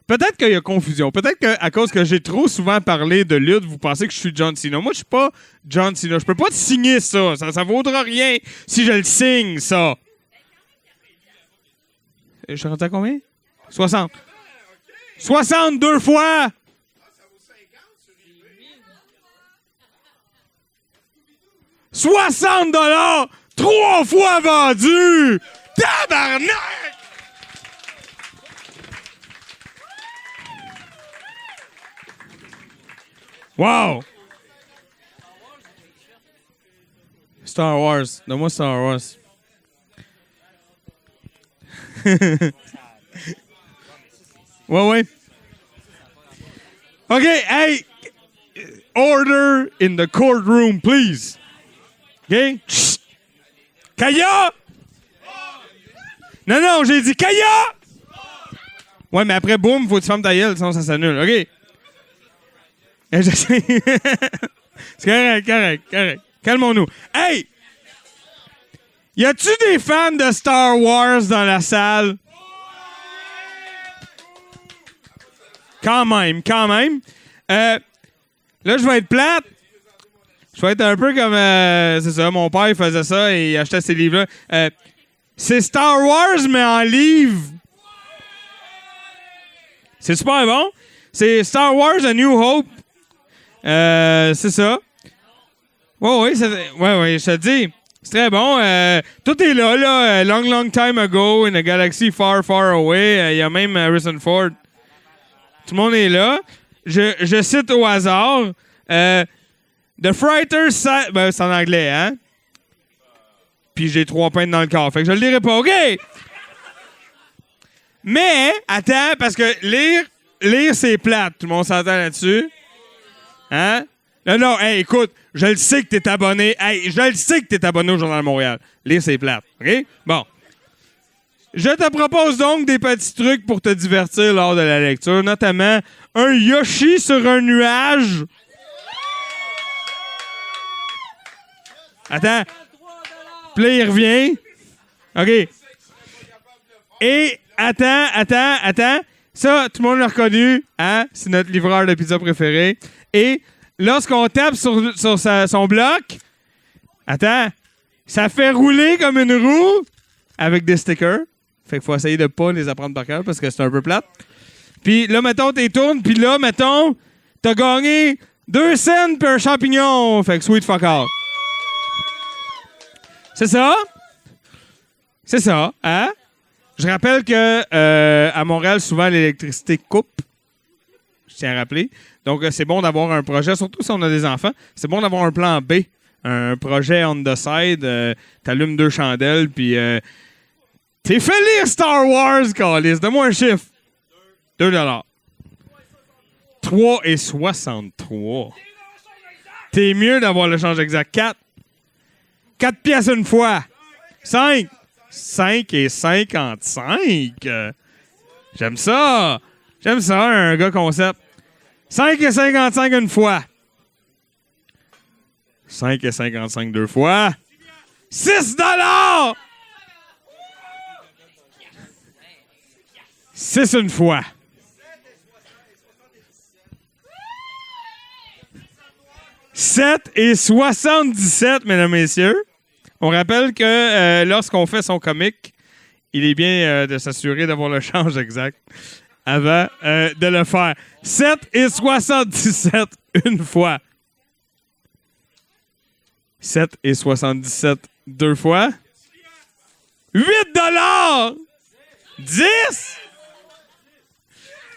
Peut-être qu'il y a confusion. Peut-être qu'à cause que j'ai trop souvent parlé de lutte, vous pensez que je suis John Cena. Moi, je suis pas John Cena. Je peux pas te signer ça. Ça vaudra rien si je le signe, ça. Je suis rentré à combien? 60. 62 fois. $60, 3 fois vendu. Tabarnak! Wow! Star Wars. Donne-moi Star Wars. Ouais. OK, hey, order in the courtroom, please. OK? Chut. Kaya! Non, j'ai dit Kaya! Ouais, mais après, boum, faut que tu fermes ta gueule, sinon ça s'annule. OK? C'est correct. Calmons-nous. Hey! Y a-tu des fans de Star Wars dans la salle? Quand même. Là, je vais être plate. Je vais être un peu comme... c'est ça, mon père, il faisait ça et il achetait ces livres-là. C'est Star Wars, mais en livre. C'est super bon. C'est Star Wars A New Hope. C'est ça. Ouais, je te dis. C'est très bon. Tout est là. Long time ago in a galaxy far, far away. Il y a même Harrison Ford. Tout le monde est là. Je cite au hasard. The Frighter sat... Ben, c'est en anglais, hein? Puis j'ai 3 pintes dans le corps. Fait que je le dirai pas. OK! Mais, attends, parce que lire c'est plate. Tout le monde s'entend là-dessus. Hein? Non, hey, écoute, je le sais que t'es abonné. Hey, je le sais que t'es abonné au Journal de Montréal. Lire, c'est plate. OK? Bon. Je te propose donc des petits trucs pour te divertir lors de la lecture, notamment un Yoshi sur un nuage. Attends. Puis là, il revient. OK. Et, attends. Ça, tout le monde l'a reconnu. Hein? C'est notre livreur de pizza préféré. Et lorsqu'on tape sur son bloc, attends, ça fait rouler comme une roue avec des stickers. Fait qu'il faut essayer de pas les apprendre par cœur parce que c'est un peu plate. Puis là, mettons, t'es tournes. Puis là, mettons, t'as gagné 2 cents per champignon. Fait que sweet fuck all. C'est ça, hein? Je rappelle que à Montréal, souvent, l'électricité coupe. Je tiens à rappeler. Donc, c'est bon d'avoir un projet, surtout si on a des enfants. C'est bon d'avoir un plan B. Un projet on the side. T'allumes 2 chandelles, puis... t'es fait lire Star Wars, Callis. Donne-moi un chiffre. 2 $. 3,63. T'es mieux d'avoir le change exact. 4. 4 pièces une fois. 5. 5,55. J'aime ça, un gars concept. 5,55 une fois. 5,55 2 fois. 6 $! 6 une fois. « 7,77, mesdames et messieurs. On rappelle que lorsqu'on fait son comique, il est bien de s'assurer d'avoir le change exact avant de le faire. 7,77 une fois. 7,77 2 fois. 8 $! 10!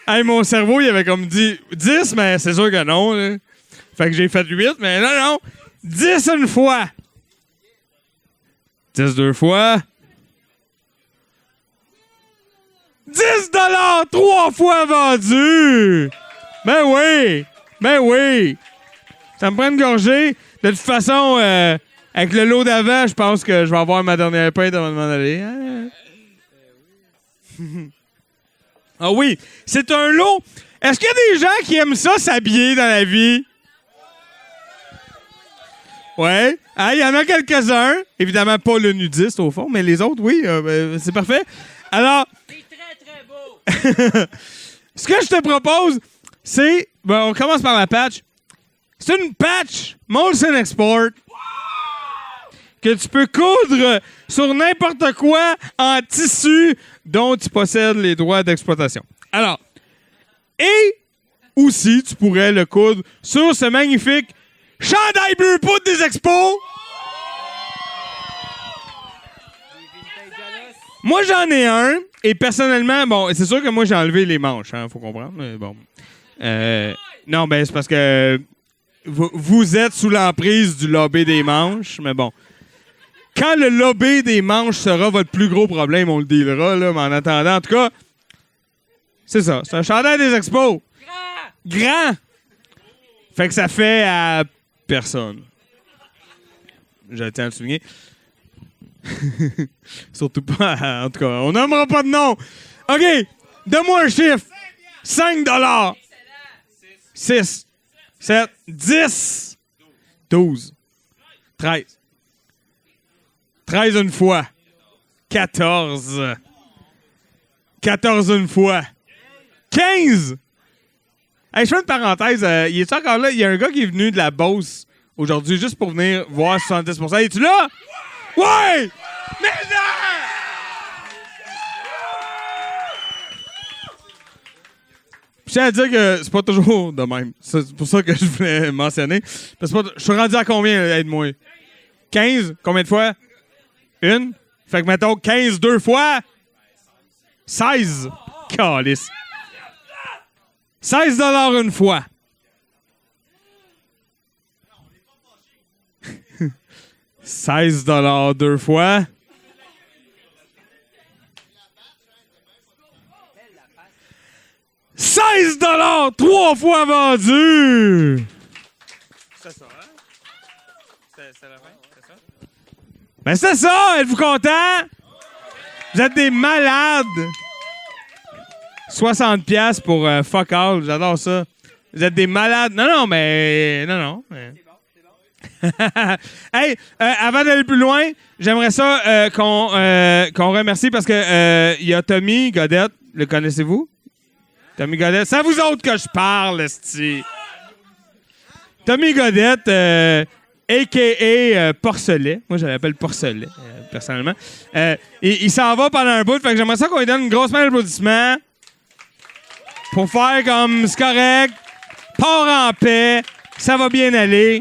Hey, mon cerveau, il avait comme dit 10, mais c'est sûr que non. Là. Fait que j'ai fait 8, mais non. 10 une fois. 10 2 fois. 10 $ 3 fois vendu! Ben oui! Ça me prend une gorgée. De toute façon, avec le lot d'avant, je pense que je vais avoir ma dernière pinte avant de m'en aller. Hein? Ah oui, c'est un lot. Est-ce qu'il y a des gens qui aiment ça s'habiller dans la vie? Ouais. Ah, il y en a quelques-uns. Évidemment, pas le nudiste, au fond, mais les autres, oui. C'est parfait. Alors... C'est très, très beau. Ce que je te propose, c'est... Ben, on commence par la patch. C'est une patch Molson Export que tu peux coudre sur n'importe quoi en tissu dont tu possèdes les droits d'exploitation. Alors, et aussi, tu pourrais le coudre sur ce magnifique chandail bleu poudre des expos. Moi, j'en ai un, et personnellement, bon, c'est sûr que moi, j'ai enlevé les manches, hein, faut comprendre, mais bon. Non, ben, c'est parce que vous êtes sous l'emprise du lobby des manches, mais bon. Quand le lobby des manches sera votre plus gros problème, on le dealera, là. Mais en attendant, en tout cas, c'est ça. C'est un chandail des expos. Grand! Fait que ça fait à personne. Je tiens à le souligner. Surtout pas, en tout cas, on nommera pas de nom. OK, donne-moi un chiffre. 5 $. 6, 7, 10, 12, 13. 13 une fois. 14. 14 une fois. 15. Hey, je fais une parenthèse. Il est encore là? Il y a un gars qui est venu de la Beauce aujourd'hui juste pour venir voir 70%. Es-tu là? Ouais! Mais non! Je tiens à dire que c'est pas toujours de même. C'est pour ça que je voulais mentionner. Parce que je suis rendu à combien, aide-moi? 15? Combien de fois? Une? Fait que mettons 15 deux fois. 16. Calice. 16 $ une fois. $16 deux fois. $16 trois fois vendu. C'est ça, hein? C'est la fin, c'est ça? Ben c'est ça! Êtes-vous content? Vous êtes des malades! 60$ pour fuck all, j'adore ça. Vous êtes des malades. Non, mais... Hey, avant d'aller plus loin, j'aimerais ça qu'on remercie parce que il y a Tommy Godette. Le connaissez-vous? Tommy Godette. C'est à vous autres que je parle, esti. Tommy Godette, a.k.a. Porcelet. Moi, je l'appelle Porcelet, personnellement. Il s'en va pendant un bout, fait que j'aimerais ça qu'on lui donne une grosse main d'applaudissement pour faire comme c'est correct, part en paix, ça va bien aller.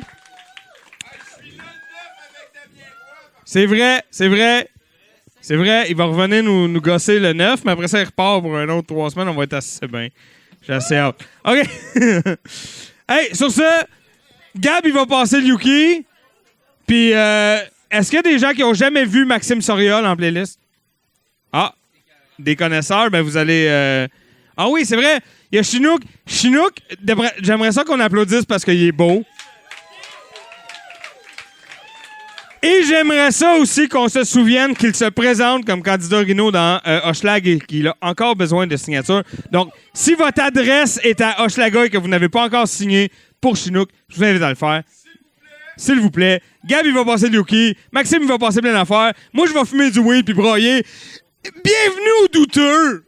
C'est vrai. Il va revenir nous gosser le 9, mais après ça, il repart pour un autre 3 semaines. On va être assez bien. J'ai assez hâte. OK. Hey, sur ce, Gab, il va passer le Yuki. Puis, est-ce qu'il y a des gens qui n'ont jamais vu Maxime Soriol en playlist? Ah, des connaisseurs, ben vous allez... Ah oui, c'est vrai. Il y a Chinook. Chinook, j'aimerais ça qu'on applaudisse parce qu'il est beau. Et j'aimerais ça aussi qu'on se souvienne qu'il se présente comme candidat Rhino dans Hochelag et qu'il a encore besoin de signature. Donc, si votre adresse est à Hochelaga et que vous n'avez pas encore signé pour Chinook, je vous invite à le faire. S'il vous plaît. Gab, il va passer le Yuki. Maxime, il va passer plein d'affaires. Moi, je vais fumer du weed puis broyer. Bienvenue aux douteux!